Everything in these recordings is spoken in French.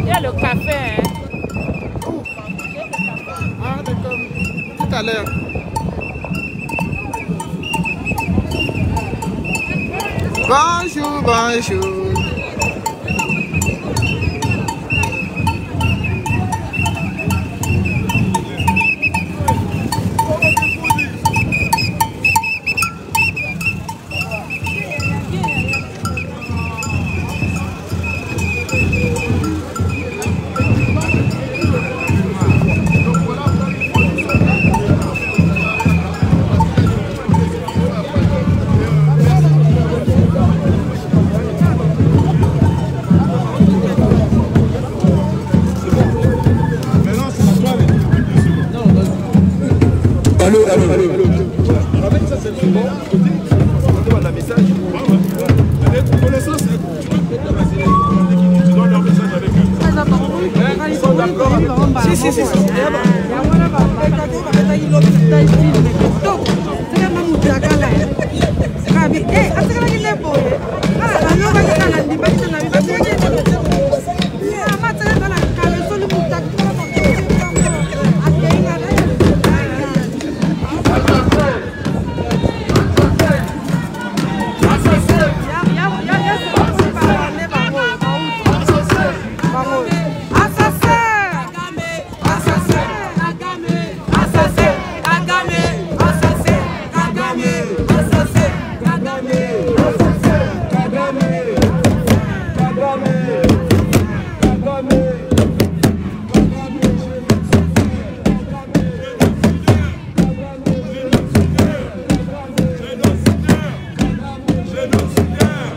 Il y a le café. Hein. Ah, d'accord. Tout à l'heure. Bonjour, bonjour.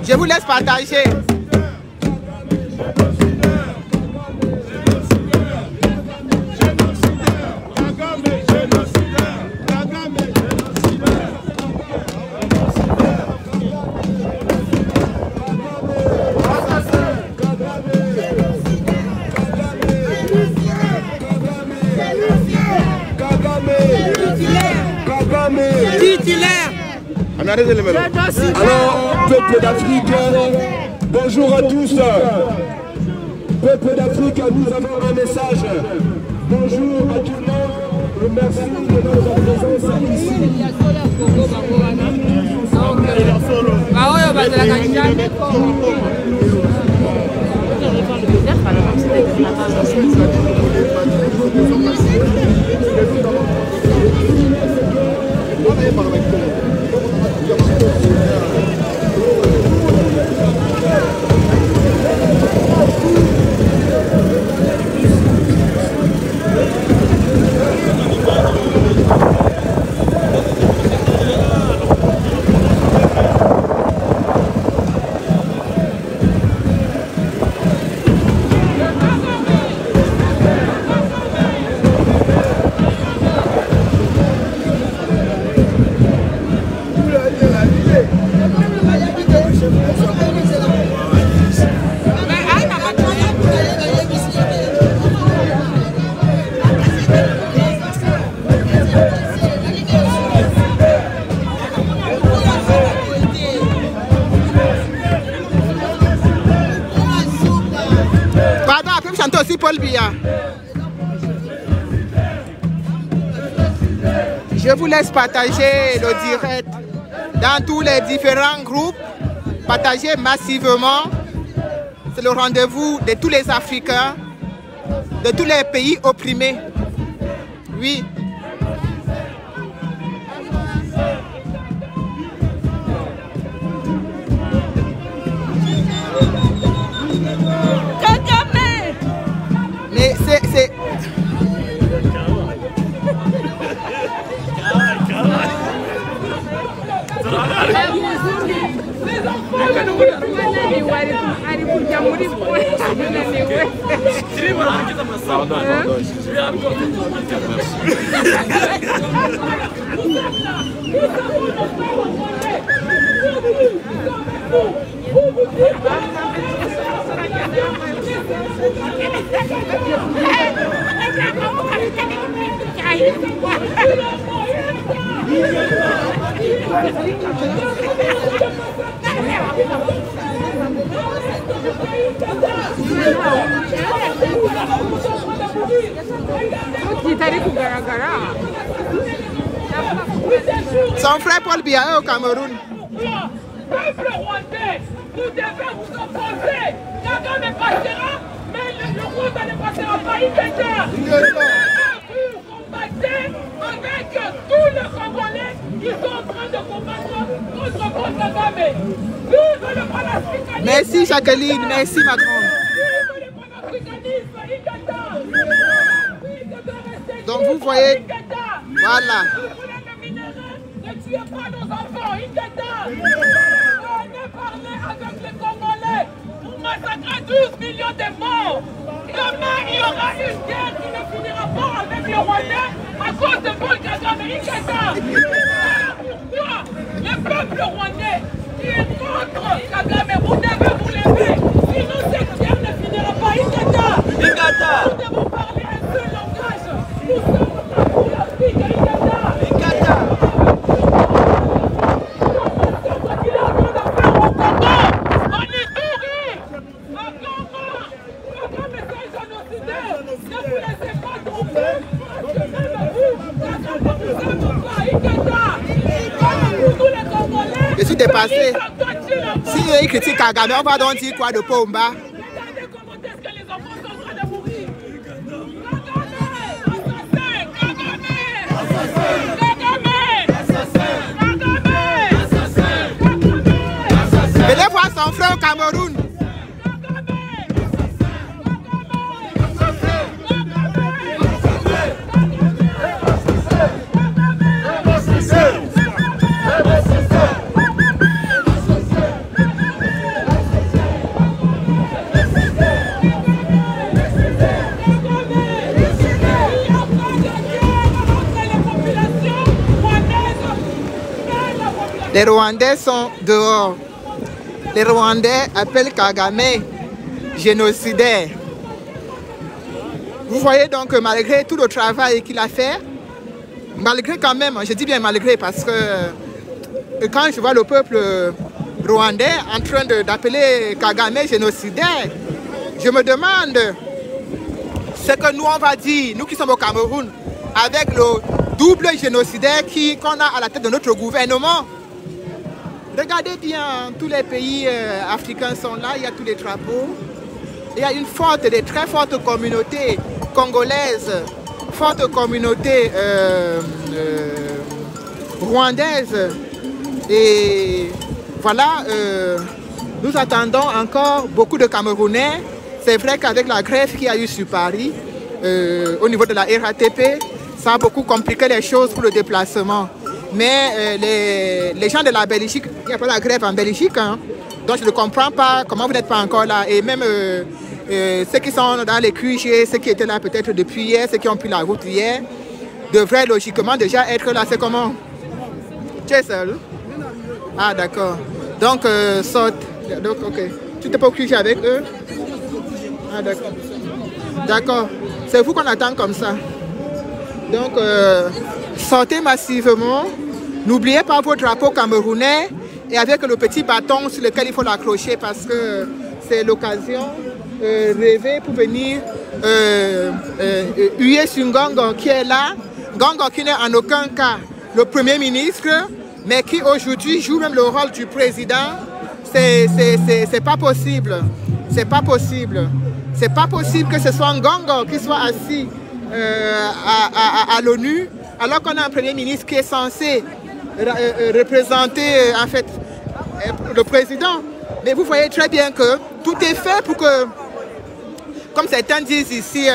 Je vous laisse partager. Alors, peuple d'Afrique, bonjour à tous. Peuple d'Afrique, nous avons un message. Bonjour à tout le monde et merci de notre présence ici. Aussi Paul Biya. Je vous laisse partager le direct dans tous les différents groupes. Partagez massivement. C'est le rendez-vous de tous les Africains, de tous les pays opprimés. Oui. Mais c'est... Son frère Paul Biya au Cameroun. Peuple rwandais, vous devez vous opposer. Kagame passera, mais le Rwanda ne passera pas. Vous combattez avec tous les Congolais qui sont en train de combattre contre Paul Kagame. Vive le panafricanisme. Merci Jacqueline, merci ma grande. Vive le panafricanisme, Ingata. Donc vous voyez, voilà. Ne tuez pas nos enfants, Ingata. Venez parler avec les Congolais. Vous massacrez 12 millions de morts. Demain, il y aura une guerre qui ne finira pas avec les Rwandais à cause de Paul Kagame. Ingata. Pourquoi le peuple rwandais qui est contre Kagame, vous devez vous lever. Sinon, cette guerre ne finira pas. Ingata. Nous devons parler un seul langage. Nous sommes pour l'Afrique. Ingata. Je suis dépassé. Si ils critiquent Kagame, on va donc dire quoi de Pomba? Regardez comment est-ce que les enfants sont en train de mourir. Venez voir son frère au Cameroun. Les Rwandais sont dehors. Les Rwandais appellent Kagame génocidaire. Vous voyez donc que malgré tout le travail qu'il a fait, malgré quand même, je dis bien malgré parce que quand je vois le peuple rwandais en train d'appeler Kagame génocidaire, je me demande ce que nous on va dire, nous qui sommes au Cameroun, avec le double génocidaire qu'on a à la tête de notre gouvernement. Regardez bien, tous les pays africains sont là, il y a tous les drapeaux. Il y a une très forte communauté congolaise, forte communauté rwandaise. Et voilà, nous attendons encore beaucoup de Camerounais. C'est vrai qu'avec la grève qu'il y a eu sur Paris, au niveau de la RATP, ça a beaucoup compliqué les choses pour le déplacement. Mais les gens de la Belgique, il n'y a pas la grève en Belgique, hein, donc je ne comprends pas comment vous n'êtes pas encore là. Et même ceux qui sont dans les QG, ceux qui étaient là peut-être depuis hier, ceux qui ont pris la route hier, devraient logiquement déjà être là. C'est comment? Tu es seul? Ah d'accord. Donc saute. Donc ok. Tu n'es pas au QG avec eux? Ah d'accord. D'accord. C'est vous qu'on attend comme ça. Donc sortez massivement. N'oubliez pas vos drapeaux camerounais et avec le petit bâton sur lequel il faut l'accrocher parce que c'est l'occasion rêvée pour venir huer sur Ngongo qui est là. Ngongo qui n'est en aucun cas le Premier ministre, mais qui aujourd'hui joue même le rôle du président. C'est pas possible. C'est pas possible. C'est pas possible que ce soit Ngongo qui soit assis à l'ONU, alors qu'on a un Premier ministre qui est censé représenter en fait le président. Mais vous voyez très bien que tout est fait pour que, comme certains disent ici,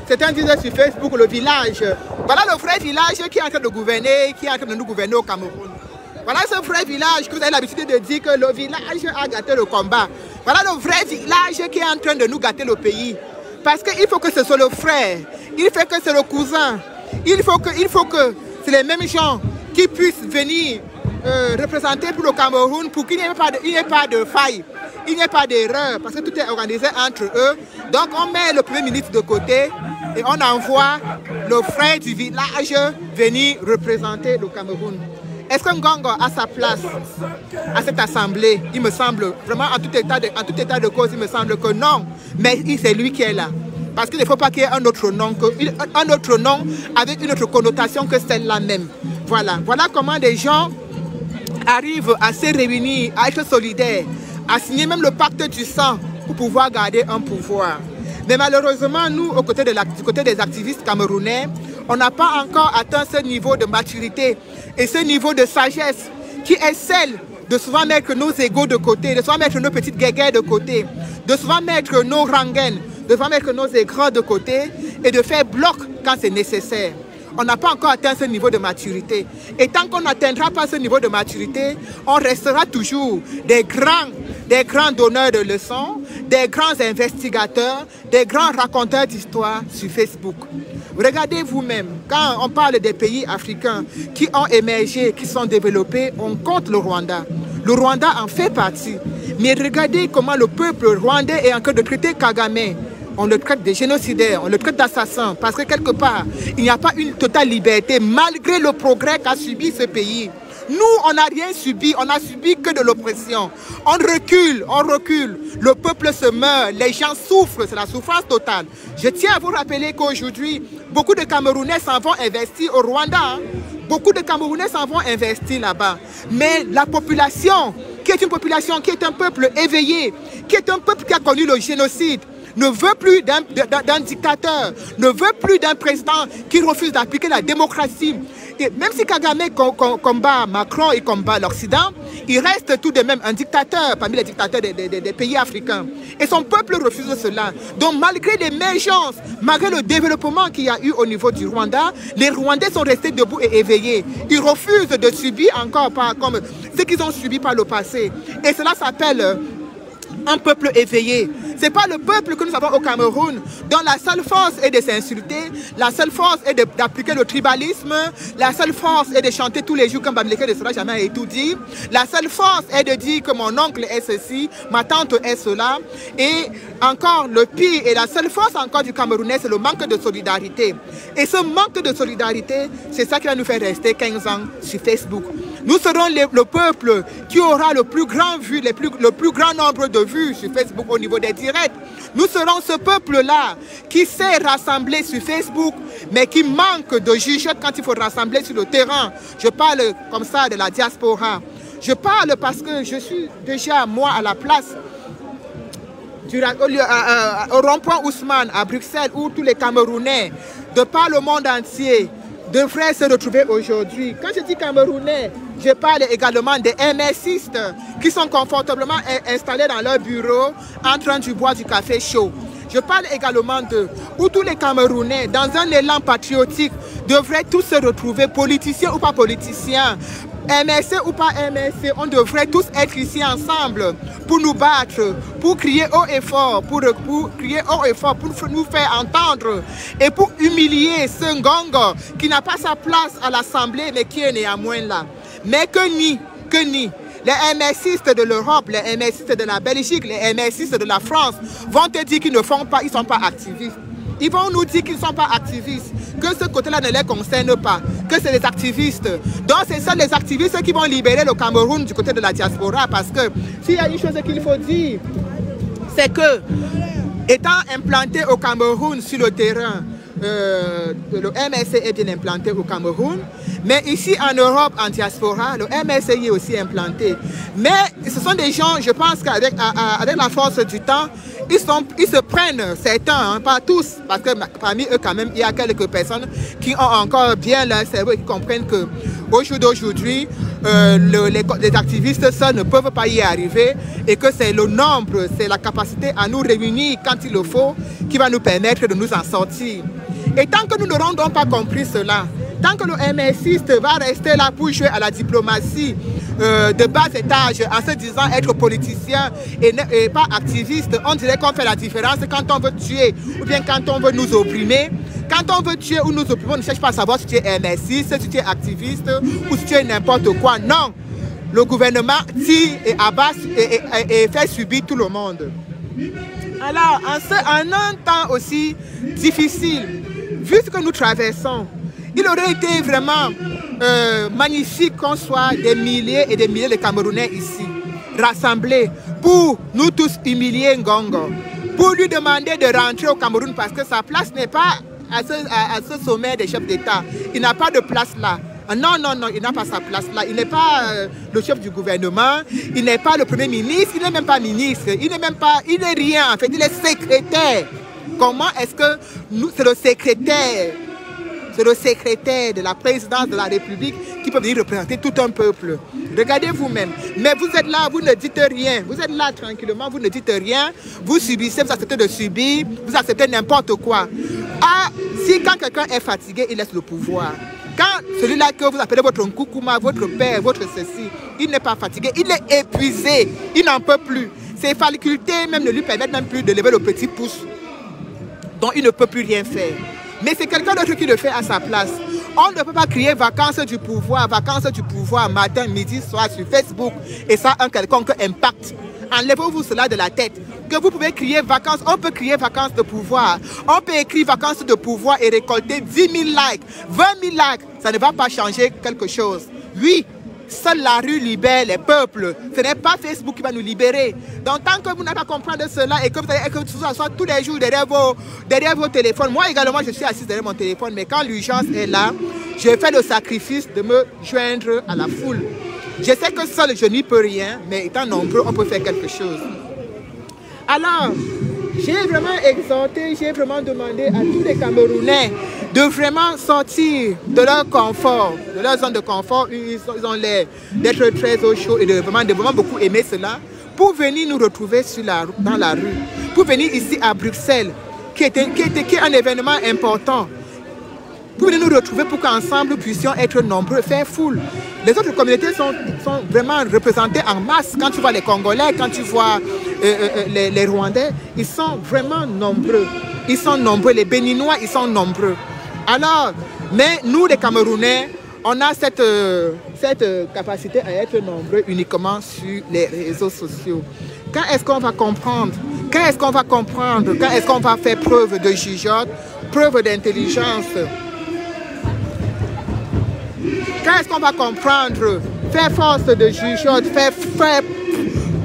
certains disent sur Facebook, le village. Voilà le vrai village qui est en train de gouverner, qui est en train de nous gouverner au Cameroun. Voilà ce vrai village que vous avez l'habitude de dire que le village a gâté le combat. Voilà le vrai village qui est en train de nous gâter le pays. Parce qu'il faut que ce soit le frère, il faut que c'est le cousin, il faut que c'est les mêmes gens qui puissent venir représenter pour le Cameroun pour qu'il n'y ait pas de faille, il n'y ait pas d'erreur, parce que tout est organisé entre eux. Donc on met le Premier ministre de côté et on envoie le frère du village venir représenter le Cameroun. Est-ce qu'un Ngongo a sa place à cette assemblée? Il me semble, vraiment, en tout état de cause, il me semble que non. Mais c'est lui qui est là. Parce qu'il ne faut pas qu'il y ait un autre nom avec une autre connotation que celle-là même. Voilà. Voilà comment des gens arrivent à se réunir, à être solidaires, à signer même le pacte du sang pour pouvoir garder un pouvoir. Mais malheureusement, nous, du côté des activistes camerounais, on n'a pas encore atteint ce niveau de maturité et ce niveau de sagesse qui est celle de souvent mettre nos égos de côté, de souvent mettre nos petites guéguerres de côté, de souvent mettre nos rengaines, de souvent mettre nos écrans de côté et de faire bloc quand c'est nécessaire. On n'a pas encore atteint ce niveau de maturité. Et tant qu'on n'atteindra pas ce niveau de maturité, on restera toujours des grands donneurs de leçons, des grands investigateurs, des grands raconteurs d'histoires sur Facebook. Regardez vous-même, quand on parle des pays africains qui ont émergé, qui sont développés, on compte le Rwanda. Le Rwanda en fait partie. Mais regardez comment le peuple rwandais est en train de traiter Kagame. On le traite de génocidaire, on le traite d'assassin, parce que quelque part, il n'y a pas une totale liberté, malgré le progrès qu'a subi ce pays. Nous, on n'a rien subi, on n'a subi que de l'oppression. On recule, le peuple se meurt, les gens souffrent, c'est la souffrance totale. Je tiens à vous rappeler qu'aujourd'hui, beaucoup de Camerounais s'en vont investir au Rwanda. Hein. Beaucoup de Camerounais s'en vont investir là-bas. Mais la population, qui est une population, qui est un peuple éveillé, qui est un peuple qui a connu le génocide, ne veut plus d'un dictateur, ne veut plus d'un président qui refuse d'appliquer la démocratie. Et même si Kagame combat Macron et combat l'Occident, il reste tout de même un dictateur parmi les dictateurs des pays africains. Et son peuple refuse cela. Donc malgré l'émergence, malgré le développement qu'il y a eu au niveau du Rwanda, les Rwandais sont restés debout et éveillés. Ils refusent de subir encore comme ce qu'ils ont subi par le passé. Et cela s'appelle un peuple éveillé. Ce n'est pas le peuple que nous avons au Cameroun, dont la seule force est de s'insulter, la seule force est d'appliquer le tribalisme, la seule force est de chanter tous les jours comme Bamileke de Sora jamais et tout dit, la seule force est de dire que mon oncle est ceci, ma tante est cela, et encore le pire, et la seule force encore du Camerounais, c'est le manque de solidarité. Et ce manque de solidarité, c'est ça qui va nous faire rester 15 ans sur Facebook. Nous serons le peuple qui aura le plus grand nombre de vues sur Facebook au niveau des directs. Nous serons ce peuple-là qui sait rassembler sur Facebook, mais qui manque de jugeote quand il faut rassembler sur le terrain. Je parle comme ça de la diaspora. Je parle parce que je suis déjà, moi, à la place au rond-point Ousmane à Bruxelles, où tous les Camerounais, de par le monde entier, devraient se retrouver aujourd'hui. Quand je dis Camerounais, je parle également des MSistes qui sont confortablement installés dans leur bureau en train de boire du café chaud. Je parle également où tous les Camerounais, dans un élan patriotique, devraient tous se retrouver, politiciens ou pas politiciens, MSC ou pas MSC, on devrait tous être ici ensemble pour nous battre, pour crier haut et fort, pour nous faire entendre et pour humilier ce Ngongo qui n'a pas sa place à l'Assemblée mais qui est néanmoins là. Mais que ni les MSistes de l'Europe, les MSistes de la Belgique, les MSistes de la France vont te dire qu'ils ne font pas, ils ne sont pas activistes. Ils vont nous dire qu'ils ne sont pas activistes, que ce côté-là ne les concerne pas, que c'est les activistes. Donc c'est ça les activistes qui vont libérer le Cameroun du côté de la diaspora, parce que s'il y a une chose qu'il faut dire, c'est que, étant implanté au Cameroun sur le terrain, le MSC est bien implanté au Cameroun, mais ici en Europe, en diaspora, le MSC est aussi implanté. Mais ce sont des gens, je pense qu'avec la force du temps, ils se prennent, certains, hein, pas tous, parce que parmi eux quand même, il y a quelques personnes qui ont encore bien leur cerveau et qui comprennent qu'au jour d'aujourd'hui, les activistes seuls ne peuvent pas y arriver et que c'est le nombre, c'est la capacité à nous réunir quand il le faut qui va nous permettre de nous en sortir. Et tant que nous n'aurons donc pas compris cela, tant que le MSiste va rester là pour jouer à la diplomatie de bas étage en se disant être politicien et pas activiste, on dirait qu'on fait la différence quand on veut tuer ou bien quand on veut nous opprimer. Quand on veut tuer ou nous opprimer, on ne cherche pas à savoir si tu es MSiste, si tu es activiste ou si tu es n'importe quoi. Non, le gouvernement tire et abat et fait subir tout le monde. Alors, en un temps aussi difficile, vu ce que nous traversons, Il aurait été vraiment magnifique qu'on soit des milliers et des milliers de Camerounais ici, rassemblés pour nous tous humilier Ngongo, pour lui demander de rentrer au Cameroun parce que sa place n'est pas à ce sommet des chefs d'État. Il n'a pas de place là. Non, non, non, il n'a pas sa place là. Il n'est pas le chef du gouvernement, il n'est pas le premier ministre, il n'est même pas ministre, il n'est même pas, il n'est rien en fait, il est secrétaire. Comment est-ce que nous, c'est le secrétaire de la présidence de la République qui peut venir représenter tout un peuple? Regardez vous-même. Mais vous êtes là, vous ne dites rien. Vous êtes là tranquillement, vous ne dites rien. Vous subissez, vous acceptez de subir, vous acceptez n'importe quoi. Ah, si quand quelqu'un est fatigué, il laisse le pouvoir. Quand celui-là que vous appelez votre Nkoukouma, votre père, votre ceci, il n'est pas fatigué, il est épuisé, il n'en peut plus. Ses facultés même ne lui permettent même plus de lever le petit pouce. Donc il ne peut plus rien faire. Mais c'est quelqu'un d'autre qui le fait à sa place. On ne peut pas crier vacances du pouvoir matin, midi, soir sur Facebook et ça a un quelconque impact. Enlevez-vous cela de la tête. Que vous pouvez crier vacances, on peut crier vacances de pouvoir. On peut écrire vacances de pouvoir et récolter 10 000 likes, 20 000 likes. Ça ne va pas changer quelque chose. Oui, seule la rue libère les peuples. Ce n'est pas Facebook qui va nous libérer. Donc tant que vous n'avez pas compris cela et que vous allez vous asseoir tous les jours derrière vos téléphones. Moi également, je suis assise derrière mon téléphone, mais quand l'urgence est là, je fais le sacrifice de me joindre à la foule. Je sais que seul je n'y peux rien, mais étant nombreux, on peut faire quelque chose. Alors, j'ai vraiment exhorté, j'ai vraiment demandé à tous les Camerounais de vraiment sortir de leur confort, de leur zone de confort. Ils ont l'air d'être très au chaud et de vraiment beaucoup aimer cela, pour venir nous retrouver dans la rue, pour venir ici à Bruxelles, qui est un événement important, pour venir nous retrouver pour qu'ensemble nous puissions être nombreux, faire foule. Les autres communautés sont vraiment représentées en masse. Quand tu vois les Congolais, quand tu vois les Rwandais, ils sont vraiment nombreux. Ils sont nombreux. Les Béninois, ils sont nombreux. Alors, mais nous les Camerounais, on a cette capacité à être nombreux uniquement sur les réseaux sociaux. Quand est-ce qu'on va comprendre? Quand est-ce qu'on va comprendre? Quand est-ce qu'on va faire preuve de jugeote, preuve d'intelligence? Quand est-ce qu'on va comprendre, faire force de jugeote,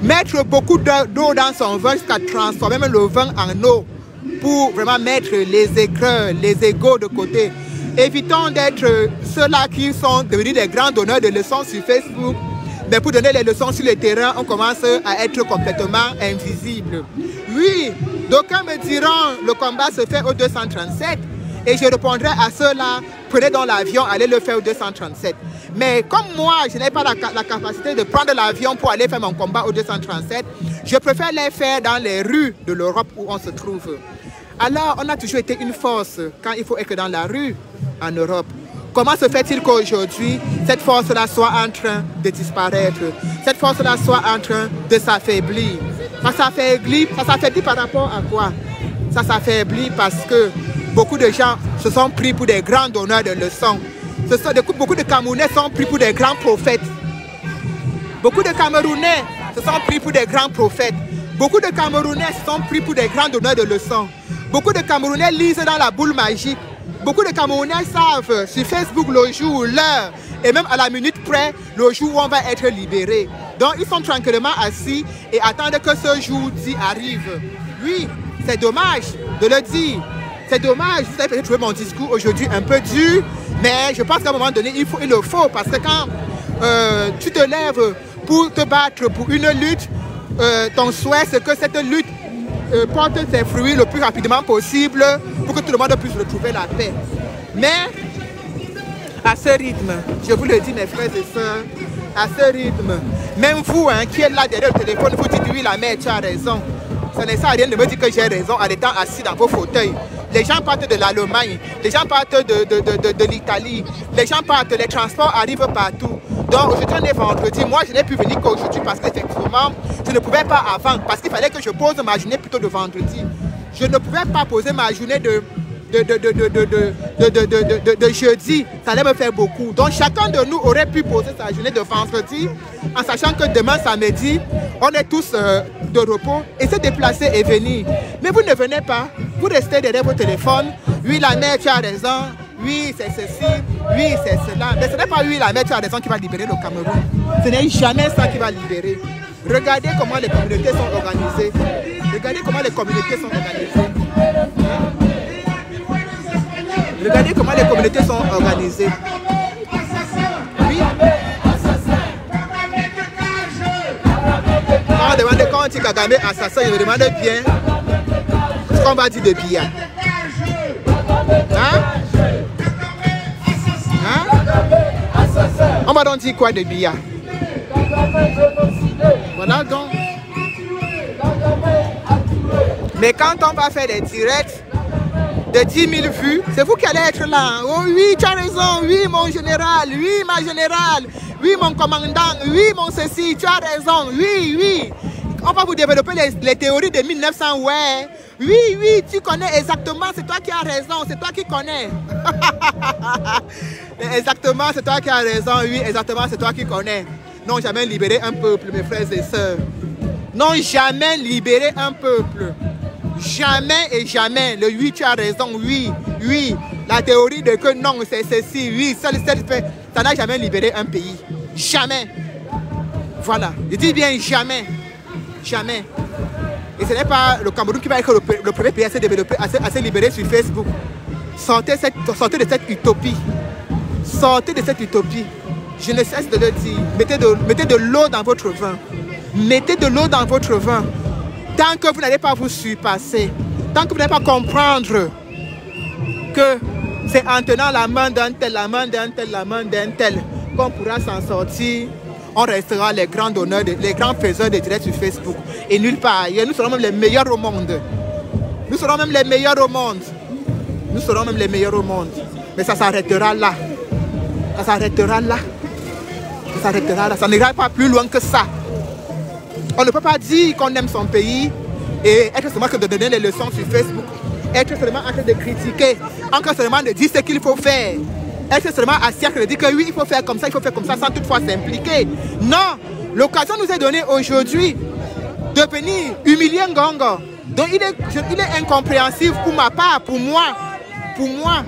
mettre beaucoup d'eau dans son vin jusqu'à transformer même le vin en eau pour vraiment mettre les écrans, les égos de côté. Évitons d'être ceux-là qui sont devenus des grands donneurs de leçons sur Facebook, mais pour donner les leçons sur le terrain, on commence à être complètement invisible. Oui, d'aucuns me diront le combat se fait au 237. Et je répondrai à ceux-là, prenez donc l'avion, allez le faire au 237. Mais comme moi, je n'ai pas la capacité de prendre l'avion pour aller faire mon combat au 237, je préfère les faire dans les rues de l'Europe où on se trouve. Alors, on a toujours été une force quand il faut être dans la rue en Europe. Comment se fait-il qu'aujourd'hui, cette force-là soit en train de disparaître? Cette force-là soit en train de s'affaiblir? Ça s'affaiblit par rapport à quoi? Ça s'affaiblit parce que beaucoup de gens se sont pris pour des grands donneurs de leçons. Beaucoup de Camerounais sont pris pour des grands prophètes. Beaucoup de Camerounais se sont pris pour des grands prophètes. Beaucoup de Camerounais se sont pris pour des grands donneurs de leçons. Beaucoup de Camerounais lisent dans la boule magique. Beaucoup de Camerounais savent sur Facebook le jour, l'heure et même à la minute près le jour où on va être libéré. Donc ils sont tranquillement assis et attendent que ce jour-ci arrive. Oui, c'est dommage de le dire. C'est dommage, vous avez peut-être trouvé mon discours aujourd'hui un peu dur, mais je pense qu'à un moment donné, il le faut, parce que quand tu te lèves pour te battre pour une lutte, ton souhait c'est que cette lutte porte ses fruits le plus rapidement possible pour que tout le monde puisse retrouver la paix. Mais à ce rythme, je vous le dis mes frères et sœurs, à ce rythme, même vous qui êtes là derrière le téléphone, vous dites oui la mère, tu as raison. Ça ne sert à rien de me dire que j'ai raison en étant assis dans vos fauteuils. Les gens partent de l'Allemagne, les gens partent de l'Italie, les gens partent, les transports arrivent partout. Donc aujourd'hui on est vendredi, moi je n'ai pu venir qu'aujourd'hui parce qu'effectivement je ne pouvais pas avant, parce qu'il fallait que je pose ma journée plutôt de vendredi. Je ne pouvais pas poser ma journée de jeudi, ça allait me faire beaucoup. Donc chacun de nous aurait pu poser sa journée de vendredi en sachant que demain samedi, on est tous de repos et se déplacer et venir. Mais vous ne venez pas, vous restez derrière vos téléphones. Oui, la mère, tu as raison. oui, c'est ceci, oui, c'est cela. Mais ce n'est pas oui, la mère, tu as raison, qui va libérer le Cameroun. Ce n'est jamais ça qui va libérer. Regardez comment les communautés sont organisées. Regardez comment les communautés sont organisées. Regardez comment les communautés sont organisées. Oui. Quand on demande quand on dit Kagame assassin, il me demande bien ce qu'on va dire de Biya. Hein? On va donc dire quoi de Biya? Voilà donc. Mais quand on va faire des directs de 10 000 vues, c'est vous qui allez être là. Oh oui, tu as raison, oui mon général, oui ma générale, oui mon commandant, oui mon ceci, tu as raison, oui, oui. On va vous développer les théories de 1900, ouais. Oui, oui, tu connais exactement, c'est toi qui as raison, c'est toi qui connais. Exactement, c'est toi qui as raison, oui, exactement, c'est toi qui connais. Non, jamais libérer un peuple, mes frères et sœurs. Non, jamais libérer un peuple. Jamais et jamais. Le oui, tu as raison, oui, oui. La théorie de que non, c'est ceci, oui, ça n'a jamais libéré un pays. Jamais. Voilà, je dis bien jamais. Jamais. Et ce n'est pas le Cameroun qui va être le premier pays à se développer, à se libérer sur Facebook. Sortez de cette utopie. Sortez de cette utopie. Je ne cesse de le dire. Mettez de l'eau dans votre vin. Mettez de l'eau dans votre vin. Tant que vous n'allez pas vous surpasser, tant que vous n'allez pas comprendre que c'est en tenant la main d'un tel, la main d'un tel, la main d'un tel, qu'on pourra s'en sortir, on restera les grands donneurs, les grands faiseurs de directs sur Facebook. Et nulle part ailleurs. Nous serons même les meilleurs au monde. Nous serons même les meilleurs au monde. Nous serons même les meilleurs au monde. Mais ça s'arrêtera là. Ça s'arrêtera là. Ça s'arrêtera là. Ça n'ira pas plus loin que ça. On ne peut pas dire qu'on aime son pays et être seulement que de donner les leçons sur Facebook. Être seulement en train de critiquer. Encore seulement de dire ce qu'il faut faire. Être seulement assis de dire que oui, il faut faire comme ça, il faut faire comme ça, sans toutefois s'impliquer. Non! L'occasion nous est donnée aujourd'hui de venir humilier Ngongo. Donc il est incompréhensible pour ma part, pour moi. Pour moi.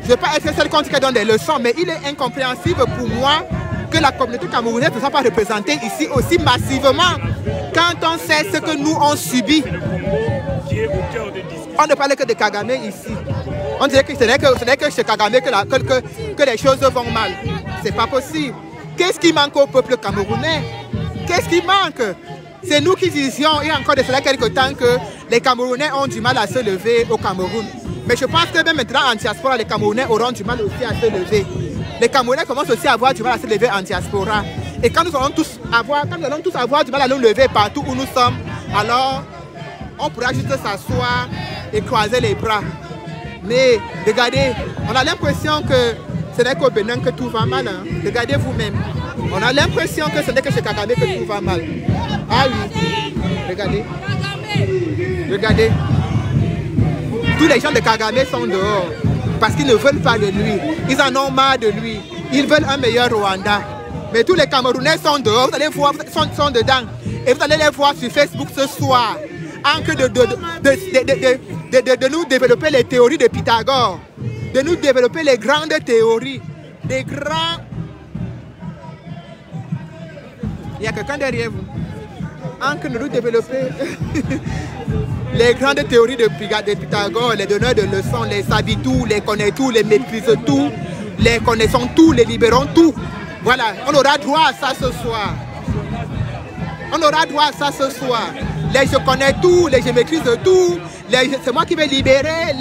Je ne vais pas être celle qui donne des leçons, mais il est incompréhensible pour moi que la communauté camerounaise ne soit pas représentée ici aussi massivement. Quand on sait ce que nous on subit, on ne parle que de Kagame ici. On dirait que ce n'est que chez Kagame que les choses vont mal. C'est pas possible. Qu'est-ce qui manque au peuple camerounais? Qu'est-ce qui manque? C'est nous qui disions, il y a encore de cela quelques temps, que les Camerounais ont du mal à se lever au Cameroun. Mais je pense que même maintenant en diaspora, les Camerounais auront du mal aussi à se lever. Les Camerounais commencent aussi à avoir du mal à se lever en diaspora. Et quand nous allons tous avoir du mal à nous lever partout où nous sommes, alors on pourra juste s'asseoir et croiser les bras. Mais regardez, on a l'impression que ce n'est qu'au Bénin que tout va mal. Hein. Regardez vous-même. On a l'impression que ce n'est que chez Kagame que tout va mal. Ah oui, regardez. Regardez. Tous les gens de Kagame sont dehors parce qu'ils ne veulent pas de lui. Ils en ont marre de lui. Ils veulent un meilleur Rwanda. Mais tous les Camerounais sont dehors, vous allez voir, sont dedans. Et vous allez les voir sur Facebook ce soir. En que de nous développer les théories de Pythagore. De nous développer les grandes théories. Des grands... Il y a quelqu'un derrière vous. En que de nous développer les grandes théories de Pythagore, les donneurs de leçons, les savent tout, les connaissent tout, les méprisent tout, les connaissons tout, les libérons tout. Voilà, on aura droit à ça ce soir. On aura droit à ça ce soir. Les je connais tout, les je maîtrise tout, c'est moi qui vais libérer,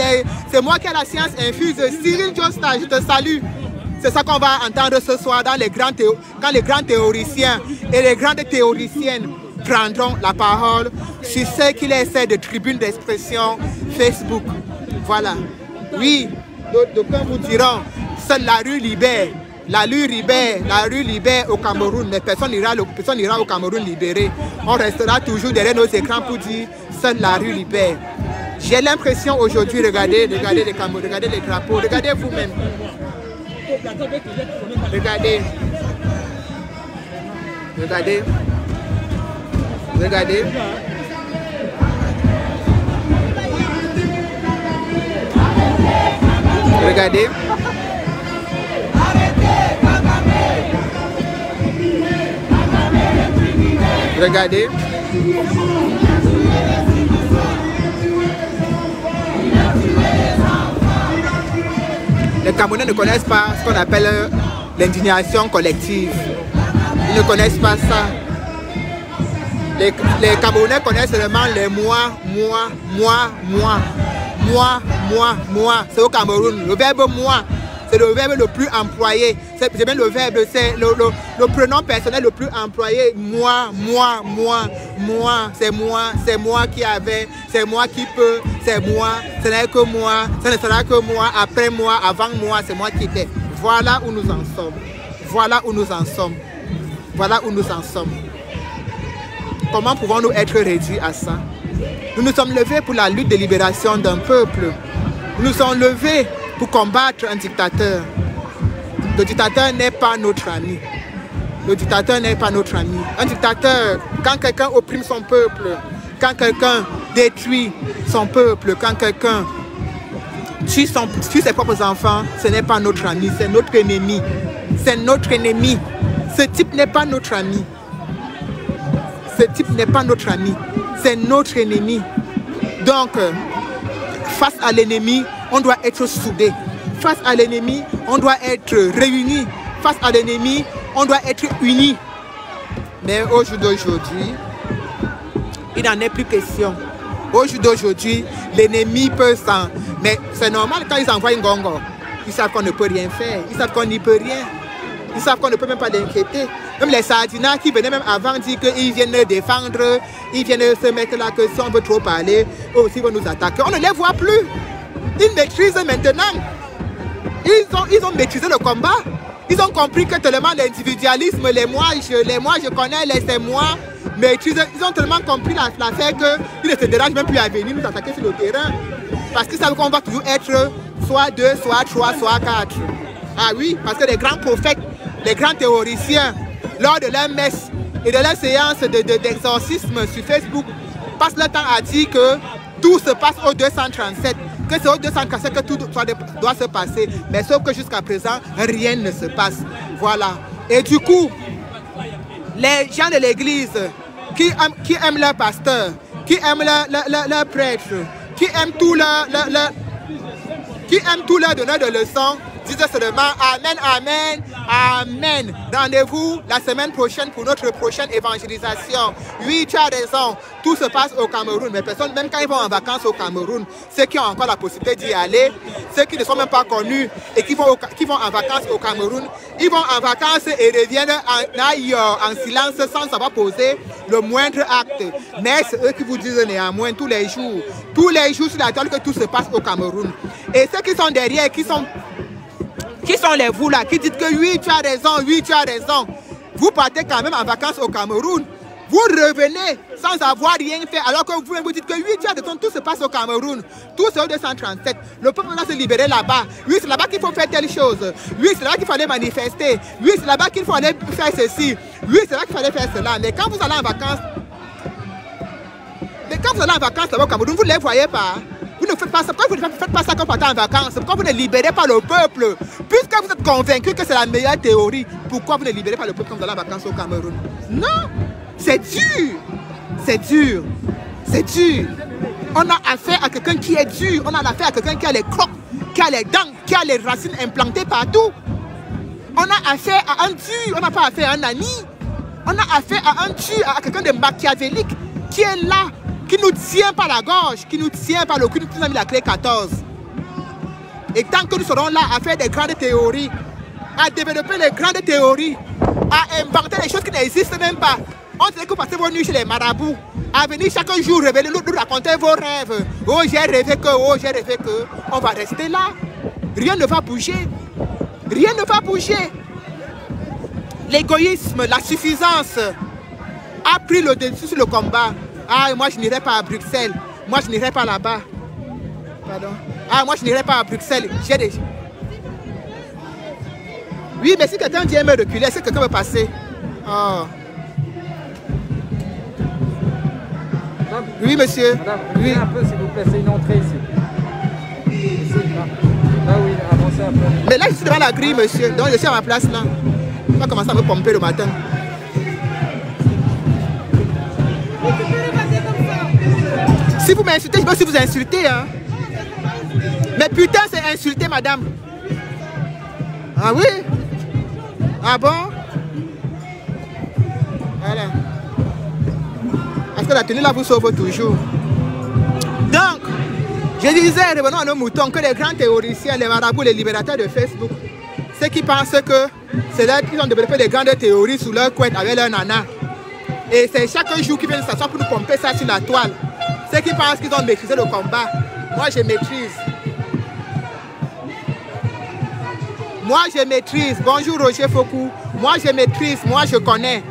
c'est moi qui ai la science infuse. Cyril Josta, je te salue. C'est ça qu'on va entendre ce soir dans quand les grands théoriciens et les grandes théoriciennes prendront la parole sur ce qu'il essaie de tribune d'expression Facebook. Voilà. Oui, d'aucuns vous diront, seule la rue libère. La rue libère au Cameroun, mais personne n'ira au Cameroun libéré. On restera toujours derrière nos écrans pour dire seule la rue libère. J'ai l'impression aujourd'hui, regardez les Cameroun, regardez les drapeaux, regardez vous-même. Regardez. Regardez. Regardez. Regardez. Regardez. Les Camerounais ne connaissent pas ce qu'on appelle l'indignation collective. Ils ne connaissent pas ça. Les Camerounais connaissent seulement les moi. C'est au Cameroun. Le verbe moi, c'est le verbe le plus employé. C'est bien le verbe, c'est le prénom personnel le plus employé. Moi. C'est moi qui avais, c'est moi qui peux, c'est moi, ce n'est que moi, ce ne sera que moi, après moi, avant moi, c'est moi qui étais. Voilà où nous en sommes. Voilà où nous en sommes. Voilà où nous en sommes. Comment pouvons-nous être réduits à ça? Nous nous sommes levés pour la lutte de libération d'un peuple. Nous nous sommes levés pour combattre un dictateur. Le dictateur n'est pas notre ami. Le dictateur n'est pas notre ami. Un dictateur, quand quelqu'un opprime son peuple, quand quelqu'un détruit son peuple, quand quelqu'un tue ses propres enfants, ce n'est pas notre ami, c'est notre ennemi. C'est notre ennemi. Ce type n'est pas notre ami. Ce type n'est pas notre ami. C'est notre ennemi. Donc, face à l'ennemi, on doit être soudés. Face à l'ennemi, on doit être réunis. Face à l'ennemi, on doit être unis. Mais au jour d'aujourd'hui, il n'en est plus question. Au jour d'aujourd'hui, l'ennemi peut s'en... Mais c'est normal quand ils envoient une gongo. Ils savent qu'on ne peut rien faire. Ils savent qu'on n'y peut rien. Ils savent qu'on ne peut même pas l'inquiéter. Même les Sardinats qui venaient même avant dire qu'ils viennent défendre, ils viennent se mettre là que si on veut trop parler, eux aussi vont nous attaquer. On ne les voit plus. Ils maîtrisent maintenant. Ils ont maîtrisé le combat. Ils ont compris que tellement l'individualisme, les moi je connais, les c'est moi, maîtrisent. Ils ont tellement compris l'affaire qu'ils ne se dérangent même plus à venir nous attaquer sur le terrain. Parce qu'ils savent qu'on va toujours être soit 2, soit 3, soit 4. Ah oui, parce que les grands prophètes, les grands théoriciens, lors de leur messe et de leur séance d'exorcisme sur Facebook, passent leur temps à dire que tout se passe au 237, que c'est au 237 que tout doit se passer. Mais sauf que jusqu'à présent, rien ne se passe. Voilà. Et du coup, les gens de l'église qui aiment leur pasteur, qui aiment leur prêtre, qui aiment tous leurs donneurs de leçons, disent seulement Amen, Amen, Amen. Rendez-vous la semaine prochaine pour notre prochaine évangélisation. Oui, tu as raison, tout se passe au Cameroun. Mais personne, même quand ils vont en vacances au Cameroun, ceux qui ont encore la possibilité d'y aller, ceux qui ne sont même pas connus et qui vont en vacances au Cameroun, ils vont en vacances et reviennent en silence sans savoir poser le moindre acte. Mais c'est eux qui vous disent néanmoins tous les jours sur la toile que tout se passe au Cameroun. Et ceux qui sont derrière, qui sont les vous là, qui dites que oui, tu as raison. Vous partez quand même en vacances au Cameroun. Vous revenez sans avoir rien fait, alors que vous vous dites que oui, tu as raison, tout se passe au Cameroun. Tout c'est au 237. Le peuple va se libérer là-bas. Oui, c'est là-bas qu'il faut faire telle chose. Oui, c'est là-bas qu'il fallait manifester. Oui, c'est là-bas qu'il fallait faire ceci. Oui, c'est là qu'il fallait faire cela. Mais quand vous allez en vacances, là-bas au Cameroun, vous ne les voyez pas. Vous ne faites pas ça. Pourquoi vous ne faites pas ça quand vous partez en vacances? Pourquoi vous ne libérez pas le peuple? Puisque vous êtes convaincu que c'est la meilleure théorie, pourquoi vous ne libérez pas le peuple quand vous allez en vacances au Cameroun? Non! C'est dur! C'est dur! C'est dur! On a affaire à quelqu'un qui est dur. On a affaire à quelqu'un qui a les crocs, qui a les dents, qui a les racines implantées partout. On a affaire à un dur. On n'a pas affaire à un ami. On a affaire à un dur, à quelqu'un de machiavélique qui est là, qui nous tient par la gorge, qui nous tient par le cul, qui nous a mis la clé 14. Et tant que nous serons là à faire des grandes théories, à développer les grandes théories, à inventer des choses qui n'existent même pas, on sait que vous passez vos nuits chez les marabouts, à venir chaque jour révéler, nous raconter vos rêves. Oh, j'ai rêvé que, on va rester là. Rien ne va bouger. Rien ne va bouger. L'égoïsme, la suffisance a pris le dessus sur le combat. Ah, moi je n'irai pas à Bruxelles. Moi je n'irai pas là-bas. Pardon. Ah, moi je n'irai pas à Bruxelles. J'ai des... Oui, mais si quelqu'un vient me reculer, est-ce que quelqu'un veut passer? Oh. Oui, monsieur. Madame, oui. Un peu, s'il vous plaît, c'est une entrée ici. Ici, là. Ah oui, avancez un peu. Mais là, je suis devant la grille, monsieur. Donc, je suis à ma place, là. On va commencer à me pomper le matin. Si vous m'insultez, je peux aussi vous insulter. Hein. Mais putain, c'est insulter, madame. Ah oui? Ah bon? Voilà. Est-ce que la tenue là vous sauve toujours? Donc, je disais, revenons à nos moutons, que les grands théoriciens, les marabouts, les libérateurs de Facebook, ceux qui pensent que c'est là qu'ils ont développé des grandes théories sous leur couette avec leur nana. Et c'est chaque jour qu'ils viennent s'asseoir pour nous pomper ça sur la toile. Ceux qui pensent qu'ils ont maîtrisé le combat, moi je maîtrise. Moi je maîtrise. Bonjour Roger Foucault. Moi je maîtrise, moi je connais.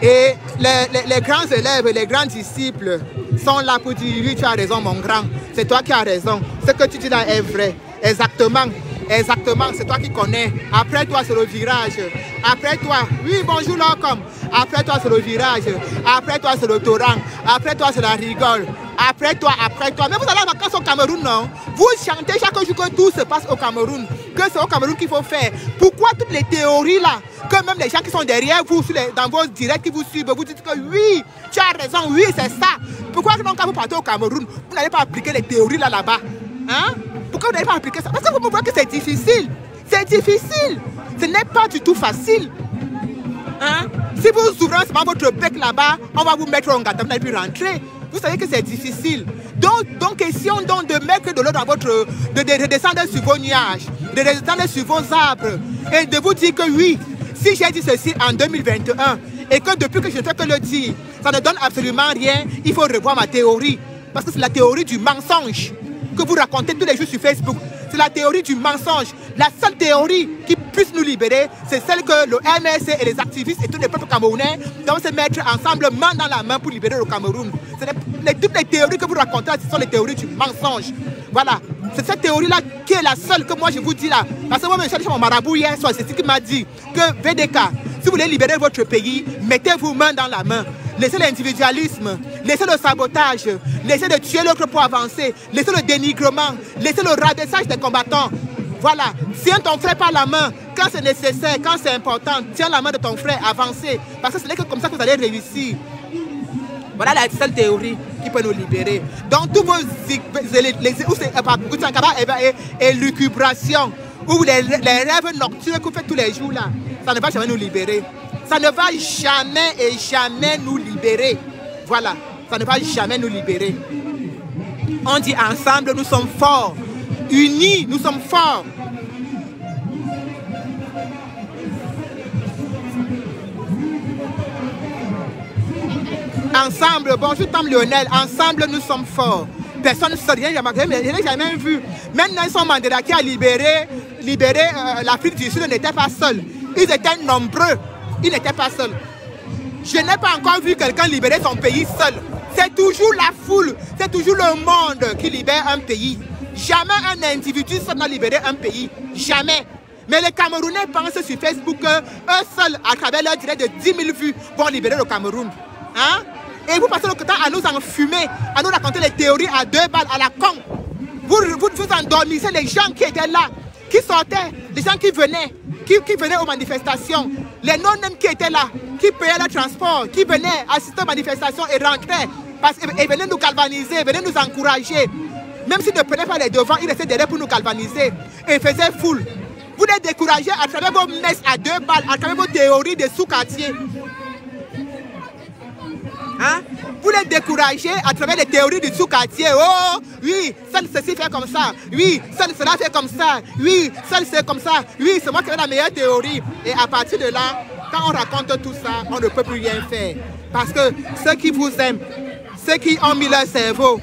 Et les grands élèves, les grands disciples sont là pour dire oui, tu as raison mon grand. C'est toi qui as raison. Ce que tu dis là est vrai. Exactement. Exactement, c'est toi qui connais. Après toi, c'est le virage. Après toi, oui, bonjour Locom. Après toi, c'est le virage. Après toi, c'est le torrent. Après toi, c'est la rigole. Après toi. Mais vous allez en vacances au Cameroun, non? Vous chantez chaque jour que tout se passe au Cameroun. Que c'est au Cameroun qu'il faut faire. Pourquoi toutes les théories là, que même les gens qui sont derrière vous, dans vos directs qui vous suivent, vous dites que oui, tu as raison, oui, c'est ça. Pourquoi donc quand vous partez au Cameroun, vous n'allez pas appliquer les théories là-bas? Hein? Pourquoi vous n'avez pas appliqué ça? Parce que vous me voyez que c'est difficile. C'est difficile. Ce n'est pas du tout facile. Hein? Si vous ouvrez seulement votre bec là-bas, on va vous mettre en gâteau, vous n'allez plus rentrer. Vous savez que c'est difficile. Donc question donc de mettre de l'eau dans votre... de redescendre sur vos nuages, de redescendre sur vos arbres et de vous dire que oui, si j'ai dit ceci en 2021 et que depuis que je ne fais que le dire, ça ne donne absolument rien, il faut revoir ma théorie. Parce que c'est la théorie du mensonge que vous racontez tous les jours sur Facebook. C'est la théorie du mensonge. La seule théorie qui puisse nous libérer, c'est celle que le MSC et les activistes et tous les peuples camerounais doivent se mettre ensemble main dans la main pour libérer le Cameroun. Toutes les théories que vous racontez, ce sont les théories du mensonge. Voilà. C'est cette théorie-là qui est la seule que moi je vous dis là. Parce que moi, je suis mon marabout hier soir, c'est ce qui m'a dit que VDK, si vous voulez libérer votre pays, mettez vos mains dans la main. Laissez l'individualisme, laissez le sabotage, laissez de tuer l'autre pour avancer, laissez le dénigrement, laissez le rabaissage des combattants. Voilà, tiens ton frère par la main, quand c'est nécessaire, quand c'est important, tiens la main de ton frère, avancez, parce que ce n'est que comme ça que vous allez réussir. Voilà la seule théorie qui peut nous libérer. Donc tous vos élucubrations ou les rêves nocturnes que vous faites tous les jours là, ça ne va jamais nous libérer. Ça ne va jamais et jamais nous libérer. Voilà, ça ne va jamais nous libérer. On dit ensemble, nous sommes forts. Unis, nous sommes forts. Ensemble, bonjour Tom Lionel, ensemble nous sommes forts. Personne ne sait rien, je n'ai jamais vu. Même Nelson Mandela qui a libéré l'Afrique du Sud n'était pas seul. Ils étaient nombreux. Il n'était pas seul. Je n'ai pas encore vu quelqu'un libérer son pays seul. C'est toujours la foule, c'est toujours le monde qui libère un pays. Jamais un individu seul n'a libéré un pays. Jamais. Mais les Camerounais pensent sur Facebook qu'eux seuls, à travers leur direct de 10 000 vues, vont libérer le Cameroun. Hein? Et vous passez le temps à nous enfumer, à nous raconter les théories à 2 balles à la con. Vous endormissez les gens qui étaient là, qui sortaient, les gens qui venaient. Qui venaient aux manifestations, les non-mêmes qui étaient là, qui payaient le transport, qui venaient assister aux manifestations et rentraient, et venaient nous galvaniser, venaient nous encourager. Même s'ils ne prenaient pas les devants, ils restaient derrière pour nous galvaniser et faisaient foule. Vous les découragez à travers vos messes à 2 balles, à travers vos théories de sous-quartier. Hein? Vous les découragez à travers les théories du sous-quartier. Oh, oui, celle ceci fait comme ça. Oui, celle cela fait comme ça. Oui, celle c'est comme ça. Oui, c'est moi qui ai la meilleure théorie. Et à partir de là, quand on raconte tout ça, on ne peut plus rien faire. Parce que ceux qui vous aiment, ceux qui ont mis leur cerveau,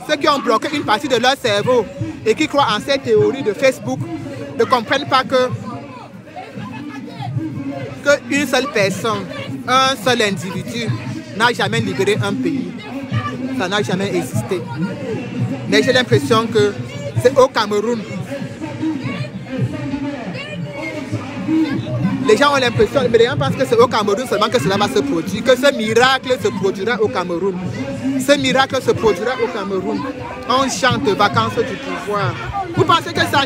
ceux qui ont bloqué une partie de leur cerveau et qui croient en ces théories de Facebook, ne comprennent pas qu'une seule personne, un seul individu, n'a jamais libéré un pays. Ça n'a jamais existé. Mais j'ai l'impression que c'est au Cameroun. Les gens ont l'impression, mais les gens pensent que c'est au Cameroun seulement que cela va se produire, que ce miracle se produira au Cameroun. Ce miracle se produira au Cameroun. On chante vacances du pouvoir. Vous pensez que c'est en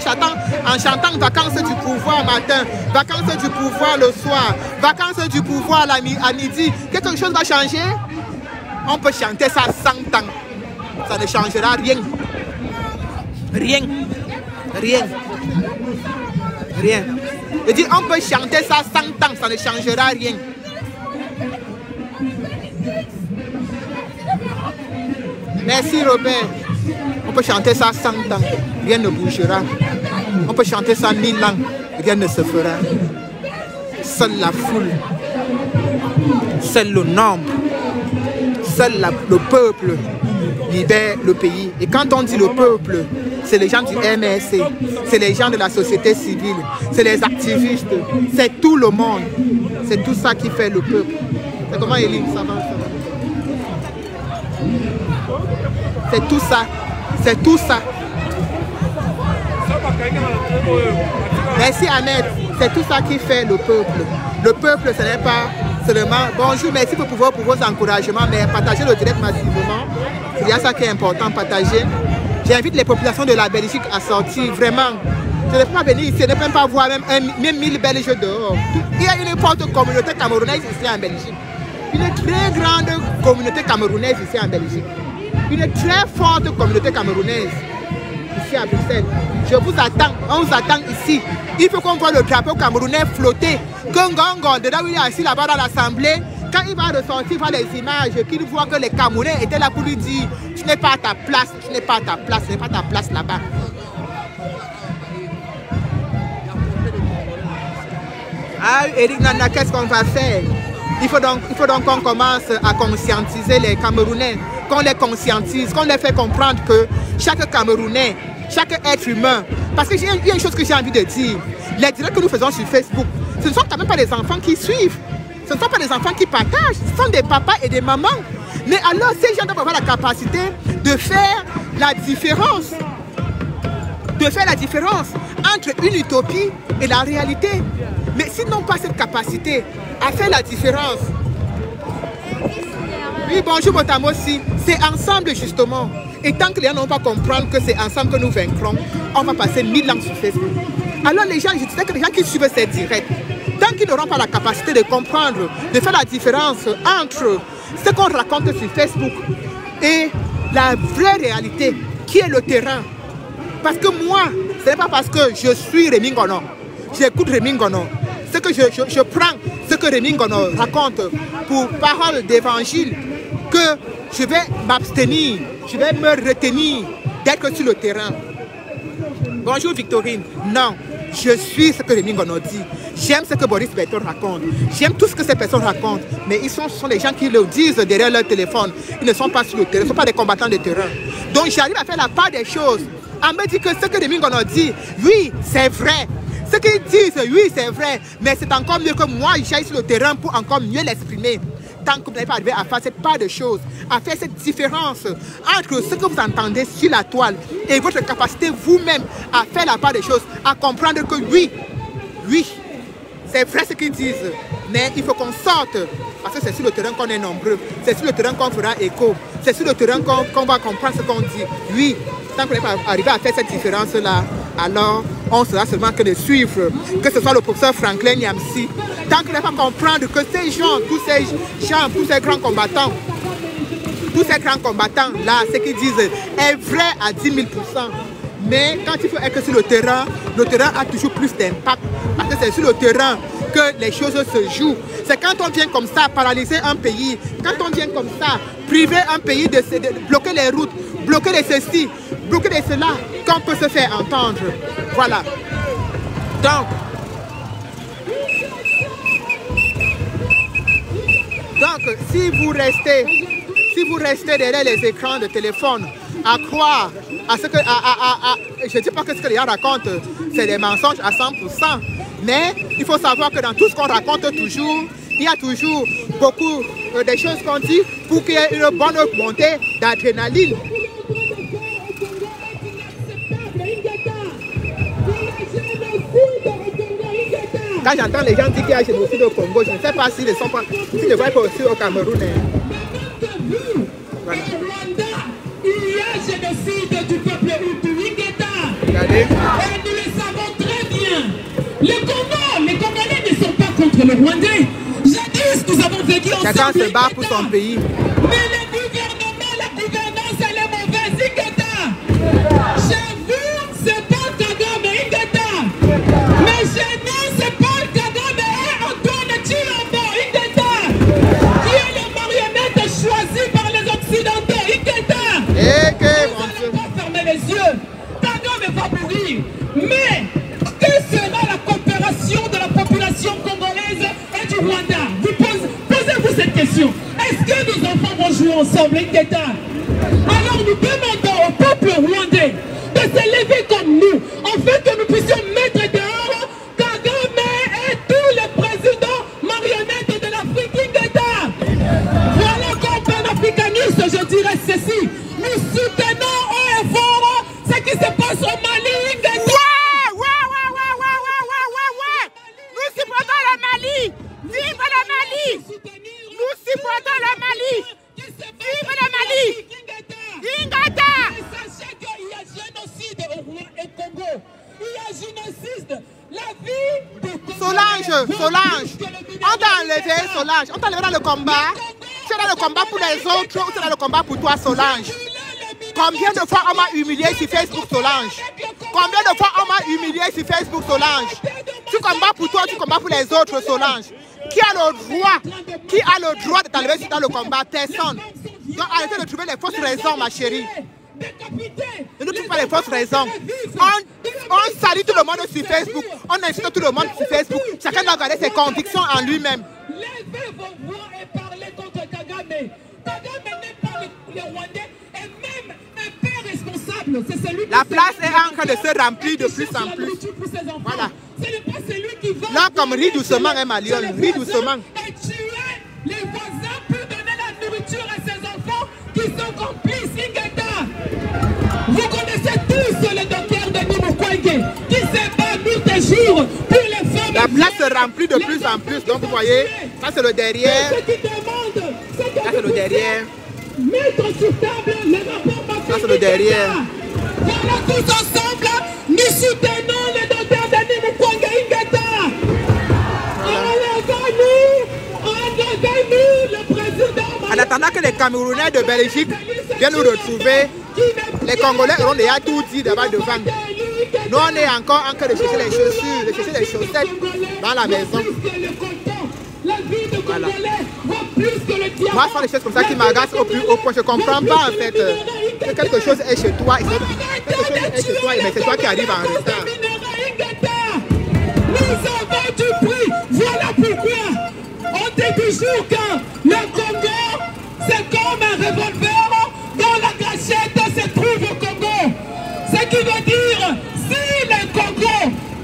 chantant vacances du pouvoir matin, vacances du pouvoir le soir, vacances du pouvoir à midi, quelque chose va changer? On peut chanter ça 100 ans. Ça ne changera rien. Rien. Rien. Rien. Je dis, on peut chanter ça 100 ans, ça ne changera rien. Merci Robert. On peut chanter ça 100 ans, rien ne bougera. On peut chanter ça 1000 ans, rien ne se fera. Seule la foule, seul le nombre, seul le peuple libère le pays. Et quand on dit le peuple, c'est les gens du MSC, c'est les gens de la société civile, c'est les activistes, c'est tout le monde. C'est tout ça qui fait le peuple. C'est comment Elie, ça va, ça va. C'est tout ça. C'est tout ça. Merci Ahmed. C'est tout ça qui fait le peuple. Le peuple, ce n'est pas seulement bonjour, merci pour vos encouragements, mais partagez le direct massivement. C'est bien ça qui est important, partager. J'invite les populations de la Belgique à sortir, vraiment. Je ne peux pas venir ici, je ne peux même pas voir même 1000 Belges dehors. Il y a une forte communauté camerounaise ici en Belgique. Une très grande communauté camerounaise ici en Belgique. Une très forte communauté camerounaise ici à Bruxelles. Je vous attends, on vous attend ici. Il faut qu'on voit le drapeau camerounais flotter. Congongo, dedans il est assis là-bas dans l'Assemblée. Quand il va ressortir, voir les images, qu'il voit que les Camerounais étaient là pour lui dire tu n'es pas à ta place, tu n'es pas à ta place, tu n'es pas à ta place là-bas. Ah, Eric Nana, qu'est-ce qu'on va faire? Il faut donc qu'on commence à conscientiser les Camerounais, qu'on les conscientise, qu'on les fait comprendre que chaque Camerounais, chaque être humain, parce qu'il y a une chose que j'ai envie de dire, les directs que nous faisons sur Facebook, ce ne sont quand même pas les enfants qui suivent, ce ne sont pas les enfants qui partagent, ce sont des papas et des mamans. Mais alors ces gens doivent avoir la capacité de faire la différence, entre une utopie et la réalité. Mais s'ils n'ont pas cette capacité à faire la différence, oui, bonjour Motamossi, c'est ensemble justement. Et tant que les gens n'ont pas comprendre que c'est ensemble que nous vaincrons, on va passer 1000 ans sur Facebook. Alors les gens, je disais que les gens qui suivent ces directs, tant qu'ils n'auront pas la capacité de comprendre, de faire la différence entre ce qu'on raconte sur Facebook et la vraie réalité, qui est le terrain. Parce que moi, ce n'est pas parce que je suis Rémi Ngono, j'écoute Rémi Ngono, ce que je prends ce que Rémi Ngono raconte pour parole d'évangile, que je vais m'abstenir, je vais me retenir d'être sur le terrain. Bonjour Victorine, non, je suis ce que Rémi Ngono dit. J'aime ce que Boris Berthold raconte. J'aime tout ce que ces personnes racontent. Mais ce sont les gens qui le disent derrière leur téléphone. Ils ne sont pas sur le terrain, ils ne sont pas des combattants de terrain. Donc j'arrive à faire la part des choses. On me dit que ce que Rémi Ngono dit, oui, c'est vrai. Ce qu'ils disent, oui, c'est vrai. Mais c'est encore mieux que moi, j'aille sur le terrain pour encore mieux l'exprimer. Tant que vous n'avez pas arrivé à faire cette part de choses, à faire cette différence entre ce que vous entendez sur la toile et votre capacité vous-même à faire la part des choses, à comprendre que oui, c'est vrai ce qu'ils disent, mais il faut qu'on sorte, parce que c'est sur le terrain qu'on est nombreux, c'est sur le terrain qu'on fera écho, c'est sur le terrain qu'on va comprendre ce qu'on dit. Oui, tant qu'on n'est pas arrivé à faire cette différence-là, alors on sera seulement que de suivre, que ce soit le professeur Franklin Nyamsi, tant qu'on n'est pas comprendre que ces gens, tous ces grands combattants, là, ce qu'ils disent est vrai à 10 000%. Mais quand il faut être sur le terrain a toujours plus d'impact. Parce que c'est sur le terrain que les choses se jouent. C'est quand on vient comme ça paralyser un pays, quand on vient comme ça priver un pays de bloquer les routes, bloquer les ceci, bloquer les cela, qu'on peut se faire entendre. Voilà. Donc, si vous restez derrière les écrans de téléphone à croire à ce que... je ne dis pas que ce que les gens racontent, c'est des mensonges à 100%. Mais il faut savoir que dans tout ce qu'on raconte toujours, il y a toujours beaucoup de choses qu'on dit pour qu'il y ait une bonne montée d'adrénaline. Quand j'entends les gens dire qu'il y a génocide au Congo, je ne sais pas s'ils ne sont pas, s'ils ne voient pas aussi au Cameroun. Voilà. Il y a génocide du peuple Hutu, Ingeta. Regardez. Et nous le savons très bien. Les Congolais ne sont pas contre le Rwandais. Jadis, nous avons vécu ensemble. Chacun se bat pour son pays. Mais les mourir. Mais quelle sera la coopération de la population congolaise et du Rwanda? Posez-vous cette question. Est-ce que nos enfants vont jouer ensemble, Ingeta? Alors nous demandons au peuple rwandais de se lever comme nous, afin que nous puissions mettre dehors Kagame et tous les présidents marionnettes de l'Afrique, Ingeta. Voilà comme panafricaniste, je dirais ceci. Nous soutenons haut et fort ce qui se passe au Mali, Ingeta. Nous supportons le Mali. Vive le Mali. Nous supportons le Mali. Vive le Mali. Ingeta. Sachez qu'il y a génocide au Rwanda et Congo. Il y a génocide. La vie de Solange. On t'a enlevé, Solange. On t'a enlevé dans le combat. Tu es dans le combat pour les autres ou tu es dans le combat pour toi, Solange? Combien de fois on m'a humilié sur Facebook, Solange? Combien de fois on m'a humilié sur Facebook, Solange? Tu combats pour toi, tu combats pour les autres, Solange. Qui a le droit de t'enlever dans le combat? Personne. Donc arrêtez de trouver les fausses raisons, ma chérie. Ne nous trouve pas les fausses raisons. On salue tout le monde sur Facebook. On insulte tout le monde sur Facebook. Chacun doit garder ses convictions en lui-même. Levez vos voix et parlez contre Kagame. Kagame n'est pas le Rwandais et même un peu responsable. C'est celui qui la place est en train de se remplir de plus en plus. Voilà. Ce n'est pas celui qui va. Là, comme rit doucement, hein, ma lionne, rit doucement. Et tuer les voisins pour donner la nourriture à ses enfants qui sont complices, Ingeta. Vous connaissez tous le docteur Denis Mukwege qui se bat nuit et jour pour les femmes. La place se remplit de plus en plus. Donc, vous voyez, ça c'est le derrière. Ça c'est le derrière. Mettre sur table les rapports. Ça c'est le derrière. Voilà, tous ensemble, nous soutenons le docteur Denis Mukwege, Ingeta. Enlevez-nous le président. En attendant que les Camerounais de Belgique viennent nous retrouver, les Congolais auront déjà tout dit devant. Nous, on est encore en train de chercher les chaussures, de chercher les chaussettes dans la maison. Voilà. Moi, ce sont des choses comme ça qui m'agacent au plus haut point. Je ne comprends pas en fait que quelque chose est chez toi. Quelque chose est chez toi, mais c'est toi qui arrives en retard. Nous avons du prix. Voilà pourquoi on dit toujours que le Congo, c'est comme un revolver dont la gâchette se trouve au Congo. Ce qui veut dire, si le Congo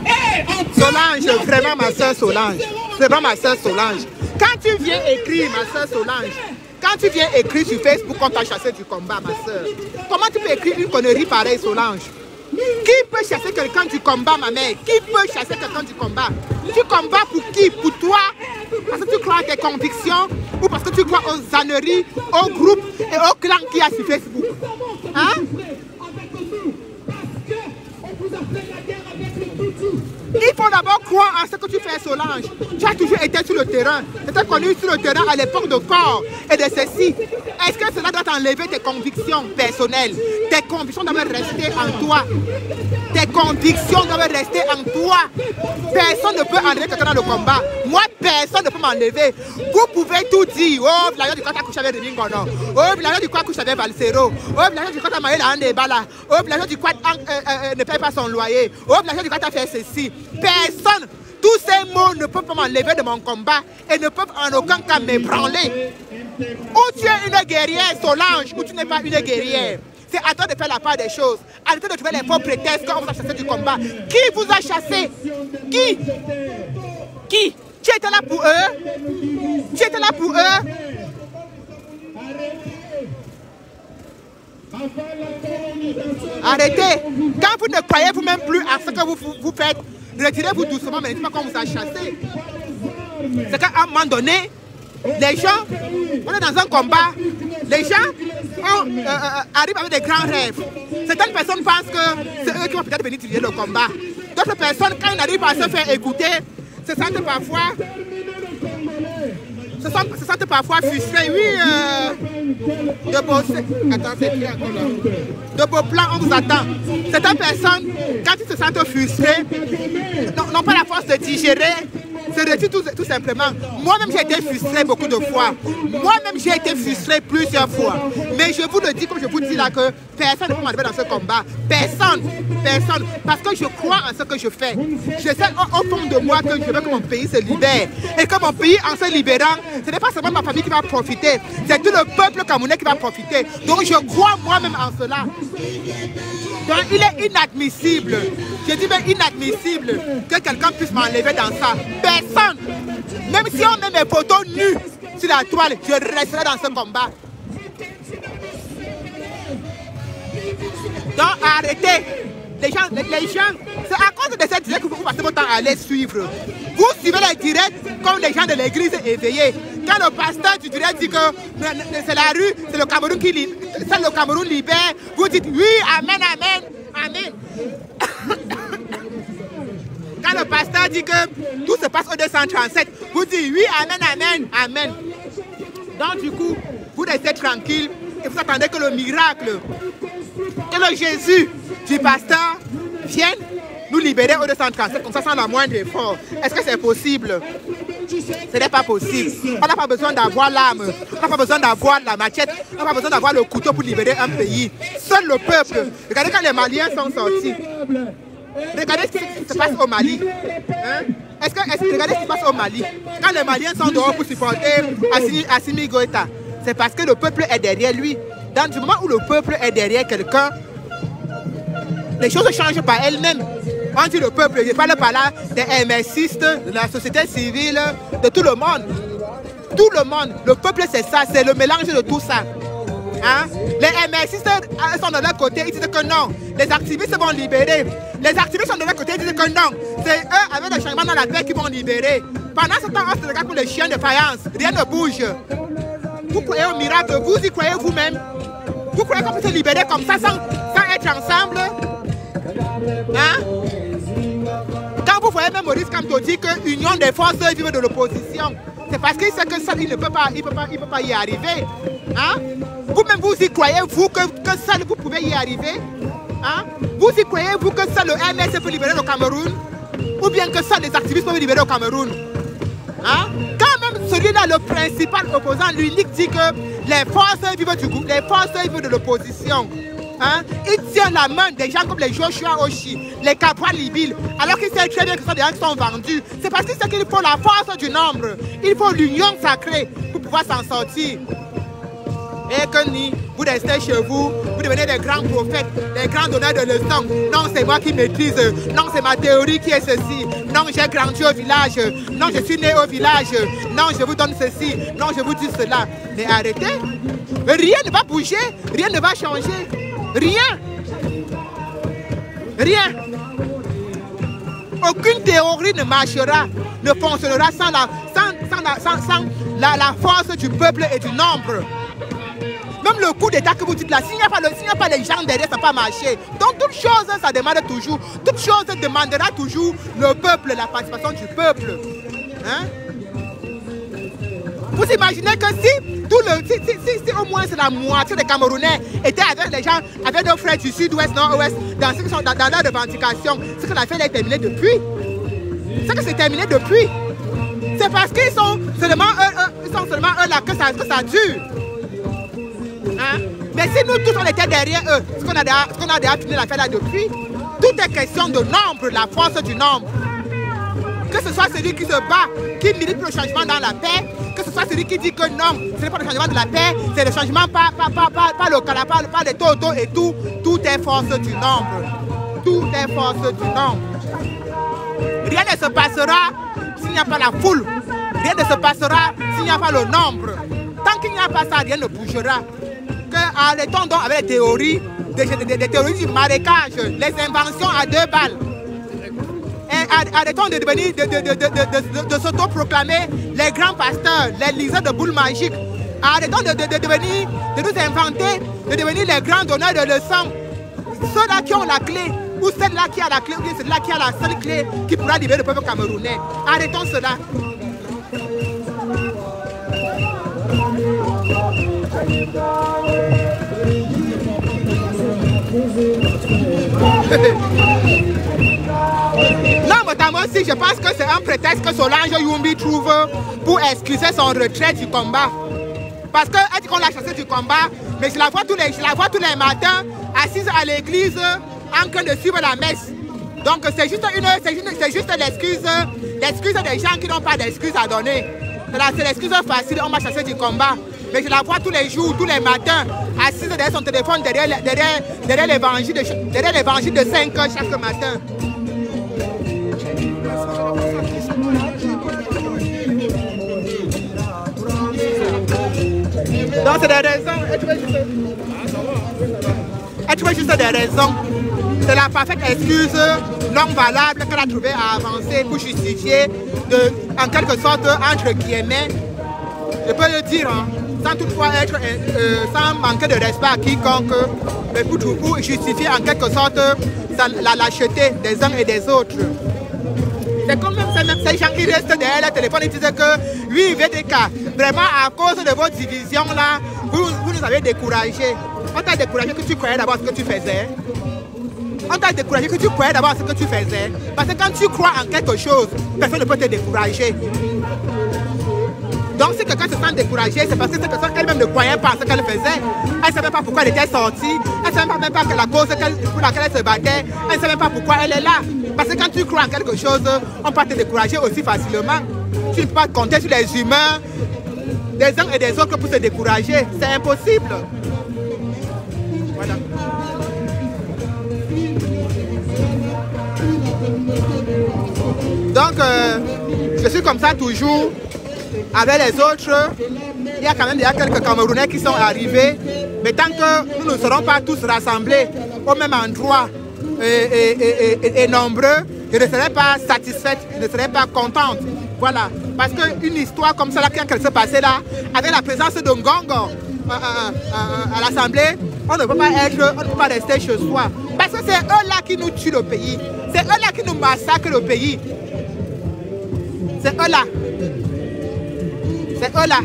est en Solange, vraiment ma soeur Solange. C'est vraiment ma soeur Solange. Quand tu viens écrire, ma soeur Solange, quand tu viens écrire sur Facebook qu'on t'a chassé du combat, ma soeur, comment tu peux écrire une connerie pareille, Solange? Qui peut chasser quelqu'un du combat, ma mère? Qui peut chasser quelqu'un du combat? Tu combats pour qui? Pour toi? Parce que tu crois à tes convictions ou parce que tu crois aux âneries, aux groupes et aux clans qu'il y a sur Facebook? Hein? Il faut d'abord croire en ce que tu fais, Solange. Tu as toujours été sur le terrain. Tu étais connu sur le terrain à l'époque de corps et de ceci. Est-ce que cela doit t'enlever tes convictions personnelles? Tes convictions doivent rester en toi. Tes convictions doivent rester en toi. Personne ne peut enlever quelqu'un dans le combat. Moi, personne ne peut m'enlever. Vous pouvez tout dire. Oh, l'avion du quoi t'as couché avec Rémi Ngono. Oh, l'avion du quoi couché avec Valsero. Oh, l'avion du quoi t'as marié la Handebala. Oh, l'avion du quoi ne paye pas son loyer. Oh, l'avion du quoi t'as fait ceci. Personne, tous ces mots ne peuvent pas m'enlever de mon combat et ne peuvent en aucun cas m'ébranler. Ou tu es une guerrière, Solange, ou tu n'es pas une guerrière. C'est à toi de faire la part des choses. Arrêtez de trouver les faux prétextes quand on vous a chassé du combat. Qui vous a chassé? Qui? Qui? Tu étais là pour eux? Tu étais là pour eux? Arrêtez. Quand vous ne croyez vous-même plus à ce que vous faites, retirez-vous doucement, mais ne dites pas qu'on vous a chassé. C'est qu'à un moment donné, les gens, on est dans un combat, les gens arrivent avec des grands rêves. Certaines personnes pensent que c'est eux qui vont peut-être venir tirer le combat. D'autres personnes, quand ils n'arrivent pas à se faire écouter, se sentent parfois frustrés. Oui, de beaux... Attends, c'est qui encore là? De beaux plans, on vous attend. Certaines personnes, quand ils se sentent frustrés, n'ont pas la force de digérer se retire tout simplement. Moi-même, j'ai été frustré beaucoup de fois. Moi-même, j'ai été frustré plusieurs fois. Mais je vous le dis, comme je vous dis là, que personne ne peut m'arriver dans ce combat. Personne. Personne. Parce que je crois en ce que je fais. Je sais au fond de moi que je veux que mon pays se libère. Et que mon pays, en se libérant, ce n'est pas seulement ma famille qui va profiter. C'est tout le peuple camerounais qui va profiter. Donc, je crois moi-même en cela. Donc, il est inadmissible. Je dis bien inadmissible que quelqu'un puisse m'enlever dans ça. Personne. Même si on met mes photos nues sur la toile, je resterai dans ce combat. Donc arrêtez. Les gens, c'est à cause de cette directe que vous passez votre temps à les suivre. Vous suivez les directs comme les gens de l'église éveillés. Quand le pasteur du direct dit que c'est la rue, c'est le Cameroun qui libère, c'est le Cameroun libère, vous dites oui, amen, amen, amen. Quand le pasteur dit que tout se passe au 237, vous dites oui, amen, amen, amen. Donc du coup, vous restez tranquille et vous attendez que le miracle, que le Jésus du pasteur vienne nous libérer au 237, comme ça sans la moindre effort. Est-ce que c'est possible? Ce n'est pas possible. On n'a pas besoin d'avoir l'arme, on n'a pas besoin d'avoir la machette, on n'a pas besoin d'avoir le couteau pour libérer un pays. Seul le peuple. Regardez quand les Maliens sont sortis. Regardez ce qui se passe au Mali. Hein? Regardez ce qui se passe au Mali. Quand les Maliens sont dehors pour supporter Assimi Goïta, c'est parce que le peuple est derrière lui. Dans le moment où le peuple est derrière quelqu'un, les choses changent par elles-mêmes. On dit le peuple, je parle par là des MSistes, de la société civile, de tout le monde. Tout le monde. Le peuple, c'est ça, c'est le mélange de tout ça. Hein? Les MSistes sont de leur côté, ils disent que non. Les activistes vont libérer. Les activistes sont de leur côté, ils disent que non. C'est eux, avec le changement dans la paix, qui vont libérer. Pendant ce temps, on se regarde comme les chiens de faïence. Rien ne bouge. Vous croyez au miracle, vous y croyez vous-même? Vous croyez qu'on peut se libérer comme ça sans être ensemble? Hein? Quand vous voyez même Maurice Kamto dire que l'union des forces vives de l'opposition, c'est parce qu'il sait que ça, il ne peut pas y arriver. Hein? Vous-même, vous y croyez, vous, que ça, vous pouvez y arriver? Hein? Vous y croyez, vous, que ça, le MS peut libérer le Cameroun? Ou bien que ça, les activistes peuvent libérer le Cameroun? Hein? Quand même celui-là, le principal opposant, l'unique, dit que les forces vives du groupe, les forces vives de l'opposition, hein? Il tient la main des gens comme les Joshua Oshi, les Capra Libil, alors qu'il sait très bien que ce sont des gens qui sont vendus. C'est parce qu'il sait qu'il faut la force du nombre, il faut l'union sacrée pour pouvoir s'en sortir. Et que ni, vous restez chez vous, vous devenez des grands prophètes, des grands donneurs de leçons. Non, c'est moi qui maîtrise. Non, c'est ma théorie qui est ceci. Non, j'ai grandi au village. Non, je suis né au village. Non, je vous donne ceci. Non, je vous dis cela. Mais arrêtez. Rien ne va bouger. Rien ne va changer. Rien. Rien. Aucune théorie ne marchera, ne fonctionnera sans la force du peuple et du nombre. Même le coup d'état que vous dites là, s'il n'y a pas les gens derrière, ça ne va pas marcher. Donc toute chose, ça demande toujours, toute chose demandera toujours le peuple, la participation du peuple. Hein? Vous imaginez que si au moins la moitié des Camerounais étaient avec les gens, avec nos frères du sud-ouest, nord-ouest, dans leur revendication, ce qu'on a fait est terminé depuis. C'est que c'est terminé depuis. C'est parce qu'ils sont seulement eux là que ça dure. Hein? Mais si nous tous on était derrière eux, ce qu'on a déjà fini l'affaire là depuis, tout est question de nombre, la force du nombre. Que ce soit celui qui se bat, qui milite pour le changement dans la paix, que ce soit celui qui dit que non, ce n'est pas le changement de la paix, c'est le changement pas le calapa, pas les toto et tout, tout est force du nombre. Tout est force du nombre. Rien ne se passera s'il n'y a pas la foule. Rien ne se passera s'il n'y a pas le nombre. Tant qu'il n'y a pas ça, rien ne bougera. Arrêtons donc avec les théories, des théories du marécage, les inventions à 2 balles. Et arrêtons de s'autoproclamer les grands pasteurs, les liseurs de boules magiques. Arrêtons de nous inventer, de devenir les grands donneurs de leçons. Ceux-là qui ont la clé, ou celle-là qui a la clé, ou bien celle-là qui a la seule clé qui pourra libérer le peuple camerounais. Arrêtons cela. Non, mais aussi, je pense que c'est un prétexte que Solange Youmbi trouve pour excuser son retrait du combat. Parce qu'elle dit qu'on l'a chassée du combat, mais je la vois tous les matins assise à l'église en train de suivre la messe. Donc c'est juste l'excuse des gens qui n'ont pas d'excuses à donner. C'est l'excuse facile, on m'a chassé du combat. Mais je la vois tous les jours, tous les matins, assise derrière son téléphone, derrière l'évangile de 5 heures chaque matin. Donc c'est des raisons, elle trouvait juste des raisons. C'est la parfaite excuse non valable qu'elle a trouvé à avancer pour justifier, en quelque sorte, entre guillemets, je peux le dire, hein, sans toutefois être, sans manquer de respect à quiconque, mais pour justifier en quelque sorte la lâcheté des uns et des autres. C'est comme même ces gens qui restent derrière le téléphone et disent que oui, VDK, vraiment à cause de vos divisions là, vous nous avez découragés. On t'a découragé que tu croyais d'abord ce que tu faisais. On t'a découragé que tu croyais d'abord ce que tu faisais. Parce que quand tu crois en quelque chose, personne ne peut te décourager. Donc si quelqu'un se sent découragé, c'est parce que cette personne elle-même ne croyait pas en ce qu'elle faisait. Elle ne savait pas pourquoi elle était sortie. Elle ne savait même pas que la cause pour laquelle elle se battait. Elle ne savait pas pourquoi elle est là. Parce que quand tu crois en quelque chose, on peut te décourager aussi facilement. Tu ne peux pas compter sur les humains des uns et des autres pour se décourager. C'est impossible. Voilà. Donc, je suis comme ça toujours. Avec les autres, il y a quand même quelques Camerounais qui sont arrivés. Mais tant que nous ne serons pas tous rassemblés au même endroit et nombreux, je ne serai pas satisfaite, je ne serai pas contente. Voilà. Parce qu'une histoire comme ça, là, quand elle se passait là, avec la présence de Ngongo à l'Assemblée, on ne peut pas rester chez soi. Parce que c'est eux-là qui nous tuent le pays. C'est eux-là qui nous massacrent le pays. C'est eux-là. C'est eux-là.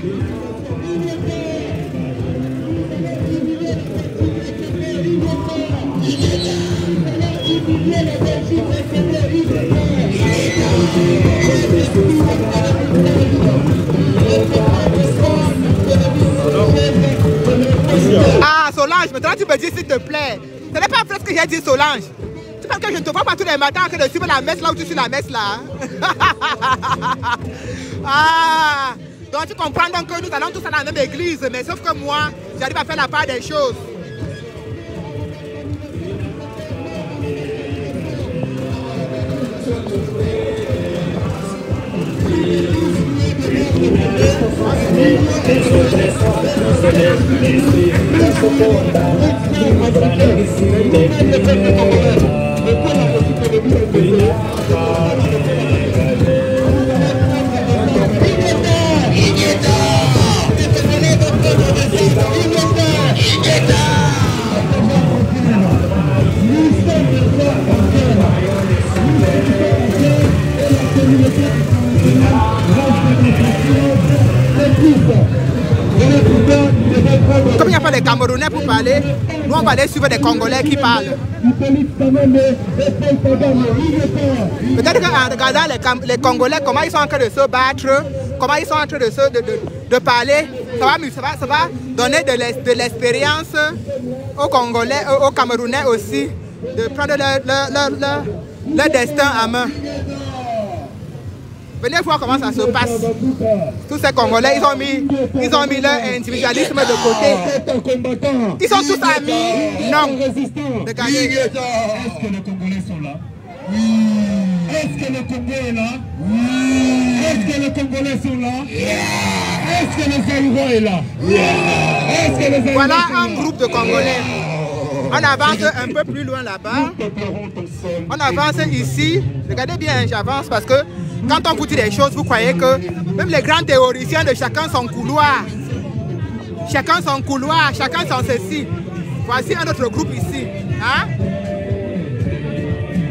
Ah, Solange, maintenant tu me dis s'il te plaît. Ce n'est pas vrai ce que j'ai dit, Solange. Tu penses que je ne te vois pas tous les matins en train de suivre la messe là où tu suis la messe là. Ah, donc tu comprends donc que nous allons tous à la même église, mais sauf que moi, j'arrive à faire la part des choses. Comme il n'y a pas de Camerounais pour parler, nous on va aller suivre des Congolais qui parlent. Peut-être qu'en regardant les Congolais, comment ils sont en train de se battre, comment ils sont en train de parler, ça va donner de l'expérience aux Congolais, aux Camerounais aussi, de prendre leur destin en main. Venez voir comment ça se passe. Tous ces Congolais, ils ont mis leur individualisme de côté. Ils sont tous amis. Non. Regardez. Est-ce que les Congolais sont là? Oui. Est-ce que le Congo est là? Oui. Est-ce que les Congolais sont là? Est-ce que les Zaïrois est là? Est-ce que les Zaïrois Voilà un groupe de Congolais. On avance un peu plus loin là-bas. On avance ici. Regardez bien, j'avance parce que quand on vous dit des choses, vous croyez que même les grands théoriciens de chacun son couloir. Chacun son couloir, chacun son ceci. Voici un autre groupe ici. Hein?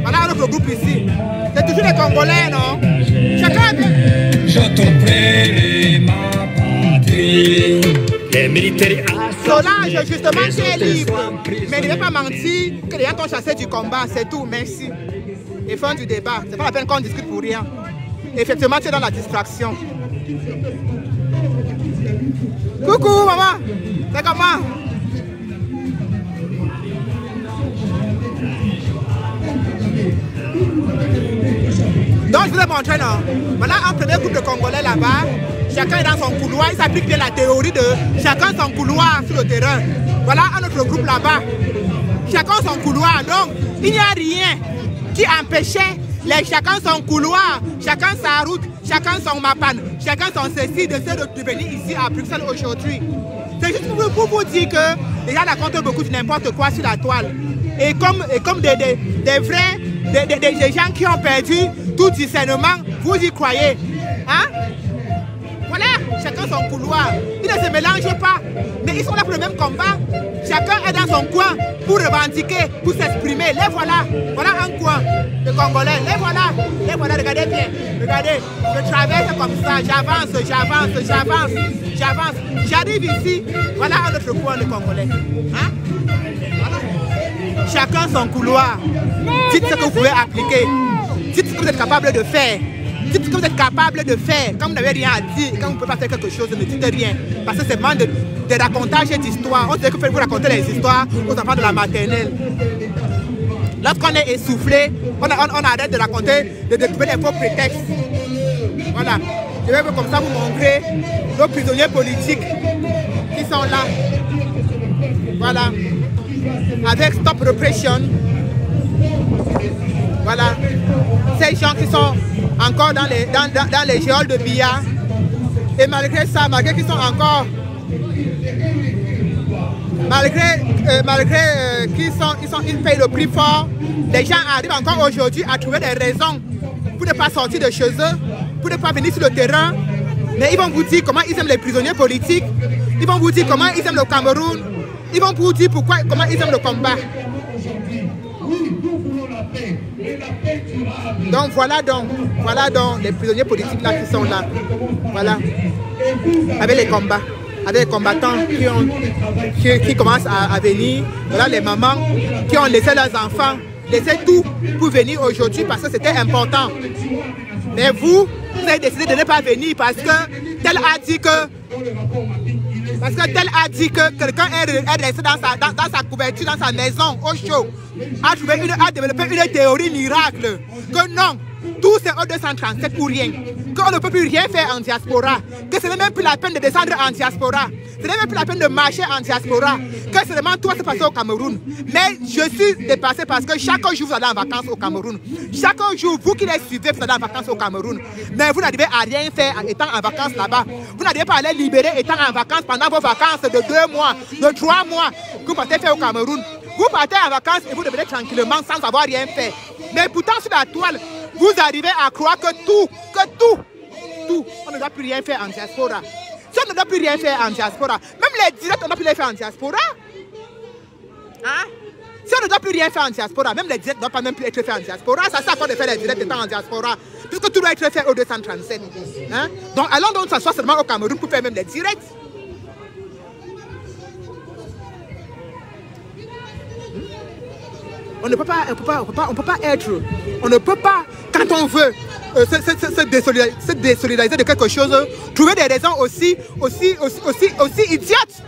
Voilà un autre groupe ici. C'est toujours les Congolais, non? Chacun a... Je te prie, ma patrie. Les militaires Solange, justement, tu es libre. Mais ne vais pas mentir que les gens t'ont chassé du combat, c'est tout. Merci. et fin du débat. C'est pas la peine qu'on discute pour rien. Effectivement, tu es dans la distraction. Coucou maman, c'est comment? Donc je vous ai montré, non? Voilà un premier groupe de Congolais là-bas. Chacun est dans son couloir. Il s'applique bien la théorie de chacun son couloir sur le terrain. Voilà un autre groupe là-bas. Chacun son couloir. Donc il n'y a rien qui empêchait chacun son couloir, chacun sa route, chacun son mapan, chacun son ceci de venir ici à Bruxelles aujourd'hui. C'est juste pour vous dire que les gens racontent beaucoup de n'importe quoi sur la toile. Et comme des vrais, des gens qui ont perdu tout discernement, vous y croyez. Hein? Voilà, chacun son couloir. Ils ne se mélangent pas, mais ils sont là pour le même combat. Chacun est dans son coin pour revendiquer, pour s'exprimer. Les voilà, voilà un coin de Congolais. Les voilà, regardez bien. Regardez, je traverse comme ça, j'avance. J'arrive ici, voilà un autre coin de Congolais. Hein? Voilà. Chacun son couloir. Dites ce que vous pouvez appliquer. Dites ce que vous êtes capable de faire. Dites ce que vous êtes capable de faire. Quand vous n'avez rien à dire, quand vous ne pouvez pas faire quelque chose, ne dites rien. Parce que c'est vraiment des racontages d'histoires. On sait que vous racontez les histoires aux enfants de la maternelle. Lorsqu'on est essoufflé, on arrête de raconter, de trouver les faux prétextes. Voilà. Je vais comme ça vous montrer nos prisonniers politiques qui sont là. Voilà. Avec Stop Repression. Voilà. Ces gens qui sont encore dans les géoles de billard. Et malgré ça, malgré qu'ils sont encore... Malgré qu'ils payent le prix fort, les gens arrivent encore aujourd'hui à trouver des raisons pour ne pas sortir de chez eux, pour ne pas venir sur le terrain. Mais ils vont vous dire comment ils aiment les prisonniers politiques. Ils vont vous dire comment ils aiment le Cameroun. Ils vont vous dire comment ils aiment le combat. Donc voilà donc les prisonniers politiques là qui sont là. Voilà. Avec les combats. Avec les combattants qui commencent à venir. Voilà les mamans qui ont laissé leurs enfants, laissé tout pour venir aujourd'hui parce que c'était important. Mais vous avez décidé de ne pas venir parce que tel a dit que quelqu'un est resté dans sa couverture, dans sa maison, au chaud, a développé une théorie miracle. Que non, tout c'est au 237 pour rien. Qu'on ne peut plus rien faire en diaspora. Que ce n'est même plus la peine de descendre en diaspora. Ce n'est même plus la peine de marcher en diaspora. Que seulement tout va se passer au Cameroun. Mais je suis dépassé parce que chaque jour vous allez en vacances au Cameroun. Chaque jour, vous qui les suivez, vous allez en vacances au Cameroun. Mais vous n'arrivez à rien faire en étant en vacances là-bas. Vous n'arrivez pas à les libérer étant en vacances pendant vos vacances de 2 mois, de 3 mois que vous partez faire au Cameroun. Vous partez en vacances et vous devenez tranquillement sans avoir rien fait. Mais pourtant sur la toile, vous arrivez à croire que tout, on ne doit plus rien faire en diaspora. Si on ne doit plus rien faire en diaspora, même les directs, on ne doit plus les faire en diaspora. Hein? Si on ne doit plus rien faire en diaspora, même les directs ne doivent pas même plus être faits en diaspora. Ça sert à quoi de faire les directs étant en diaspora? Puisque tout doit être fait au 237. Hein? Donc allons donc s'asseoir seulement au Cameroun pour faire même les directs. On ne peut pas quand on veut se désolidariser de quelque chose, trouver des raisons aussi idiotes.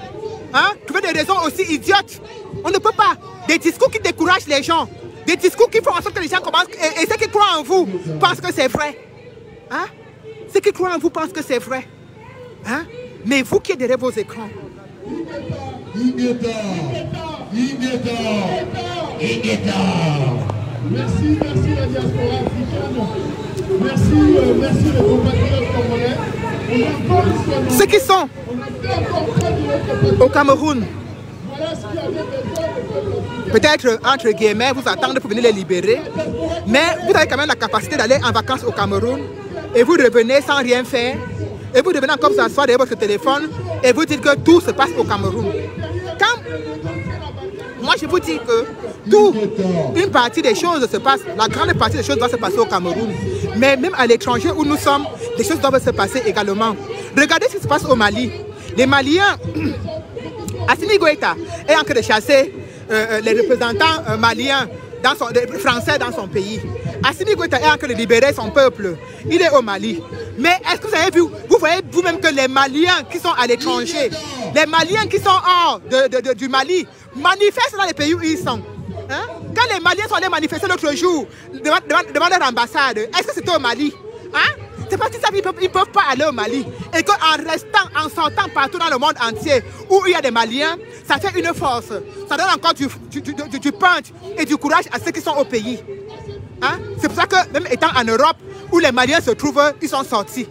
Hein? Trouver des raisons aussi idiotes. On ne peut pas. Des discours qui découragent les gens. Des discours qui font en sorte que les gens commencent. Et ceux qui croient en vous pensent que c'est vrai. Hein? Ceux qui croient en vous pensent que c'est vrai. Hein? Mais vous qui êtes derrière vos écrans. Merci la diaspora africaine. Merci les compatriotes congolais. Ceux qui sont au Cameroun, peut-être entre guillemets, vous attendez pour venir les libérer, mais vous avez quand même la capacité d'aller en vacances au Cameroun et vous revenez sans rien faire et vous revenez encore vous asseoir derrière votre téléphone et vous dites que tout se passe au Cameroun. Moi, je vous dis que une partie des choses se passe, la grande partie des choses doit se passer au Cameroun. Mais même à l'étranger où nous sommes, des choses doivent se passer également. Regardez ce qui se passe au Mali. Les Maliens, Assimi Goïta est en train de chasser les représentants maliens, français dans son pays. Assimi Goïta est en train de libérer son peuple. Il est au Mali. Mais est-ce que vous avez vu, vous voyez vous-même que les Maliens qui sont à l'étranger, les Maliens qui sont hors du Mali, manifestent dans les pays où ils sont. Hein? Quand les Maliens sont allés manifester l'autre jour devant leur ambassade, est-ce que c'était au Mali? Hein? C'est parce qu'ils ne peuvent pas aller au Mali. Et qu'en restant, en sortant partout dans le monde entier où il y a des Maliens, ça fait une force. Ça donne encore du punch et du courage à ceux qui sont au pays. Hein? C'est pour ça que même étant en Europe, où les Maliens se trouvent, ils sont sortis.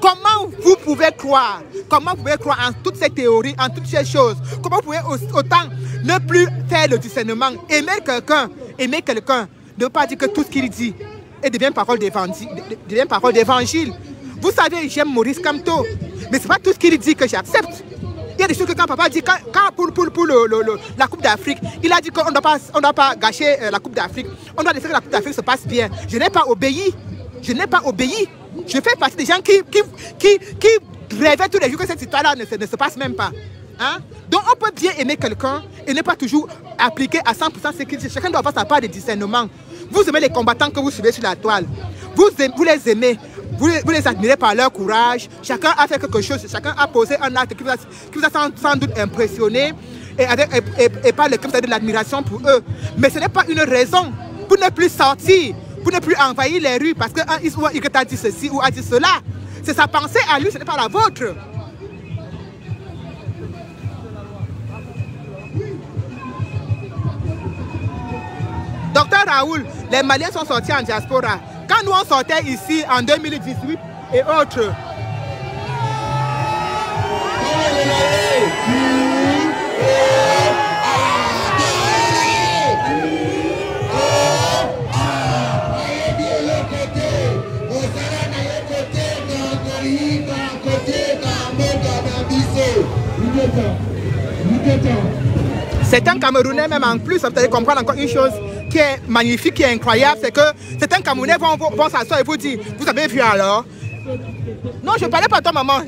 Comment vous pouvez croire en toutes ces théories, en toutes ces choses? Comment vous pouvez autant ne plus faire le discernement, aimer quelqu'un, ne pas dire que tout ce qu'il dit et devient parole d'évangile. Vous savez, j'aime Maurice Kamto, mais ce n'est pas tout ce qu'il dit que j'accepte. Il y a des choses que quand papa dit, pour la Coupe d'Afrique, il a dit qu'on ne doit pas gâcher la Coupe d'Afrique. On doit laisser que la Coupe d'Afrique se passe bien. Je n'ai pas obéi. Je n'ai pas obéi. Je fais partie des gens qui rêvaient tous les jours que cette histoire-là ne se passe même pas. Hein? Donc on peut bien aimer quelqu'un et ne pas toujours appliquer à 100% ce qu'il dit. Chacun doit avoir sa part de discernement. Vous aimez les combattants que vous suivez sur la toile. Vous les aimez. Vous les admirez par leur courage. Chacun a fait quelque chose. Chacun a posé un acte qui vous a sans doute impressionné et par lequel vous avez de l'admiration pour eux. Mais ce n'est pas une raison pour ne plus sortir, pour ne plus envahir les rues parce qu'un X ou un Y a dit ceci ou a dit cela. C'est sa pensée à lui, ce n'est pas la vôtre. Docteur Raoul, les Maliens sont sortis en diaspora. Quand nous on sortait ici en 2018 et autres. Certains Camerounais, même en plus, vous allez comprendre encore une chose qui est magnifique, qui est incroyable, c'est que certains Camerounais vont s'asseoir et vous dire, vous avez vu alors? Non, je ne parlais pas à toi, maman.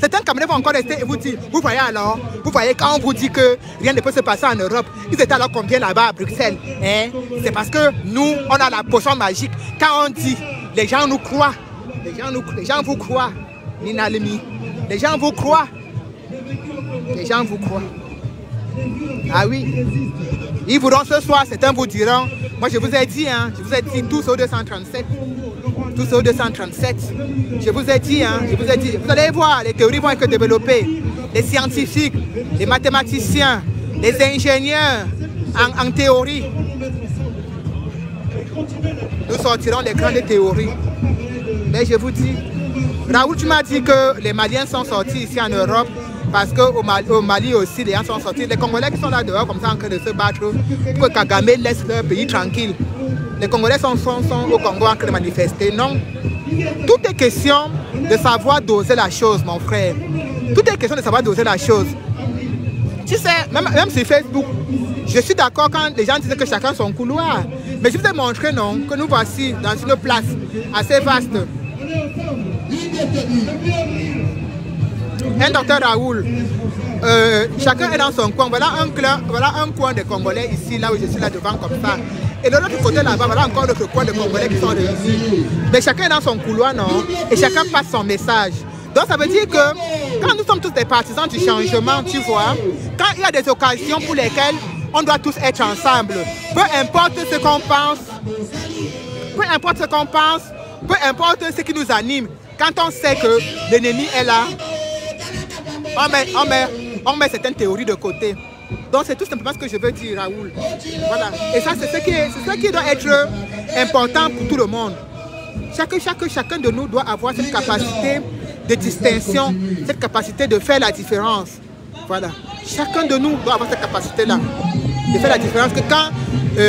Certains Camerounais vont encore rester et vous dire, vous voyez alors? Vous voyez, quand on vous dit que rien ne peut se passer en Europe, ils étaient alors combien là-bas à Bruxelles? Hein? C'est parce que nous, on a la potion magique. Quand on dit, les gens nous croient. Les gens vous croient. Nina Lemi. Les gens vous croient. Les gens vous croient. Ah oui. Ils voudront ce soir, certains vous diront, moi je vous ai dit, hein, je vous ai dit tous au 237. Tous au 237. Je vous ai dit, vous allez voir, les théories vont être développées. Les scientifiques, les mathématiciens, les ingénieurs en théorie. Nous sortirons les grandes théories. Mais je vous dis, Raoul, tu m'as dit que les Maliens sont sortis ici en Europe parce qu'au Mali aussi, les gens sont sortis. Les Congolais qui sont là dehors comme ça en train de se battre pour que Kagame laisse leur pays tranquille. Les Congolais sont au Congo en train de manifester. Non. Tout est question de savoir doser la chose, mon frère. Tout est question de savoir doser la chose. Tu sais, même sur Facebook, je suis d'accord quand les gens disent que chacun son couloir. Mais je vous ai montré, non, que nous voici dans une place assez vaste. Un docteur Raoul, chacun est dans son coin. Voilà un coin de Congolais ici, là où je suis là devant comme ça. Et de l'autre côté là-bas, voilà encore d'autres coins de Congolais qui sont réunis. Mais chacun est dans son couloir, non? Et chacun passe son message. Donc ça veut dire que quand nous sommes tous des partisans du changement, tu vois, quand il y a des occasions pour lesquelles on doit tous être ensemble, peu importe ce qu'on pense, peu importe ce qui nous anime, quand on sait que l'ennemi est là, on met certaines théories de côté. Donc c'est tout simplement ce que je veux dire, Raoul. Voilà. Et ça, c'est ce qui doit être important pour tout le monde. Chacun de nous doit avoir cette capacité de distinction, cette capacité de faire la différence. Voilà. Chacun de nous doit avoir cette capacité-là, de faire la différence. Que quand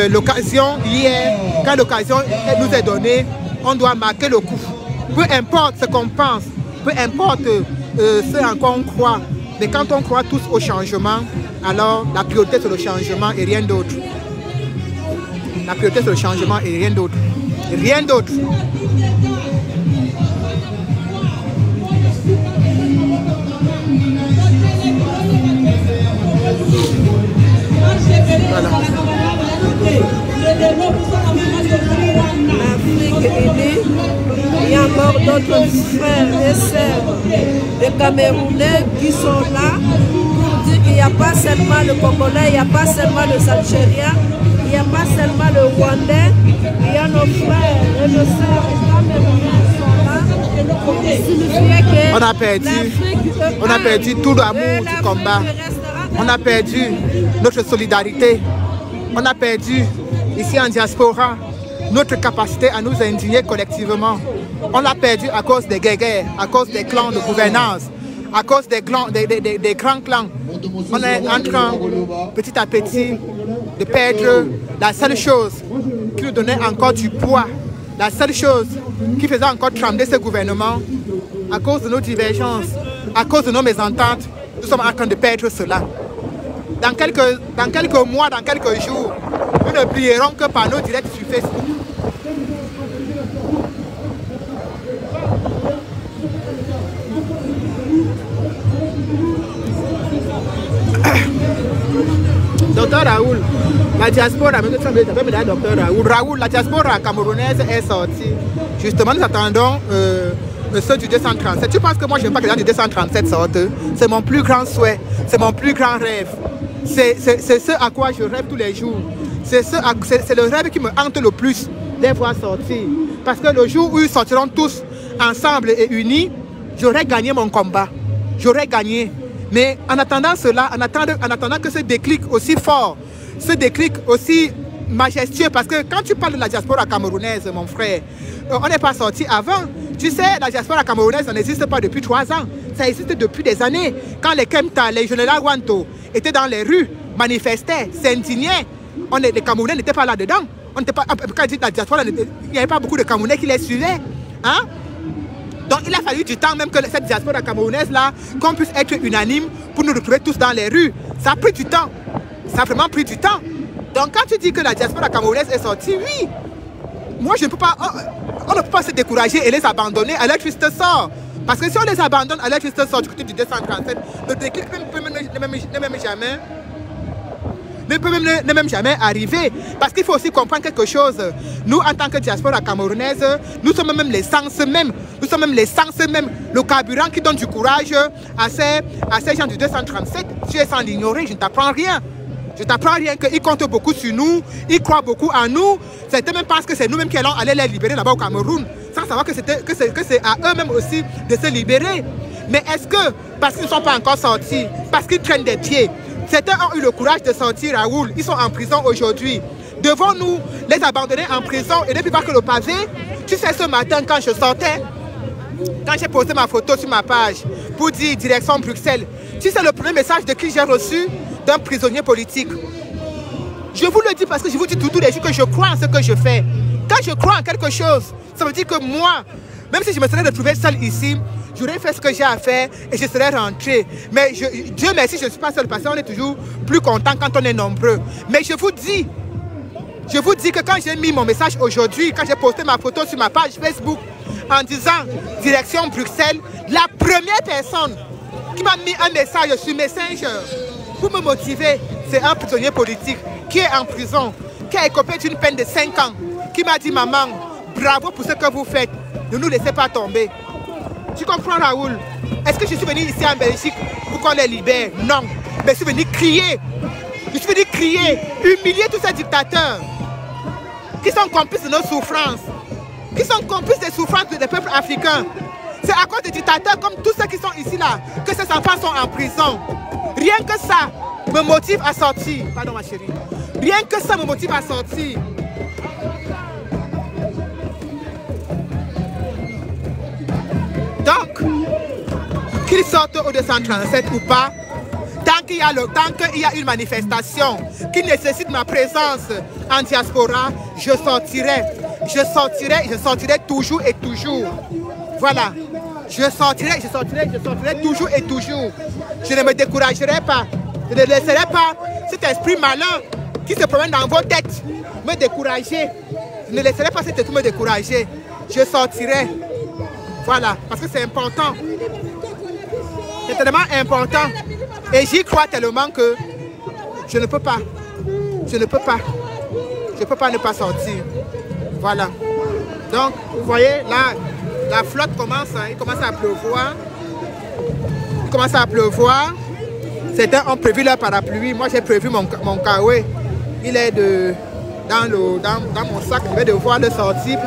l'occasion y est, quand l'occasion nous est donnée, on doit marquer le coup. Peu importe ce qu'on pense, peu importe ce en quoi on croit, mais quand on croit tous au changement, alors la priorité c'est le changement et rien d'autre. La priorité c'est le changement et rien d'autre. Rien d'autre. Voilà. encore d'autres frères et sœurs des Camerounais qui sont là pour dire qu'il n'y a pas seulement le Congolais, il n'y a pas seulement le Algérien, il n'y a pas seulement le Rwandais, il y a nos frères et nos sœurs camerounais qui sont là pour signifier que on a perdu tout l'amour du combat. On a perdu notre solidarité. On a perdu, ici en diaspora, notre capacité à nous indigner collectivement. On l'a perdu à cause des guerres, à cause des clans de gouvernance, à cause des grands clans. On est en train, petit à petit, de perdre la seule chose qui nous donnait encore du poids, la seule chose qui faisait encore trembler ce gouvernement. À cause de nos divergences, à cause de nos mésententes, nous sommes en train de perdre cela. Dans quelques mois, dans quelques jours, nous ne brillerons que par nos directs sur Facebook. Docteur Raoul, la diaspora, Raoul, la diaspora camerounaise est sortie. Justement, nous attendons ceux du 237. Tu penses que moi je ne veux pas que les gens du 237 sortent? C'est mon plus grand souhait, c'est mon plus grand rêve. C'est ce à quoi je rêve tous les jours. C'est le rêve qui me hante le plus, les voir sortir. Parce que le jour où ils sortiront tous ensemble et unis, j'aurais gagné mon combat. J'aurais gagné. Mais en attendant cela, en attendant que ce déclic aussi fort, ce déclic aussi majestueux, parce que quand tu parles de la diaspora camerounaise, mon frère, on n'est pas sorti avant. Tu sais, la diaspora camerounaise, ça n'existe pas depuis 3 ans. Ça existe depuis des années. Quand les Kemta, les généraux Wanto étaient dans les rues, manifestaient, s'indignaient, les Camerounais n'étaient pas là-dedans. Quand dit la diaspora, il n'y avait pas beaucoup de Camerounais qui les suivaient. Hein? Donc il a fallu du temps même que cette diaspora camerounaise-là, qu'on puisse être unanime pour nous retrouver tous dans les rues. Ça a pris du temps. Ça a vraiment pris du temps. Donc quand tu dis que la diaspora camerounaise est sortie, oui. Moi je ne peux pas, on ne peut pas se décourager et les abandonner à leur triste sort. Parce que si on les abandonne à leur triste sort du côté du 237, le déclic ne peut même jamais arriver. Parce qu'il faut aussi comprendre quelque chose. Nous, en tant que diaspora camerounaise, nous sommes même l'essence même. Nous sommes même l'essence même. Le carburant qui donne du courage à ces gens du 237. Tu es sans l'ignorer, je ne t'apprends rien. Je ne t'apprends rien qu'ils comptent beaucoup sur nous. Ils croient beaucoup en nous. Certains même pensent que c'est nous-mêmes qui allons aller les libérer là-bas au Cameroun. Sans savoir que c'est à eux-mêmes aussi de se libérer. Mais est-ce que, parce qu'ils ne sont pas encore sortis, parce qu'ils traînent des pieds, certains ont eu le courage de sortir, Raoul, ils sont en prison aujourd'hui. Devons-nous les abandonner en prison et ne plus voir que le pavé? Tu sais, ce matin, quand je sortais, quand j'ai posté ma photo sur ma page pour dire direction Bruxelles, tu sais le premier message de qui j'ai reçu? D'un prisonnier politique. Je vous le dis parce que je vous dis tous les jours que je crois en ce que je fais. Quand je crois en quelque chose, ça veut dire que moi, même si je me serais retrouvé seul ici, j'aurais fait ce que j'ai à faire et je serais rentré. Mais Dieu merci, je ne suis pas seul parce qu'on est toujours plus content quand on est nombreux. Mais je vous dis que quand j'ai mis mon message aujourd'hui, quand j'ai posté ma photo sur ma page Facebook en disant direction Bruxelles, la première personne qui m'a mis un message sur Messenger pour me motiver, c'est un prisonnier politique qui est en prison, qui a écopé d'une peine de 5 ans, qui m'a dit maman, bravo pour ce que vous faites, ne nous laissez pas tomber. Tu comprends Raoul? Est-ce que je suis venu ici en Belgique pour qu'on les libère? Non, mais je suis venu crier. Je suis venu crier, humilier tous ces dictateurs qui sont complices de nos souffrances, qui sont complices des souffrances des peuples africains. C'est à cause des dictateurs comme tous ceux qui sont ici là que ces enfants sont en prison. Rien que ça me motive à sortir. Pardon ma chérie. Rien que ça me motive à sortir. Donc, qu'ils sortent au 237 ou pas, tant qu'il y a une manifestation qui nécessite ma présence en diaspora, je sortirai. Je sortirai toujours et toujours. Voilà. Je sortirai toujours et toujours. Je ne me découragerai pas. Je ne laisserai pas cet esprit malin qui se promène dans vos têtes me décourager. Je ne laisserai pas cet esprit me décourager. Je sortirai. Voilà, parce que c'est important. C'est tellement important. Et j'y crois tellement que je ne peux pas. Je ne peux pas. Je ne peux pas ne pas sortir. Voilà. Donc, vous voyez, là, La flotte commence, hein, il commence à pleuvoir. Il commence à pleuvoir. Certains ont prévu leur parapluie. Moi, j'ai prévu mon kawaii. Il est dans mon sac. Je vais devoir le sortir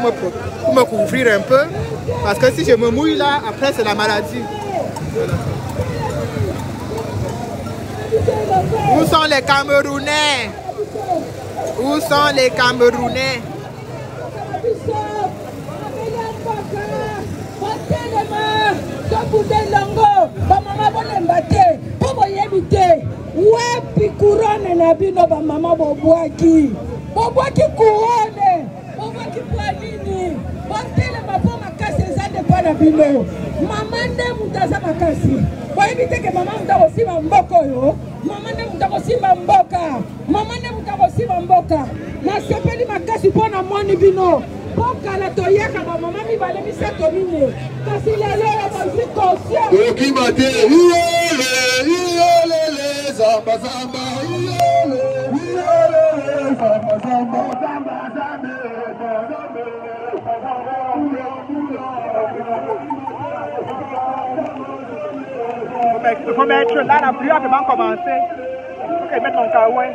pour me couvrir un peu. Parce que si je me mouille là, après, c'est la maladie. Voilà. Où sont les Camerounais? Où sont les Camerounais? Ouais, puis couronne na bino ba mama bobwaki. Bobwaki couronne. Bobwaki poalini. Botele mapo makasi ezande pa na bino. Mama nde mutaza makasi. Boyebite ke mama mutako simba mboko yo. Mama nde mutako simba mboka. Mama nde mutako simba mboka. Na sepeli makasi pona moni bino. Boka la toyaka ba mama mibale misato mine. Kasi lelo ya bazi conscient. Oki mate iole zamba zamba iole zamba zamba zamba zamba. Il faut mettre là la pluie avant de commencer. Il faut mettre mon kawaii.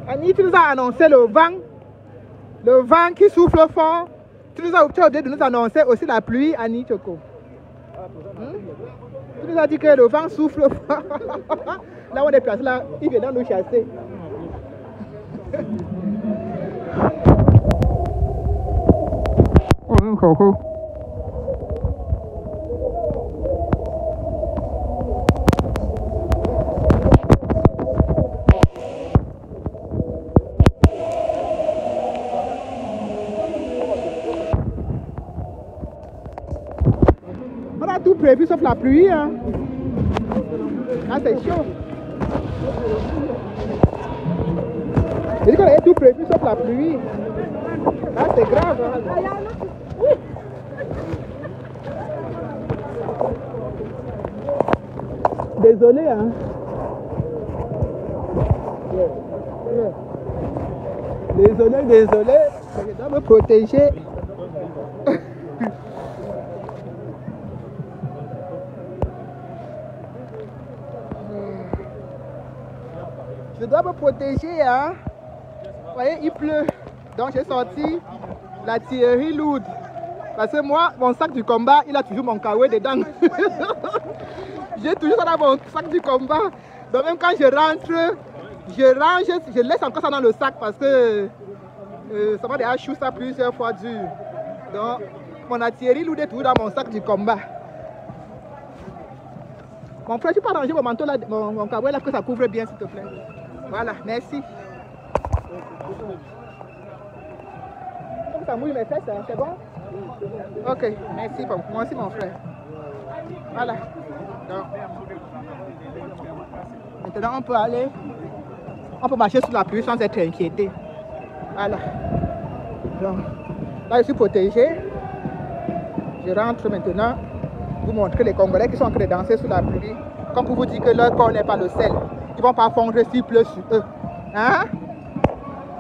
Annie, tu nous as annoncé le vent qui souffle fort. Tu nous as oublié de nous annoncer aussi la pluie, Annie Choco. Tu nous as dit que le vent souffle fort. Là où on est placé, là, il vient nous chasser. On a tout prévu sauf la pluie. Hein. Ah, c'est chaud. J'ai dit qu'on avait tout prévu sauf la pluie. Ah, c'est grave. Hein. Désolé, hein. Désolé. Je dois me protéger. Je dois me protéger, hein. Vous voyez, il pleut. Donc j'ai sorti la thierie lourde. Parce que moi, mon sac du combat, il a toujours mon kawaii dedans. J'ai toujours ça dans mon sac du combat. Donc même quand je rentre, je range, je laisse encore ça dans le sac parce que ça m'a déjà chou ça plusieurs fois dur. Donc mon artillerie lourde est toujours dans mon sac du combat. Mon frère, tu peux arranger mon manteau là, mon kawaii là, que ça couvre bien s'il te plaît. Voilà, merci. Comme ça mouille mes fesses, hein, c'est bon? Ok, merci beaucoup. Moi aussi mon frère. Voilà. Donc, maintenant on peut aller, on peut marcher sous la pluie sans être inquiété. Voilà. Donc, là je suis protégé. Je rentre maintenant. Vous montrer les Congolais qui sont en train de danser sous la pluie. Comme pour vous dire que leur corps n'est pas le sel. Ils ne vont pas fondre s'il pleut sur eux. Hein?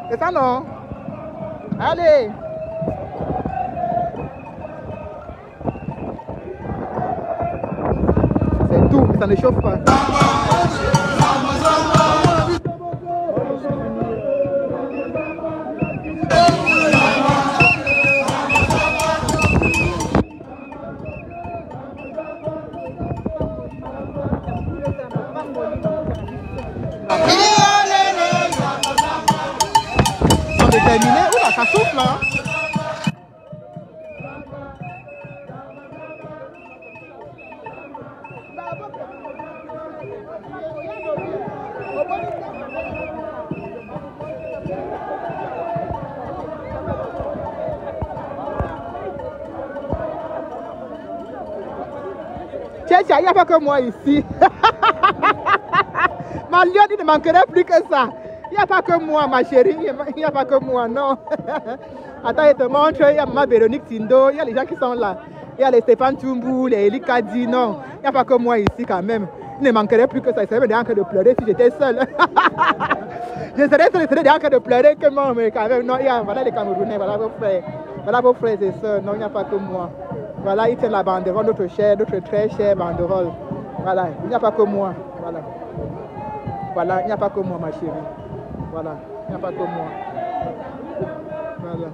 C'est ça non? Allez! C'est tout, ça ne chauffe pas. Terminé. Oula, ça souffle là. Tiens, il n'y a pas que moi ici. Ma lionne, il ne manquerait plus que ça. Il n'y a pas que moi, ma chérie. Il n'y a pas que moi, non. Attends, je te montre. Il y a Maman Véronique Tindo. Il y a les gens qui sont là. Il y a les Stéphane Tumbou, les Eli Kadi. Non, il n'y a pas que moi ici quand même. Il ne manquerait plus que ça. Il serait bien que de pleurer si j'étais seule. Je serais bien que de pleurer que moi, mais quand même. Non, il y a, voilà les Camerounais, voilà vos frères. Voilà vos frères et sœurs. Non, il n'y a pas que moi. Voilà, ils tiennent la banderole, notre très chère banderole. Voilà, il n'y a pas que moi. Voilà. Voilà, il n'y a pas que moi, ma chérie. Voilà, il n'y a pas que moi. Voilà,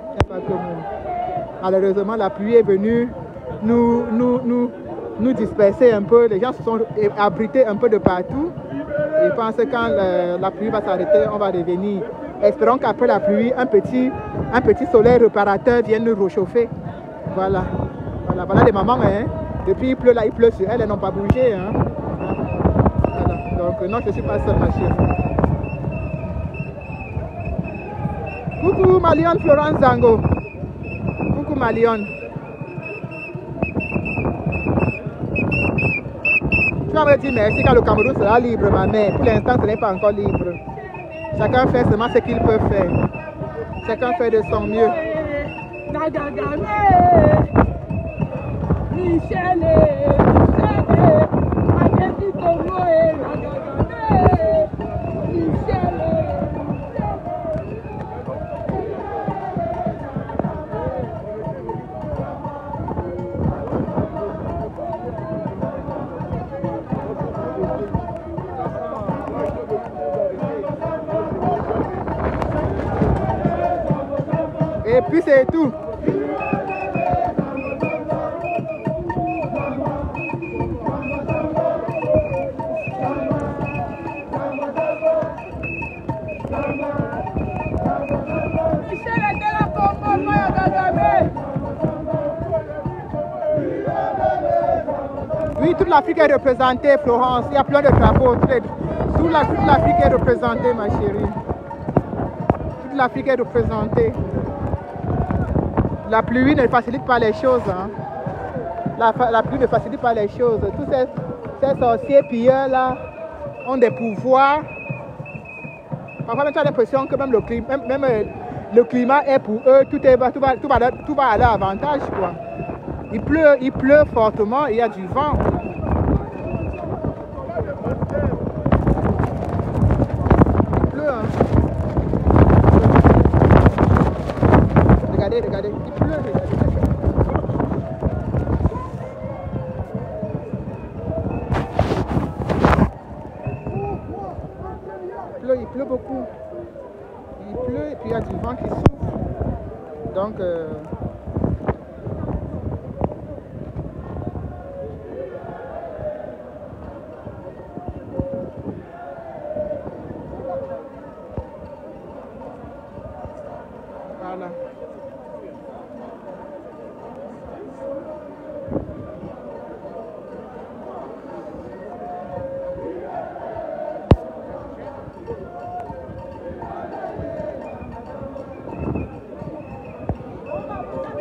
il n'y a pas que moi. Malheureusement, la pluie est venue nous disperser un peu. Les gens se sont abrités un peu de partout. Et je pense que quand la pluie va s'arrêter, on va revenir. Espérons qu'après la pluie, un petit soleil réparateur vienne nous réchauffer. Voilà. Voilà les mamans, hein. Depuis il pleut là, il pleut sur elles, elles n'ont pas bougé. Hein. Voilà. Donc non, je ne suis pas seule, ma chérie. Coucou Malion Florence Zango. Coucou Malion. Tu vas me dire merci quand le Cameroun sera libre, ma mère. Pour l'instant, ce n'est pas encore libre. Chacun fait seulement ce qu'il peut faire. Chacun fait de son mieux. Et puis c'est tout. Oui, toute l'Afrique est représentée, Florence. Il y a plein de drapeaux. Toute l'Afrique est représentée, ma chérie. Toute l'Afrique est représentée. La pluie ne facilite pas les choses. Hein. La pluie ne facilite pas les choses. Tous ces sorciers pilleurs là ont des pouvoirs. Parfois, tu as l'impression que même le climat est pour eux. Tout va à leur avantage, quoi. Il pleut fortement, il y a du vent. Il pleut, hein. Regardez, il pleut, regardez. Il pleut beaucoup. Il pleut et puis il y a du vent qui souffle. Donc, voilà.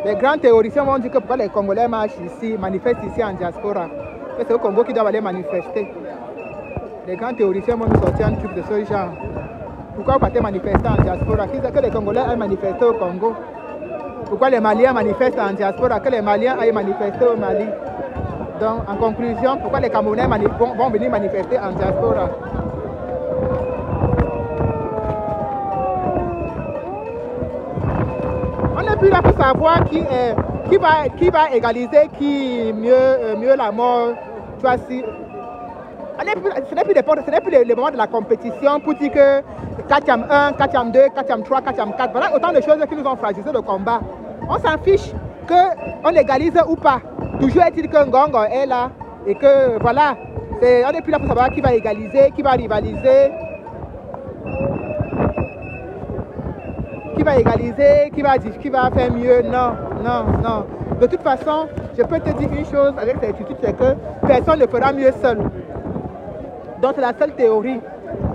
Les grands théoriciens vont dire que pourquoi les Congolais marchent ici, manifestent ici en diaspora. C'est au Congo qui doivent aller manifester. Les grands théoriciens vont nous sortir un truc de ce genre. Pourquoi vous partez manifester en diaspora? Que les Congolais aillent manifester au Congo. Pourquoi les Maliens manifestent en diaspora? Que les Maliens aillent manifester au Mali. Donc, en conclusion, pourquoi les Camerounais vont venir manifester en diaspora? On n'est plus là pour savoir qui va égaliser, qui mieux la mort. Tu vois, si, ce n'est plus le moment de la compétition pour dire que 4e 1, 4e 2, 4e 3, 4e 4. Voilà autant de choses qui nous ont fragilisé le combat. On s'en fiche qu'on égalise ou pas. Toujours est-il que Ngongo est là et que voilà. On n'est plus là pour savoir qui va égaliser, qui va rivaliser. Qui va égaliser, qui va faire mieux. Non, non, non. De toute façon, je peux te dire une chose avec certitude, c'est que personne ne fera mieux seul. Donc c'est la seule théorie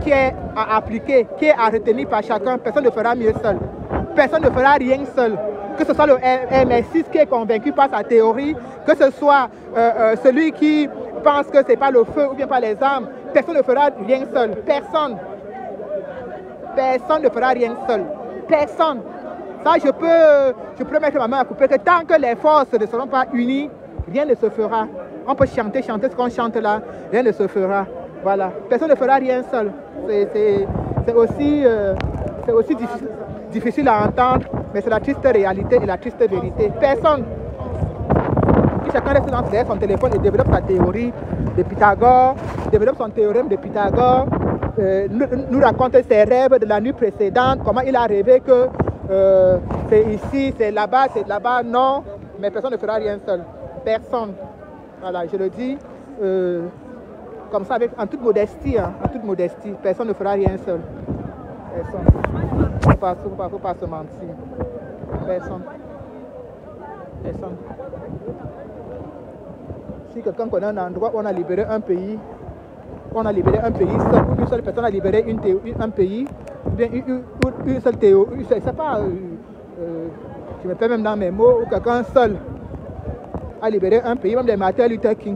qui est à appliquer, qui est à retenir par chacun. Personne ne fera mieux seul. Personne ne fera rien seul. Que ce soit le MS6 qui est convaincu par sa théorie, que ce soit celui qui pense que ce n'est pas le feu ou bien pas les armes, personne ne fera rien seul. Personne. Personne ne fera rien seul. Personne. Ça, je peux mettre ma main à couper que tant que les forces ne seront pas unies, rien ne se fera. On peut chanter ce qu'on chante là, rien ne se fera. Voilà. Personne ne fera rien seul. C'est aussi difficile à entendre, mais c'est la triste réalité et la triste vérité. Personne. Si chacun reste derrière son téléphone et développe sa théorie de Pythagore, développe son théorème de Pythagore, nous raconte ses rêves de la nuit précédente, comment il a rêvé que c'est ici, c'est là-bas, non, mais personne ne fera rien seul. Personne. Voilà, je le dis comme ça, en toute modestie, personne ne fera rien seul. Personne. Il ne faut pas se mentir. Personne. Personne. Si quelqu'un connaît un endroit où on a libéré un pays, seul, ou une seule personne a libéré un pays, bien une seule théorie, je ne sais pas, je me perds même dans mes mots, où quelqu'un seul a libéré un pays, même les Martin Luther King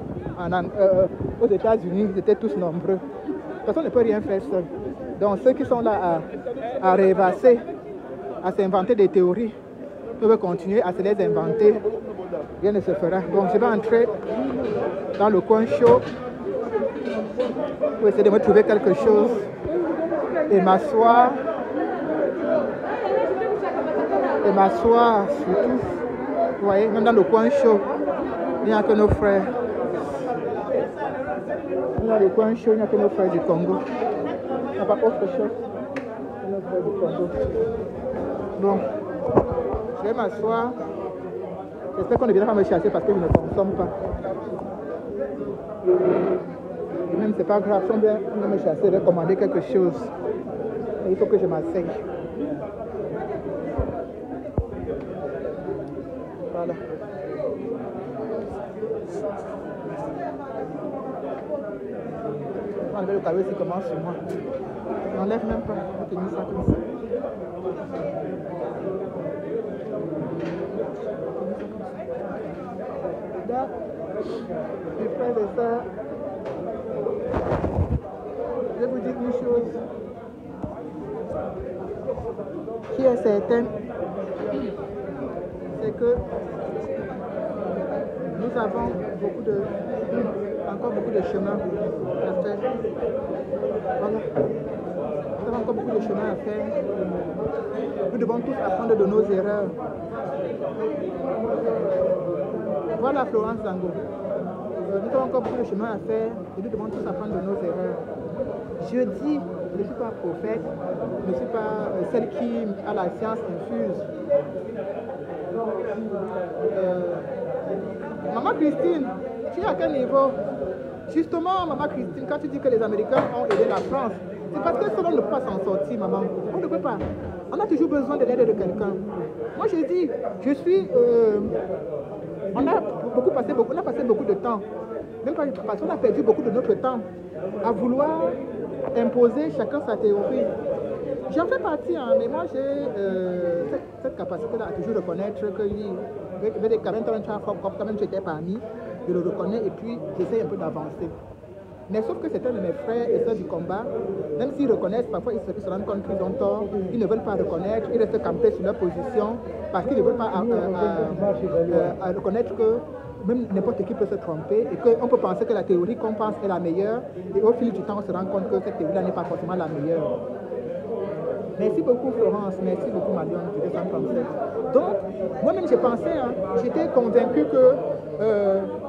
aux États-Unis, ils étaient tous nombreux. Personne ne peut rien faire seul. Donc ceux qui sont là à rêvasser, à s'inventer des théories, peuvent continuer à se les inventer. Rien ne se fera. Donc je vais entrer dans le coin chaud pour essayer de me trouver quelque chose et m'asseoir. Surtout. Vous voyez, même dans le coin chaud, il n'y a que nos frères. Dans le coin chaud, il n'y a que nos frères du Congo. Il n'y a pas autre chose. Nos frères du Congo. Bon, je vais m'asseoir. J'espère qu'on ne viendra pas me chasser parce que je ne consomme pas. Et même c'est pas grave, si on vient me chasser, je vais commander quelque chose. Et il faut que je m'asseye. Voilà. On va enlever le carreau qui commence sur moi. On n'enlève même pas. On va tenir ça comme ça. Mes frères et sœurs, je vais vous dire une chose qui est certaine, c'est que nous avons encore beaucoup de chemin à faire. Voilà. Nous avons encore beaucoup de chemin à faire. Nous devons tous apprendre de nos erreurs. Voilà Florence Zango. Nous avons encore beaucoup de chemin à faire et nous devons tous apprendre de nos erreurs. Je dis, je ne suis pas prophète, je ne suis pas celle qui a la science infuse. Maman Christine, tu es à quel niveau? Justement, Maman Christine, quand tu dis que les Américains ont aidé la France, c'est parce que cela ne peut pas s'en sortir, maman. On ne peut pas. On a toujours besoin de l'aide de quelqu'un. Moi, je dis, je suis... on a passé beaucoup de temps, même pas parce qu'on a perdu beaucoup de notre temps à vouloir imposer chacun sa théorie. J'en fais partie, hein, mais moi j'ai cette capacité-là à toujours reconnaître que quand même j'étais parmi, je le reconnais et puis j'essaie un peu d'avancer. Mais sauf que certains de mes frères et sœurs du combat, même s'ils reconnaissent, parfois ils se rendent compte qu'ils ont tort, ils ne veulent pas reconnaître, ils restent campés sur leur position parce qu'ils ne veulent pas reconnaître que même n'importe qui peut se tromper et qu'on peut penser que la théorie qu'on pense est la meilleure et au fil du temps on se rend compte que cette théorie-là n'est pas forcément la meilleure. Merci beaucoup Florence, merci beaucoup Marion du 237. Donc, moi-même j'ai pensé, hein, j'étais convaincu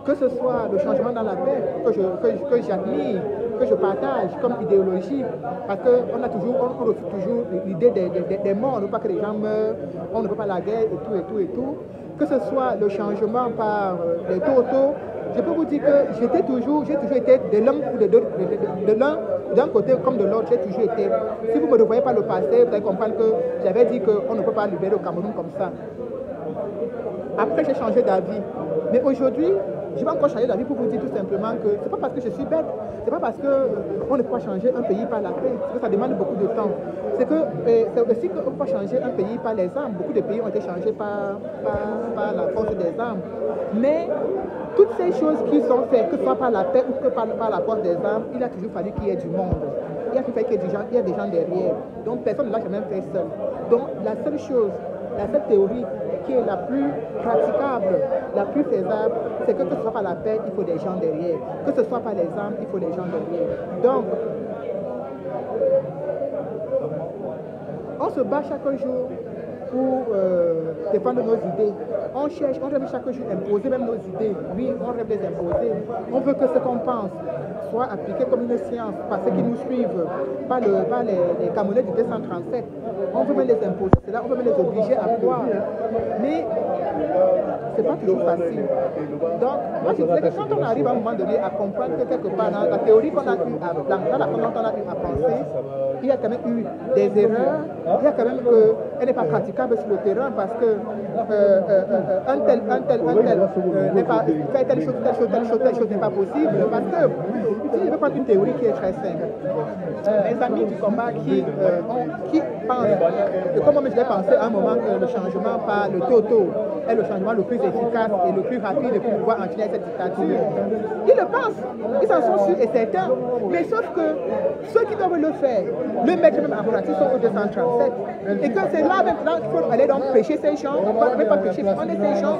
que ce soit le changement dans la paix que j'admire, que je partage comme idéologie, parce qu'on refuse toujours l'idée des morts, on ne veut pas que les gens meurent, on ne veut pas la guerre et tout. Que ce soit le changement par les totaux, je peux vous dire que j'ai toujours été de l'un ou de l'un, d'un côté comme de l'autre, j'ai toujours été. Si vous ne me revoyez pas le passé, vous allez comprendre que j'avais dit qu'on ne peut pas libérer le Cameroun comme ça. Après, j'ai changé d'avis. Mais aujourd'hui, je vais encore changer d'avis pour vous dire tout simplement que ce n'est pas parce que je suis bête, ce n'est pas parce qu'on ne peut pas changer un pays par la paix, parce que ça demande beaucoup de temps. C'est aussi qu'on ne peut pas changer un pays par les armes. Beaucoup de pays ont été changés par la force des armes. Mais toutes ces choses qui sont faites, que ce soit par la paix ou que par la force des armes, il a toujours fallu qu'il y ait du monde. il y a des gens derrière. Donc personne ne l'a jamais fait seul. Donc la seule chose, la seule théorie qui est la plus praticable, la plus faisable, c'est que ce soit par la paix, il faut des gens derrière. Que ce soit par les armes, il faut des gens derrière. Donc, on se bat chaque jour pour défendre nos idées. On cherche, on rêve chaque jour imposer même nos idées. Oui, on rêve les imposer. On veut que ce qu'on pense soit appliqué comme une science par ceux qui nous suivent, par les Camerounais du 237. On veut même les imposer cela, on veut même les obliger à croire. Mais ce n'est pas toujours facile. Donc, moi je dirais que quand on arrive à un moment donné à comprendre que quelque part dans la théorie qu'on a eu dans la façon dont on a eu à penser, il y a quand même eu des erreurs, il y a quand même qu'elle n'est pas praticable sur le terrain parce que un tel n'est pas fait telle chose n'est pas possible. Parce que si je veux prendre une théorie qui est très simple, mes amis du combat qui pensent, comme moi je l'ai pensé à un moment que le changement par le Toto est le changement le plus efficace et le plus rapide pour pouvoir entraîner cette dictature. Ils le pensent, ils en sont sûrs et certains, mais sauf que ceux qui doivent le faire, le mettre même en pratique sont au 237. Et que c'est là maintenant qu'il faut aller donc pêcher ces gens, même pas pêcher, prendre ces gens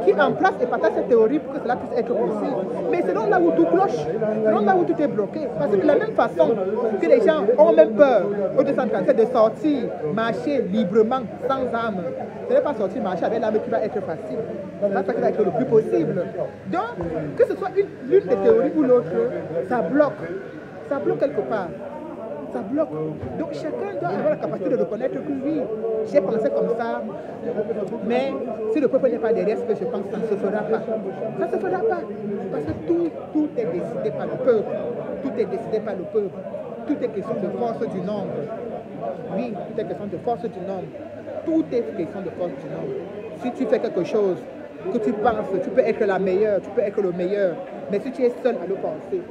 qui en place et partagent cette théorie pour que cela puisse être possible. Mais c'est donc là où tout cloche, c'est donc là où tout est bloqué. Parce que de la même façon que les gens ont même peur au 237 de sortir, marcher librement, sans armes, ce n'est pas sortir marcher avec l'arme qui va être facile. C'est pas ça qui va être le plus possible. Donc, que ce soit l'une des théories ou l'autre, ça bloque. Ça bloque quelque part. Ça bloque. Donc chacun doit avoir la capacité de reconnaître que oui, j'ai pensé comme ça, mais si le peuple n'est pas derrière ce que je pense, ça ne se fera pas. Ça ne se fera pas. Parce que tout est décidé par le peuple. Tout est décidé par le peuple. Tout est question de force du nombre. Oui, tout est question de force du nombre. Tout est question de force du nombre. Si tu fais quelque chose que tu penses, tu peux être la meilleure, tu peux être le meilleur, mais si tu es seul à le penser,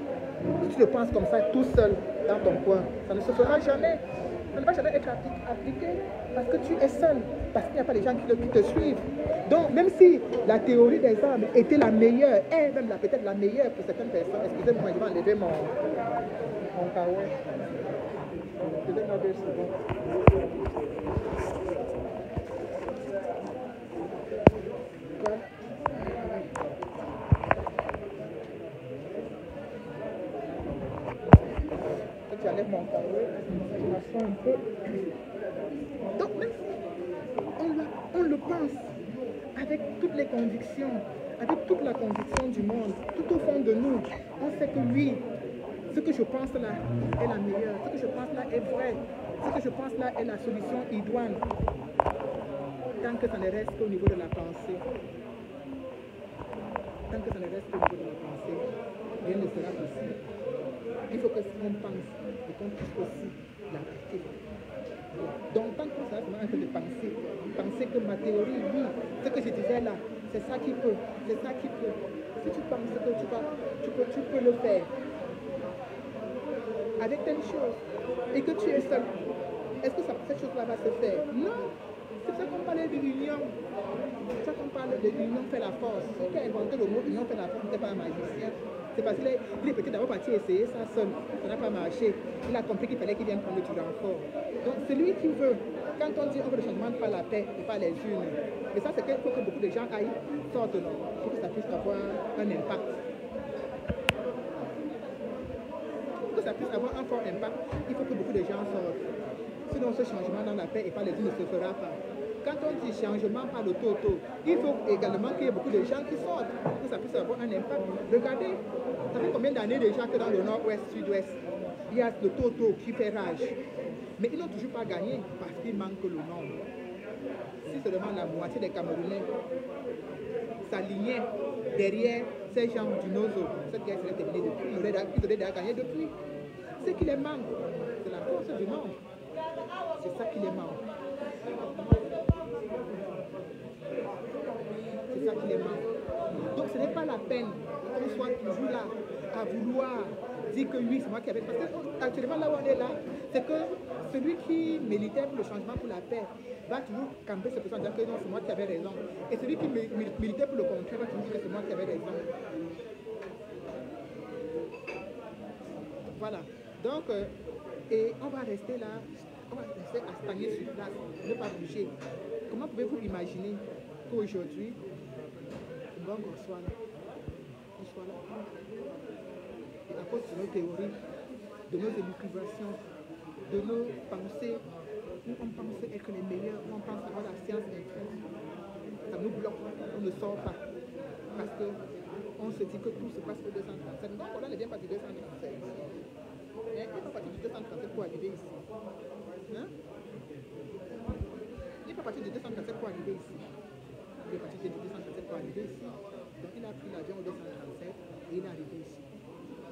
si tu le penses comme ça, tout seul, dans ton coin, ça ne se fera jamais. Ça ne va jamais être appliqué parce que tu es seul, parce qu'il n'y a pas de gens qui te suivent. Donc, même si la théorie des armes était la meilleure, est même peut-être la meilleure pour certaines personnes, excusez-moi, je vais enlever mon carreau. Donnez-moi 2 secondes. Voilà. J'enlève mon carreau, je m'assois un peu. Donc même si on le pense avec toutes les convictions, avec toute la conviction du monde, tout au fond de nous, on sait que oui, ce que je pense là est la meilleure, ce que je pense là est vrai, ce que je pense là est la solution idoine, tant que ça ne reste qu'au niveau de la pensée. Tant que ça ne reste qu'au niveau de la pensée, rien ne sera possible. Il faut que qu'on pense et qu'on puisse aussi l'appliquer. Donc, tant qu'on sera en train de penser que ma théorie, oui, ce que je disais là, c'est ça qui peut, c'est ça qui peut. Si tu penses que tu peux le faire avec telle chose et que tu es seul, est-ce que cette chose-là va se faire? Non. C'est ça qu'on parlait de l'union. C'est ça qu'on parle de l'union fait la force. Celui qui a inventé le mot union fait la force n'était pas un magicien. C'est parce qu'il est peut-être d'abord parti essayer ça seul. Ça n'a pas marché. Il a compris qu'il fallait qu'il vienne prendre du renfort. Donc celui qui veut, quand on dit on veut le changement par la paix et par les unes, mais ça c'est qu'il faut que beaucoup de gens aillent, sortent pour que ça puisse avoir un impact. Pour que ça puisse avoir un fort impact, il faut que beaucoup de gens sortent. Sinon ce changement dans la paix et par les unes ne se fera pas. Quand on dit changement par le Toto, il faut également qu'il y ait beaucoup de gens qui sortent pour que ça puisse avoir un impact. Regardez, ça fait combien d'années déjà que dans le nord-ouest, sud-ouest, il y a le Toto qui fait rage. Mais ils n'ont toujours pas gagné parce qu'il manque le nombre. Si seulement la moitié des Camerounais s'alignaient derrière ces gens du Nozo, cette guerre serait terminée depuis. Ils auraient déjà gagné depuis. Ce qui les manque, c'est la force du nombre. C'est ça qui les manque. C'est ça qui les manque. Donc ce n'est pas la peine qu'on soit toujours là à vouloir dire que oui, c'est moi qui avais... Parce que actuellement là où on est là, c'est que celui qui militait pour le changement, pour la paix, va toujours camper cette personne en disant que non, c'est moi qui avais raison. Et celui qui militait pour le contraire va toujours dire que c'est moi qui avais raison. Voilà. Donc, Et on va rester là, on va rester à stagner sur place, ne pas bouger. Comment pouvez-vous imaginer qu'aujourd'hui, Mbongo soit là, et à cause de nos théories, de nos élucubrations, de nos pensées, où on pense être les meilleurs, où on pense avoir la science infime, ça nous bloque, on ne sort pas. Parce qu'on se dit que tout se passe au 237. Donc on n'est bien parti du 237. Mais il n'est pas parti du 237 pour arriver ici. Hein? Il n'est pas parti du 237 pour arriver ici. Il est parti du 237 pour arriver ici. Donc il a pris l'avion au 237 et il est arrivé ici.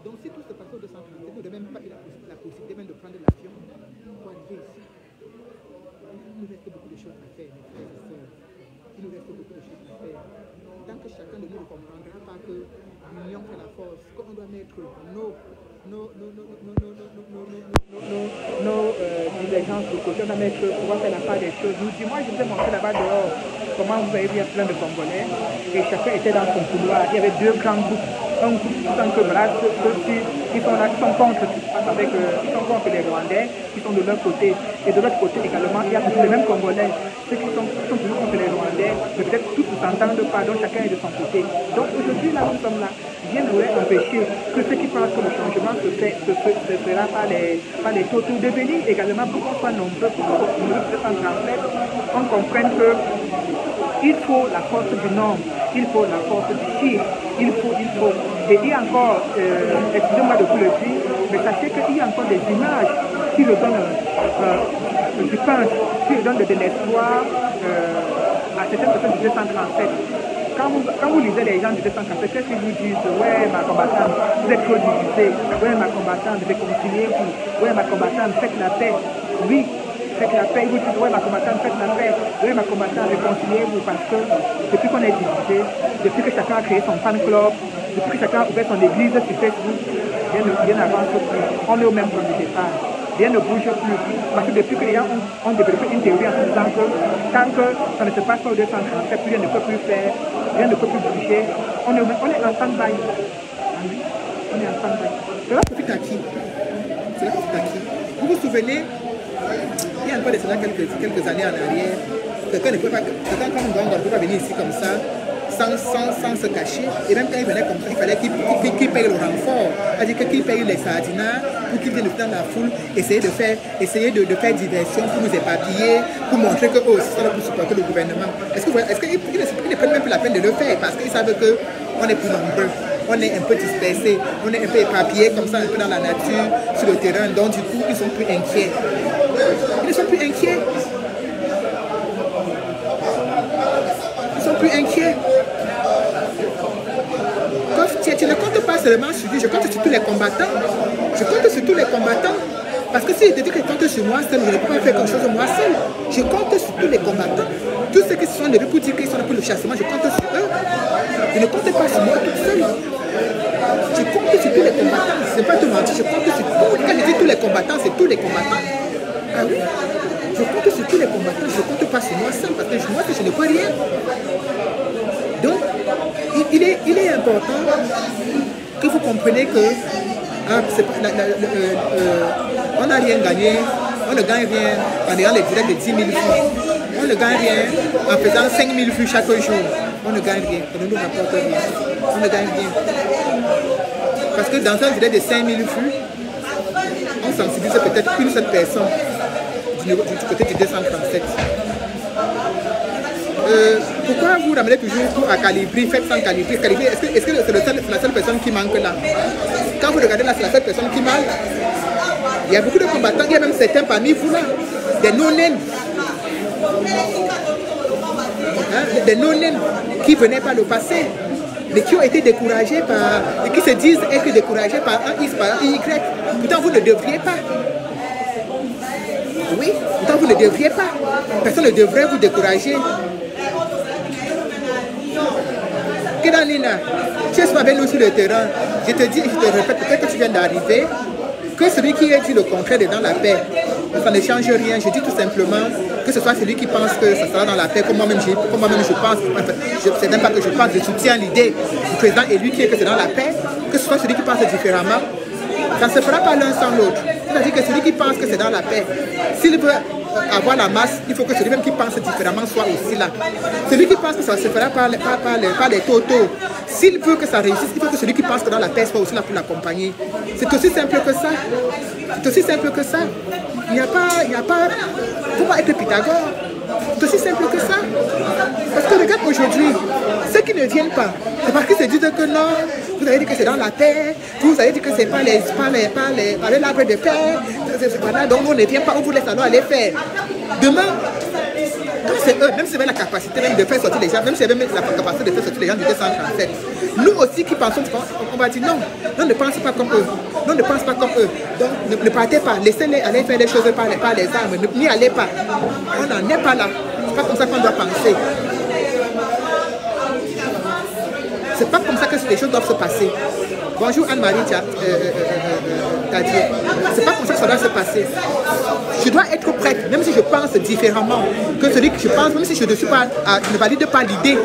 Donc si tout se passe au 237, il n'aurait même pas eu la possibilité même de prendre l'avion pour arriver ici. Il nous reste beaucoup de choses à faire, mes frères et sœurs. Il nous reste beaucoup de choses à faire. Tant que chacun de nous ne comprendra pas que l'union fait la force, qu'on doit mettre nos divergences de côté, on doit mettre, pouvoir faire la part des choses. Nous dis, moi je vous ai montré là-bas dehors comment vous avez vu plein de Congolais et chacun était dans son couloir. Il y avait deux grands groupes. Un groupe qui sont que voilà, ils sont là, qui sont contre ce qui se passe avec ils sont contre les Rwandais, qui sont de leur côté. Et de l'autre côté également, il y a les mêmes Congolais, ceux qui sont toujours contre les Rwandais, mais peut-être tous ne s'entendent pas, donc chacun est de son côté. Donc aujourd'hui, là, nous sommes là. Bien aurait empêché que ceux qui pensent que le changement se fera par les taux de venir également pour qu'on soit nombreux pour le 237, on comprenne que il faut la force du nombre, il faut la force du chiffre, il faut. Et il y a encore, excusez-moi de vous le dire, mais sachez qu'il y a encore des images qui le donnent, je pense, qui le donnent de l'espoir à certaines personnes du 237. Quand vous lisez les gens du 237, qu'est-ce qu'ils vous disent? Ouais, ma combattante, vous êtes trop divisée. Ouais, ma combattante, réconciliez-vous. Ouais, ma combattante, faites la paix. Oui. Faites la paix, vous dites, ouais, ma combattante, faites la paix. Oui, ma combattante, réconciliez-vous, parce que depuis qu'on est divisé, depuis que chacun a créé son fan club, depuis que chacun a ouvert son église sur Facebook, bien avant tout, on est au même point de départ. Rien ne bouge plus. Parce que depuis que les gens ont développé une théorie en se disant que tant que ça ne se passe pas au 237, rien ne peut plus faire, rien ne peut plus bouger, on est en stand-by. On est en stand-by. Cela profite à qui? Cela profite à qui? Vous vous souvenez? Il y a encore de cela quelques années en arrière, quelqu'un comme Mbongo ne peut pas venir ici comme ça, sans se cacher. Et même quand il venait comme ça, il fallait qu'il paye le renfort, c'est-à-dire qu'il paye les sardinats pour qu'il vienne dans la foule, essayer de faire diversion pour nous éparpiller, pour montrer que eux aussi sont là pour supporter le gouvernement. Est-ce qu'ils ne prennent même plus la peine de le faire parce qu'ils savent qu'on est plus nombreux? On est un peu dispersés, on est un peu éparpillés comme ça, un peu dans la nature, sur le terrain, donc du coup, ils sont plus inquiets. Ils ne sont plus inquiets. Ils sont plus inquiets. Tu ne comptes pas seulement sur lui, je compte sur tous les combattants. Je compte sur tous les combattants. Parce que si je te dis que je compte sur moi seul, je ne peux pas faire quelque chose de moi seul. Je compte sur tous les combattants. Tous ceux qui se sont levés pour dire qu'ils sont là pour le chassement, je compte sur eux. Je ne compte pas sur moi toute seule. Je compte sur tous les combattants. Je ne sais pas te mentir, je compte sur tous. Quand je dis tous les combattants, c'est tous les combattants. Ah oui, je compte sur tous les combattants. Je ne compte pas sur moi seul parce que moi, je ne peux rien. Donc, il est important que vous compreniez que on n'a rien gagné, on ne gagne rien en ayant les directs de 10 000 vues. On ne gagne rien en faisant 5 000 vues chaque jour. On ne gagne rien, on ne nous rapporte rien. On ne gagne rien. Parce que dans un direct de 5 000 vues, on sensibilise peut-être une seule personne du côté du 237. Pourquoi vous ramenez toujours tout à Calibri? Faites sans Calibri. Est-ce que c'est la seule personne qui manque là? Quand vous regardez là, c'est la seule personne qui manque. Il y a beaucoup de combattants, il y a même certains parmi vous là, des non-naines. Des non-naines qui venaient par le passé, mais qui ont été découragés par, et qui se disent être découragés par un X, par un Y. Pourtant, vous ne devriez pas. Oui, pourtant, vous ne devriez pas. Personne ne devrait vous décourager. Kédanina, tu es avec nous sur le terrain. Je te dis, je te répète, peut-être que tu viens d'arriver, que celui qui a dit le contraire est dans la paix. Ça ne change rien. Je dis tout simplement que ce soit celui qui pense que ça sera dans la paix, comme moi-même je pense. C'est même pas que je pense, je soutiens l'idée du président élu qui est que c'est dans la paix. Que ce soit celui qui pense différemment, ça ne se fera pas l'un sans l'autre. C'est-à-dire que celui qui pense que c'est dans la paix, s'il veut avoir la masse, il faut que celui-même qui pense différemment soit aussi là. Celui qui pense que ça se fera par les totaux, s'il veut que ça réussisse, il faut que celui qui pense que dans la paix soit aussi là pour l'accompagner. C'est aussi simple que ça. C'est aussi simple que ça. Il n'y a pas, faut pas être Pythagore. C'est aussi simple que ça. Parce que regarde aujourd'hui, ceux qui ne viennent pas, c'est parce qu'ils se disent que non, vous avez dit que c'est dans la paix, vous avez dit que c'est pas l'arbre de paix, voilà, donc on ne vient pas, on vous laisse alors aller faire. Demain, quand c'est eux, même si c'est la capacité même de faire sortir les gens, même si c'est même la capacité de faire sortir les gens du 237, nous aussi qui pensons, on va dire non, non, ne pensez pas comme eux. Non, ne pense pas comme eux. Donc, ne partez pas. Laissez-les aller faire les choses par les armes. N'y allez pas. On n'en est pas là. C'est pas comme ça qu'on doit penser. C'est pas comme ça que les choses doivent se passer. Bonjour Anne-Marie Tadier. C'est pas comme ça que ça doit se passer. Je dois être prête, même si je pense différemment que celui que je pense, même si je ne valide pas l'idée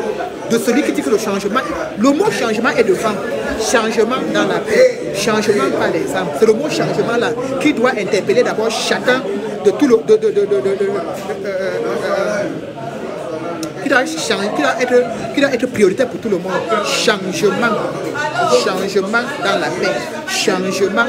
de celui qui dit que le changement, le mot changement est devant. Changement dans la paix, changement par les âmes. C'est le mot changement là qui doit interpeller d'abord chacun de tout le... qui doit être prioritaire pour tout le monde. Changement dans la paix, changement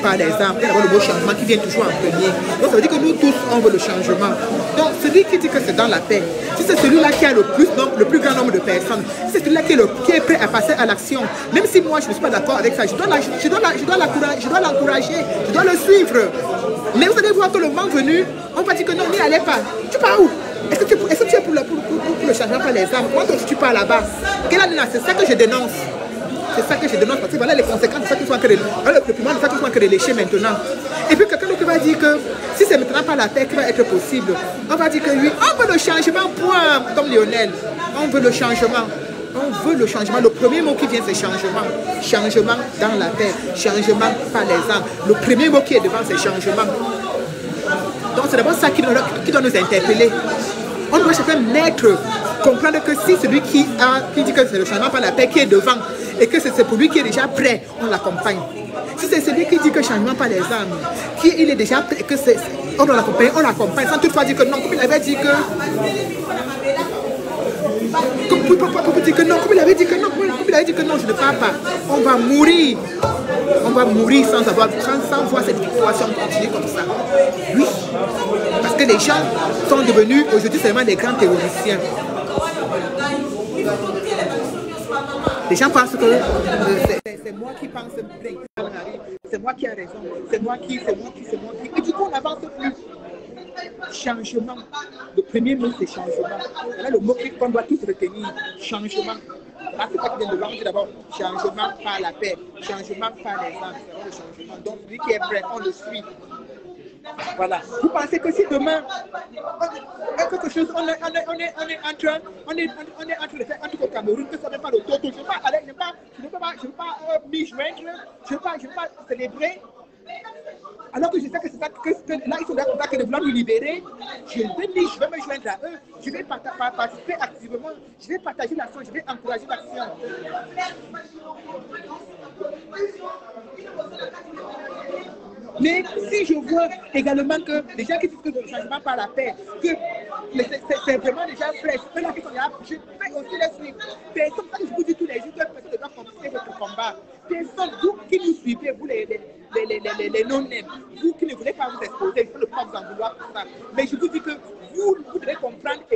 par les âmes. Il y a le mot changement qui vient toujours en premier. Donc ça veut dire que nous tous, on veut le changement. Donc celui qui dit que c'est dans la paix, si c'est celui-là qui a le plus grand nombre de personnes, si c'est celui-là qui est prêt à passer à l'action, même si moi je ne suis pas d'accord avec ça, je dois l'encourager, je dois le suivre. Mais vous allez voir que le moment venu, on va dire que non, n'y allez pas. Tu pars où? Est-ce que tu es pour le changement par les âmes? Comment tu pars là-bas? C'est ça que je dénonce. C'est ça que je dénonce parce que voilà les conséquences de ça qui sont en train de lécher maintenant. Et puis quelqu'un d'autre va dire que si c'est maintenant pas la paix qui va être possible, on va dire que oui, on veut le changement, point, comme Lionel. On veut le changement. On veut le changement. Le premier mot qui vient, c'est changement. Changement dans la paix. Changement par les âmes. Le premier mot qui est devant, c'est changement. Donc c'est d'abord ça qui doit nous interpeller. On doit chacun comprendre que si celui qui dit que c'est le changement par la paix qui est devant et que c'est pour lui qui est déjà prêt, on l'accompagne. Si c'est celui qui dit que changement par les âmes, il est déjà prêt, que on doit l'accompagner, on l'accompagne sans toutefois dire que non, comme il avait dit que... Comme il avait dit que non, je ne pars pas. On va mourir. On va mourir sans voir cette victoire si on continue comme ça. Oui. Parce que les gens sont devenus aujourd'hui seulement des grands théoriciens. Les gens pensent que c'est moi qui pense bien. C'est moi qui ai raison. C'est moi qui. Et du coup, on n'avance plus. Changement. Le premier mot, c'est changement. Voilà le mot qu'on doit tous retenir. Changement. Là, c'est pas qui vient de langue, d'abord. Changement par la paix. Changement par les âmes. C'est le changement. Donc, lui qui est prêt, on le suit. Voilà. Vous pensez que si demain, quelque chose, on est en train de faire un truc au Cameroun, que ça ne pas le toto, je ne veux pas m'y joindre, je ne veux pas célébrer. Alors que je sais que c'est ça, que là, ils sont d'accord de vouloir nous libérer. Je vais me joindre à eux. Je vais participer activement. Je vais partager l'action. Je vais encourager l'action. Mais si je vois également que les gens qui disent que le changement par la paix, que c'est vraiment déjà frais, je vais aussi les suivre. Personne, ça que je vous dis tous les jours, que personne ne doit compliquer votre combat. Personne, vous qui nous suivez, vous les non-nèmes, vous qui ne voulez pas vous exposer, il ne faut pas vous en vouloir pour ça. Mais je vous dis que vous devez comprendre que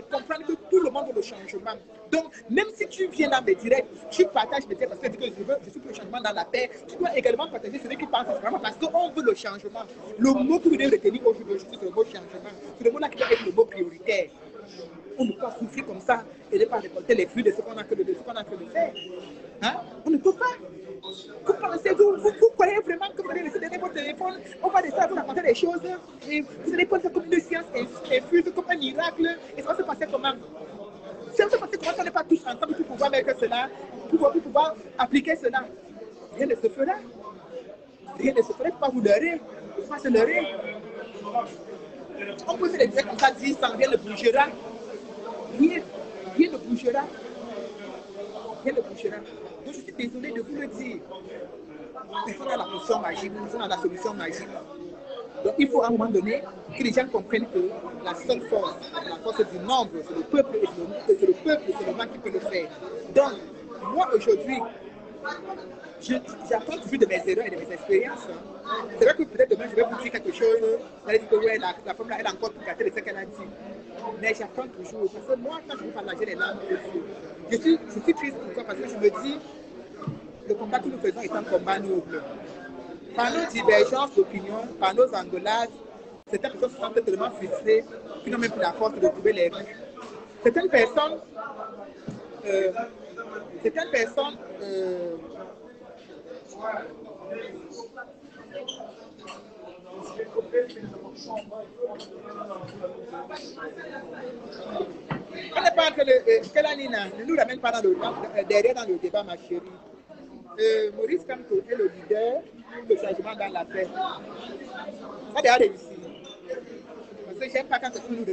tout le monde veut le changement. Donc, même si tu viens dans mes directs, tu partages mes directs parce que je suis pour le changement dans la paix, tu dois également partager celui qui pense vraiment parce qu'on veut le changement. Le mot que vous devez retenir aujourd'hui, c'est le mot changement. C'est le mot-là qui doit être le mot prioritaire. On ne peut pas souffrir comme ça et ne pas récolter les fruits de ce qu'on a en train de faire. Hein? On ne peut pas. Vous pensez, vous croyez vraiment que vous allez laisser derrière votre téléphone, on va laisser vous raconter des choses et vous allez prendre ça comme une science infuse, comme un miracle et ça va se passer comment? Ça va se passer comment si on n'est pas tous ensemble pour pouvoir mettre cela, pour pouvoir appliquer cela? Rien ne se fera. Rien ne se fera, il ne faut pas vous leurrer. Il ne faut pas se leurrer. On peut se les dire comme ça, 10 ans, rien ne bougera. Rien ne bougera. Rien ne bougera. Donc je suis désolé de vous le dire. personne n'a la potion magique, personne n'a la solution magique. Donc il faut à un moment donné que les gens comprennent que la seule force, la force du nombre, c'est le peuple et c'est le peuple seulement qui peut le faire. Donc, moi aujourd'hui, j'apprends toujours de mes erreurs et de mes expériences. C'est vrai que peut-être demain je vais vous dire quelque chose, vous allez dire que ouais, la femme là, elle a encore tout gâté de ce qu'elle a dit. Mais j'apprends toujours. Parce que moi, quand je vous parle, j'ai les larmes aux yeux. Je suis triste pour ça parce que je me dis, le combat que nous faisons est un combat noble. Par nos divergences d'opinion, par nos engueulades, certaines personnes se sentent tellement frustrées qu'ils n'ont même plus la force de trouver les rues. Certaines personnes on n'est pas que la Nina ne nous ramène pas derrière dans le débat, ma chérie. Maurice Kamto est le leader pour le changement dans la paix. Ça a réussi. Parce que j'aime pas quand c'est nous.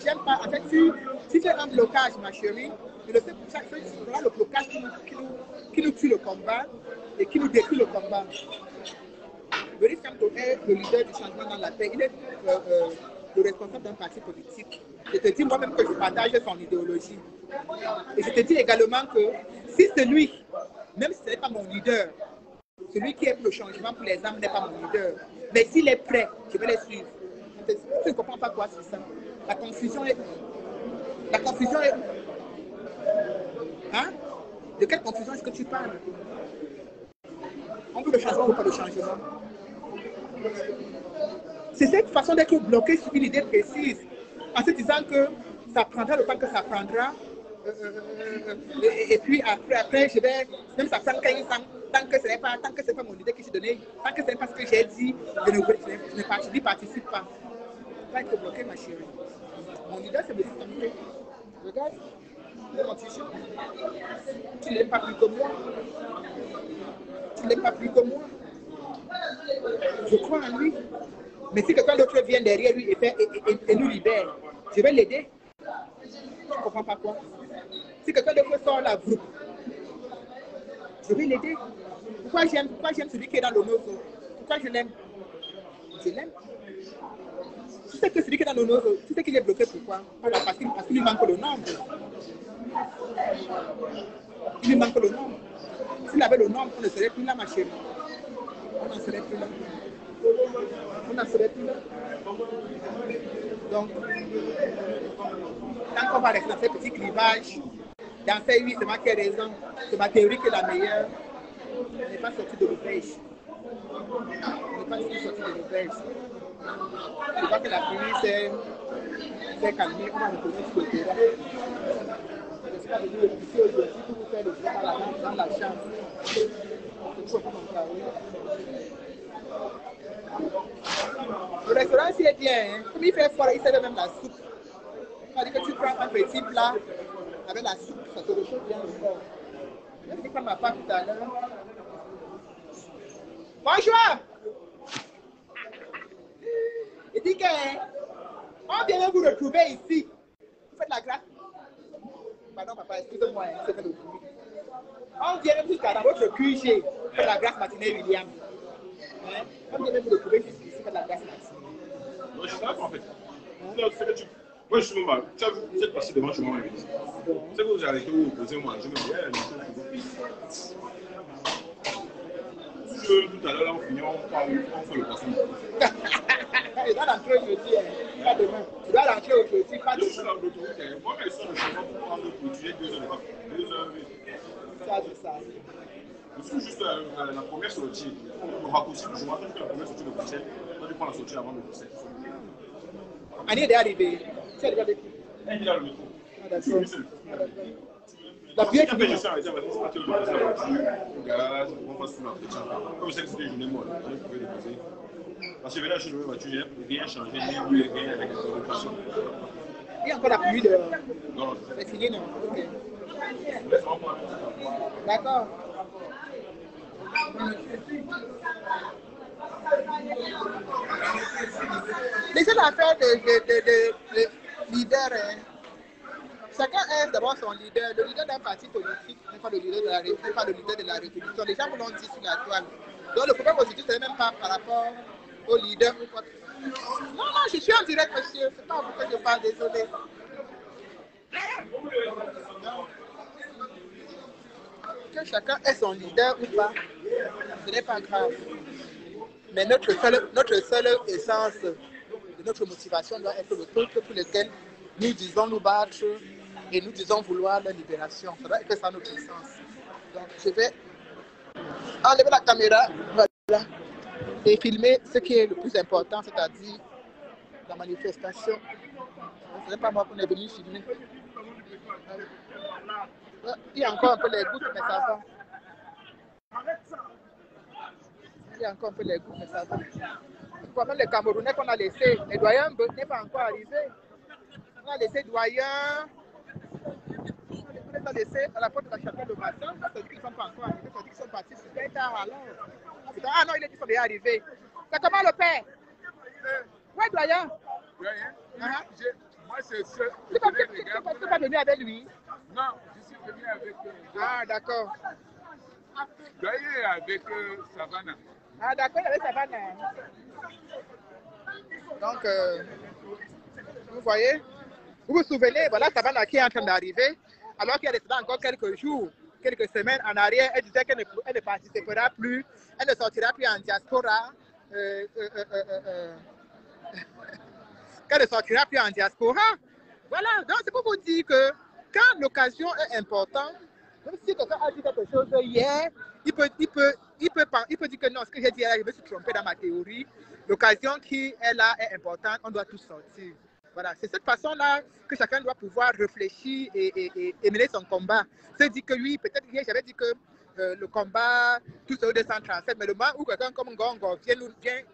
J'aime pas. En fait, si c'est un blocage, ma chérie, je le sais pour chaque fois, c'est le blocage qui nous tue le combat et qui nous détruit le combat. Maurice Kamto est le leader du changement dans la paix. Il est le responsable d'un parti politique. Je te dis moi-même que je partage son idéologie. Et je te dis également que si celui, même si ce n'est pas mon leader, celui qui est pour le changement pour les âmes n'est pas mon leader, mais s'il est prêt, je vais les suivre. Tu ne comprends pas quoi c'est ça. La confusion est... Hein? De quelle confusion est-ce que tu parles? On veut le changement ou pas le changement? C'est cette façon d'être bloqué sur une idée précise, en se disant que ça prendra le temps que ça prendra, et puis après je vais, même ça prend 15 ans, tant que ce n'est pas mon idée que j'ai donnée, tant que ce n'est pas ce que j'ai dit, je n'y participe pas. Je vais être bloqué, ma chérie. Mon idée, c'est de discuter. Regarde, mon t-shirt. Tu ne l'aimes pas plus que moi. Tu ne l'aimes pas plus que moi. Je crois en lui. Mais si quelqu'un d'autre vient derrière lui et nous libère, je vais l'aider. Je ne comprends pas quoi. Si quelqu'un d'autre sort la groupe, je vais l'aider. Pourquoi j'aime celui qui est dans le nozo? Pourquoi je l'aime? Je l'aime. Tu sais que celui qui est dans le nozo, tu sais qu'il est bloqué pourquoi? Parce qu'il lui manque le nombre. Il lui manque le nombre. S'il avait le nombre, on ne serait plus là, ma chérie. On n'en serait plus là. On n'en serait plus là. Donc, tant qu'on va rester dans ces petits clivages, dans ces 8, c'est moi qui ai raison, c'est ma théorie qui est la meilleure, on n'est pas sorti de l'auberge. On n'est pas sorti de l'auberge. Je crois que la pluie s'est calmée, on va retourner sur le terrain. Je suis pas venu ici aujourd'hui pour vous faire le travail dans la chambre. C'est toujours pas mon travail. Le restaurant ici est bien, hein. Comme il fait fort, il sert même la soupe. C'est-à-dire que tu prends un petit plat avec la soupe, ça te réchauffe bien le corps. Je vais prendre ma part tout à l'heure. Bonjour! Il dit qu'on vient vous retrouver ici. Vous faites la grâce. Pardon, papa, excusez-moi, c'est fait le bruit. On vient jusqu'à dans votre QG, faire la grâce matinée, William. Hein? On vient vous retrouver ici, faire la grâce matinée. Non, je sais pas en fait. Non, c'est que tu. Moi, je suis mal. Tu as vu, vous êtes passé devant chez moi. C'est que vous avez arrêté vous opposez moi. Je me dis, tout à l'heure, on finit, on fait le passé. Il doit rentrer aujourd'hui, pas demain. Il doit rentrer aujourd'hui, pas demain. Je suis dans l'autoroute. Moi, ils sont le chemin pour prendre pour utiliser 2 heures. 2 heures, oui. Ça, c'est ça. Je suis juste la première sortie. Le raccourci, je m'attends que la première sortie de Bruxelles. On doit prendre la sortie avant de Bruxelles. Annie est arrivé. Tu as déjà vécu? Il a le métro. Ah, d'accord. La pluie est finie. Je suis arrêté à partir de la voiture, au garage, on passe sur l'entretien. Comme je sais que c'était une journée molle, je pouvais déposer. Parce que je vais là chez ma voiture, j'ai rien changé, ni rien avec la location. Il y a encore la pluie de. Non, c'est fini, non? Ok. laisse-moi prendre. D'accord. Déjà l'affaire de leader, hein. Chacun est d'abord son leader. Le leader d'un parti politique n'est pas le leader de la République. Les gens vous l'ont dit sur la toile. Donc le problème aujourd'hui, ce n'est même pas par rapport au leader ou quoi. Non, non, je suis en direct, monsieur. C'est pas vous que je parle, désolé. Non. Que chacun ait son leader ou pas, ce n'est pas grave. Mais notre seule essence de notre motivation doit être le peuple pour lequel nous disons nous battre et nous disons vouloir la libération. Ça doit être ça notre essence. Donc je vais enlever la caméra, voilà, et filmer ce qui est le plus important, c'est-à-dire la manifestation. Ce n'est pas moi qu'on est venu filmer. Il y a encore un peu les gouttes, mais ça va. Il y a encore un peu les gouttes, mais ça va. Quand même les Camerounais qu'on a laissés, les doyens n'est pas encore arrivé. On a laissé doyens, on les a laissés à la porte de la chapelle de Massin, ça veut dire qu'ils ne sont pas encore arrivés, ça veut dire qu'ils sont partis super tard alors. Ah non, il est dit qu'ils sont déjà arrivés. C'est comment le père? Ouais, doyen. Doyen, moi c'est ce. Tu n'es pas venu avec lui? Non, je suis venu avec. Ah, d'accord. Doyen avec Savannah. Ah, d'accord, avec Savannah. Donc, vous voyez, vous vous souvenez, voilà Savannah qui est en train d'arriver, alors qu'il y a resté encore quelques jours, quelques semaines en arrière, elle disait qu'elle ne participera plus, elle ne sortira plus en diaspora. Qu'elle ne sortira plus en diaspora. Voilà, donc c'est pour vous dire que quand l'occasion est importante, même si quelqu'un a dit quelque chose hier, il peut dire que non, ce que j'ai dit hier, je me suis trompé dans ma théorie. L'occasion qui est là est importante, on doit tous sortir. Voilà, c'est cette façon-là que chacun doit pouvoir réfléchir et mener son combat. Se dire que lui, peut-être hier, j'avais dit que le combat, tout ce 237, mais le moment où quelqu'un comme Ngongo vient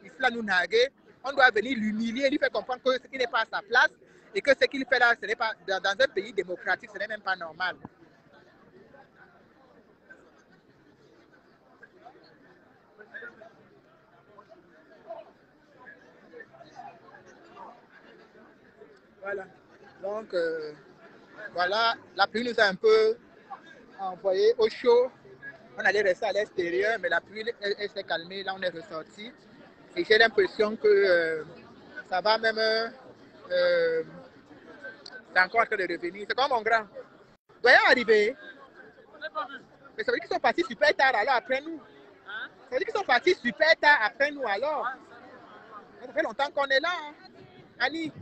ici là nous narguer, on doit venir l'humilier, lui faire comprendre que ce qui n'est pas à sa place et que ce qu'il fait là, ce n'est pas dans un pays démocratique, ce n'est même pas normal. Voilà. Donc, voilà, la pluie nous a un peu envoyé au chaud. On allait rester à l'extérieur, mais la pluie elle s'est calmée. Là, on est ressorti. Et j'ai l'impression que ça va même... c'est encore en train de revenir. C'est comme mon grand. Doyen arriver. Mais ça veut dire qu'ils sont partis super tard alors après nous. Ça veut dire qu'ils sont partis super tard après nous alors. Ça fait longtemps qu'on est là. Hein. Annie.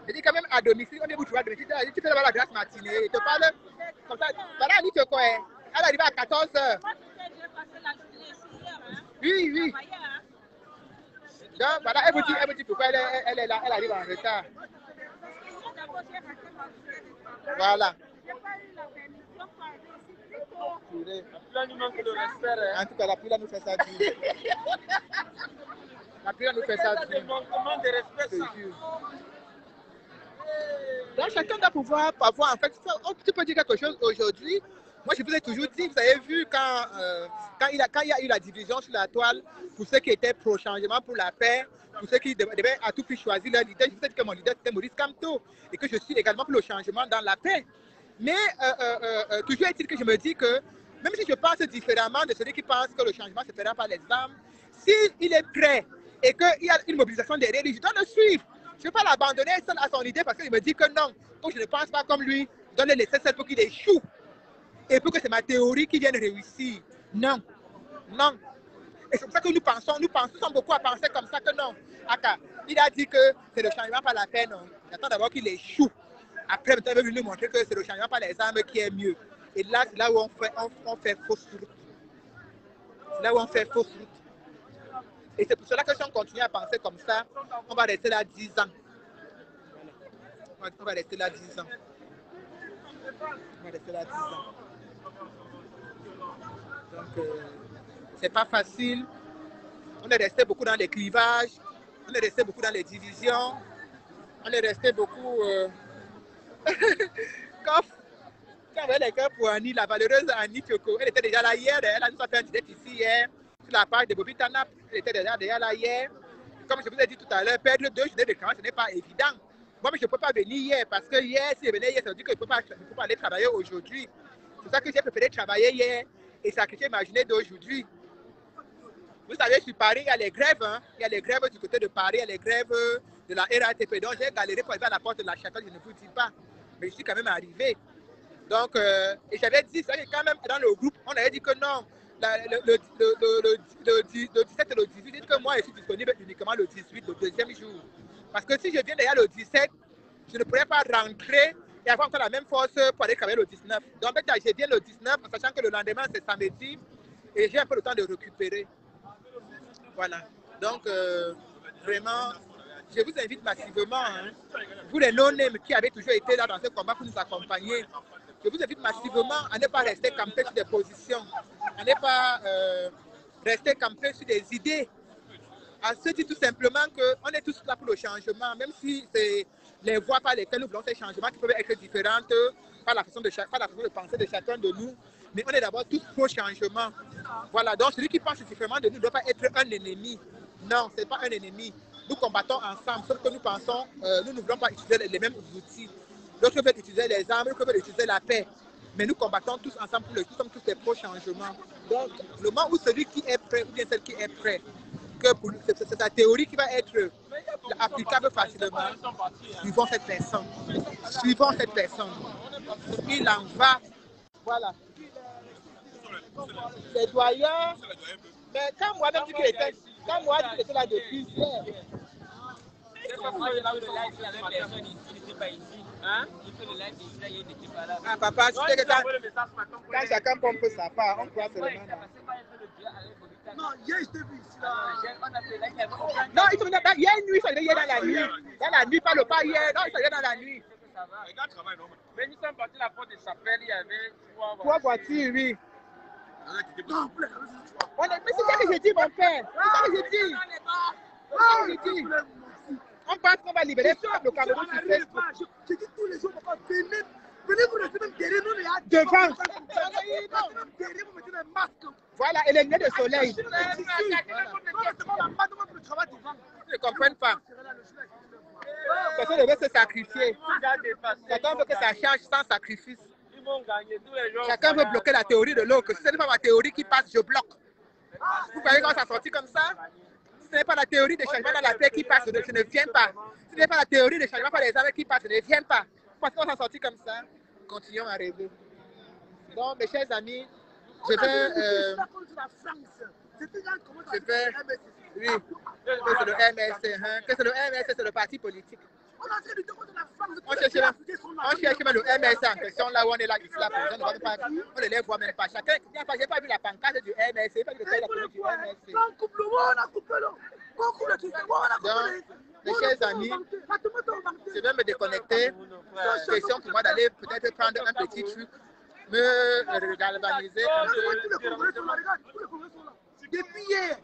Je dis quand même à domicile, on est vous trouver à domicile. Tu fais la grâce matinée. Tu parles comme ça. Voilà, Annie, tu es quoi? Elle arrive à 14h. Oui, oui. Donc voilà, elle vous dit pourquoi elle est là, elle arrive en retard. Voilà. La pluie nous manque de respect. En tout cas, la pluie nous fait ça dire. La pluie nous fait ça dire. Manquement de respect. Donc chacun doit pouvoir avoir, en fait, tu peux dire quelque chose aujourd'hui. Moi, je vous ai toujours dit, vous avez vu quand il y a eu la division sur la toile, pour ceux qui étaient pro-changement, pour la paix, pour ceux qui devaient à tout prix choisir leur leader, je vous ai dit que mon leader c'était Maurice Kamto et que je suis également pour le changement dans la paix. Mais toujours est-il que je me dis que même si je pense différemment de celui qui pense que le changement se fera par les armes, s'il est prêt et qu'il y a une mobilisation derrière lui, je dois le suivre. Je ne vais pas l'abandonner seul à son idée parce qu'il me dit que non, que je ne pense pas comme lui, je dois le laisser seul pour qu'il échoue. Et pour que c'est ma théorie qui vienne réussir. Non. Non. Et c'est pour ça que nous pensons beaucoup à penser comme ça que non. Aka, il a dit que c'est le changement par la paix, non. J'attends d'abord qu'il échoue. Après, il veut nous montrer que c'est le changement par les armes qui est mieux. Et là, c'est là où on fait fausse route. C'est là où on fait fausse route. Et c'est pour cela que si on continue à penser comme ça, on va rester là 10 ans. On va rester là 10 ans. On va rester là 10 ans. Donc, c'est pas facile. On est resté beaucoup dans les clivages, on est resté beaucoup dans les divisions, on est resté beaucoup. Quand on avait les cœurs pour Annie, la valeureuse Annie Thioko, elle était déjà là hier, elle a nous fait un direct ici hier, sur la page de Bobby Tanap, elle était déjà là hier. Comme je vous ai dit tout à l'heure, perdre 2 journées de carence, ce n'est pas évident. Moi, je ne peux pas venir hier parce que hier, si je venais hier, ça veut dire que je ne peux pas aller travailler aujourd'hui. C'est ça que j'ai préféré travailler hier et sacrifier ma journée d'aujourd'hui. Vous savez, sur Paris, il y a les grèves. Hein. Il y a les grèves du côté de Paris, il y a les grèves de la RATP. Donc, j'ai galéré pour arriver à la porte de la Chapelle, je ne vous dis pas. Mais je suis quand même arrivé. Donc, et j'avais dit, ça quand même dans le groupe, on avait dit que non, le 17 et le 18, dites que moi, je suis disponible uniquement le 18, le deuxième jour. Parce que si je viens d'ailleurs le 17, je ne pourrais pas rentrer et avoir encore la même force pour aller travailler le 19. Donc, en fait, je viens le 19, en sachant que le lendemain, c'est samedi, et j'ai un peu le temps de récupérer. Voilà. Donc, vraiment, je vous invite massivement, hein, vous les non-name qui avez toujours été là dans ce combat pour nous accompagner, je vous invite massivement à ne pas rester campé sur des positions, à ne pas rester campé sur des idées, à se dire tout simplement qu'on est tous là pour le changement, même si c'est les voies par lesquelles nous voulons ces changements qui peuvent être différentes par la façon de penser de chacun de nous, mais on est d'abord tous pro changement. Voilà, donc celui qui pense différemment de nous ne doit pas être un ennemi. Non, ce n'est pas un ennemi. Nous combattons ensemble, sauf que nous pensons, nous ne voulons pas utiliser les mêmes outils. D'autres veulent utiliser les armes, d'autres veulent utiliser la paix. Mais nous combattons tous ensemble, nous sommes tous des pro-changements. Donc, le moment où celui qui est prêt, ou bien celle qui est prêt, que c'est sa théorie qui va être applicable facilement, suivons cette personne. Suivons cette personne. Il en va. Voilà. Les doyens, mais quand moi même dit qu'il était, là depuis hier. Ah papa, tu sais que quand chacun pompe sa part, on croit seulement. Non, hier je t'ai vu ici là. Non, il y a une nuit, ça devait y aller dans la nuit. Dans la nuit, pas le pas hier, non, ça devait dans la nuit. Mais nous sommes partis à la porte de Chapelle, il y avait 3 voitures, oui. Mais c'est ça que j'ai dit, mon père. C'est ça que j'ai dit. On pense qu'on va libérer le Cameroun sur Facebook. Je dis tous les jours, venez vous rester même derrière nous, devant. Derrière vous mettez des masques. Voilà, et les lunettes de soleil. Ils ne comprennent pas. Personne ne veut se sacrifier. Chacun veut que ça change sans sacrifice. Chacun veut bloquer la théorie de l'autre. Si ce n'est pas ma théorie qui passe, je bloque. Vous voyez comment ça sortit comme ça? Si ce n'est pas la théorie des changements dans la paix qui passe, je ne viens pas. Si ce n'est pas la théorie des changements par les armes qui passe, je ne viens pas. Parce qu'on s'en sortit comme ça, continuons à rêver. Donc, mes chers amis, je vais... oui, c'est le MSC. Hein? Que c'est le MSC, c'est le parti politique. On cherche même le MSC en question, là où on est là, ici, là, on ne les voit même pas. Chacun, je n'ai pas vu la pancarte du MSC, je n'ai pas vu le du MSC. Donc, mes chers amis, je vais me déconnecter. Question pour moi d'aller peut-être prendre un petit truc, me galvaniser un peu. Depuis hier.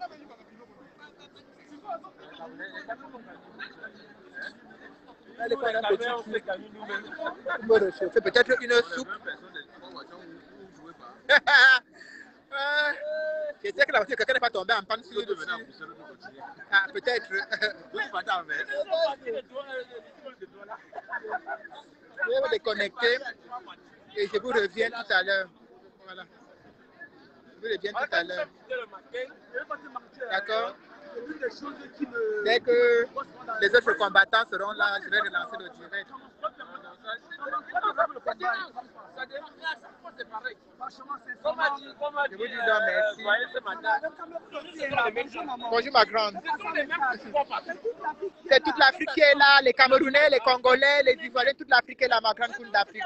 Allez prendre un petit truc. Me réchauffer. Peut-être une soupe. Je sais que la voiture, quelqu'un n'est pas tombé en panne sur le dessus. Ah, peut-être. Je vais me déconnecter et je vous reviens tout à l'heure. Voilà. Je vous reviens tout à l'heure. D'accord? Dès que les autres combattants seront là, je vais relancer le direct. Je vous dis donc merci. Bonjour ma grande. C'est toute l'Afrique qui est là, les Camerounais, les Congolais, les Ivoiriens, toute l'Afrique est là, ma grande coule d'Afrique.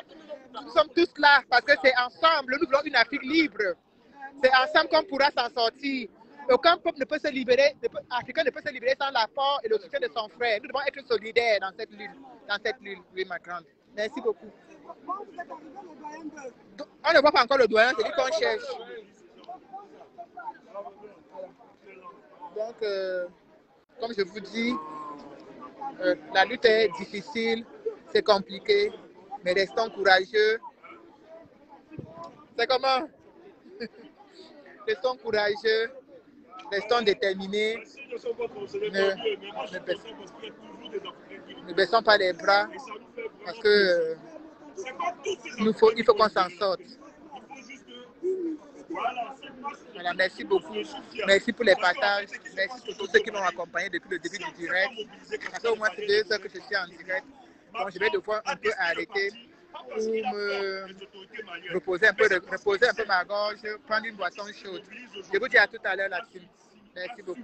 Nous sommes tous là parce que c'est ensemble, nous voulons une Afrique libre. C'est ensemble qu'on pourra s'en sortir. Aucun peuple ne peut se libérer, Africain ne peut se libérer sans l'apport et le soutien de son frère. Nous devons être solidaires dans cette lutte, oui ma grande. Merci beaucoup. On ne voit pas encore le doyen, c'est lui qu'on cherche. Donc, comme je vous dis, la lutte est difficile, c'est compliqué, mais restons courageux. C'est comment? Restons courageux, restons déterminés. Ne baissons pas les bras parce que il faut qu'on s'en sorte. Voilà, merci beaucoup. Merci pour les partages. Merci pour tous ceux qui m'ont accompagné depuis le début du direct. Ça fait au moins 2 heures que je suis en direct. Donc, je vais devoir un peu arrêter pour me reposer un peu ma gorge, prendre une boisson chaude. Je vous dis à tout à l'heure là-dessus. Merci beaucoup.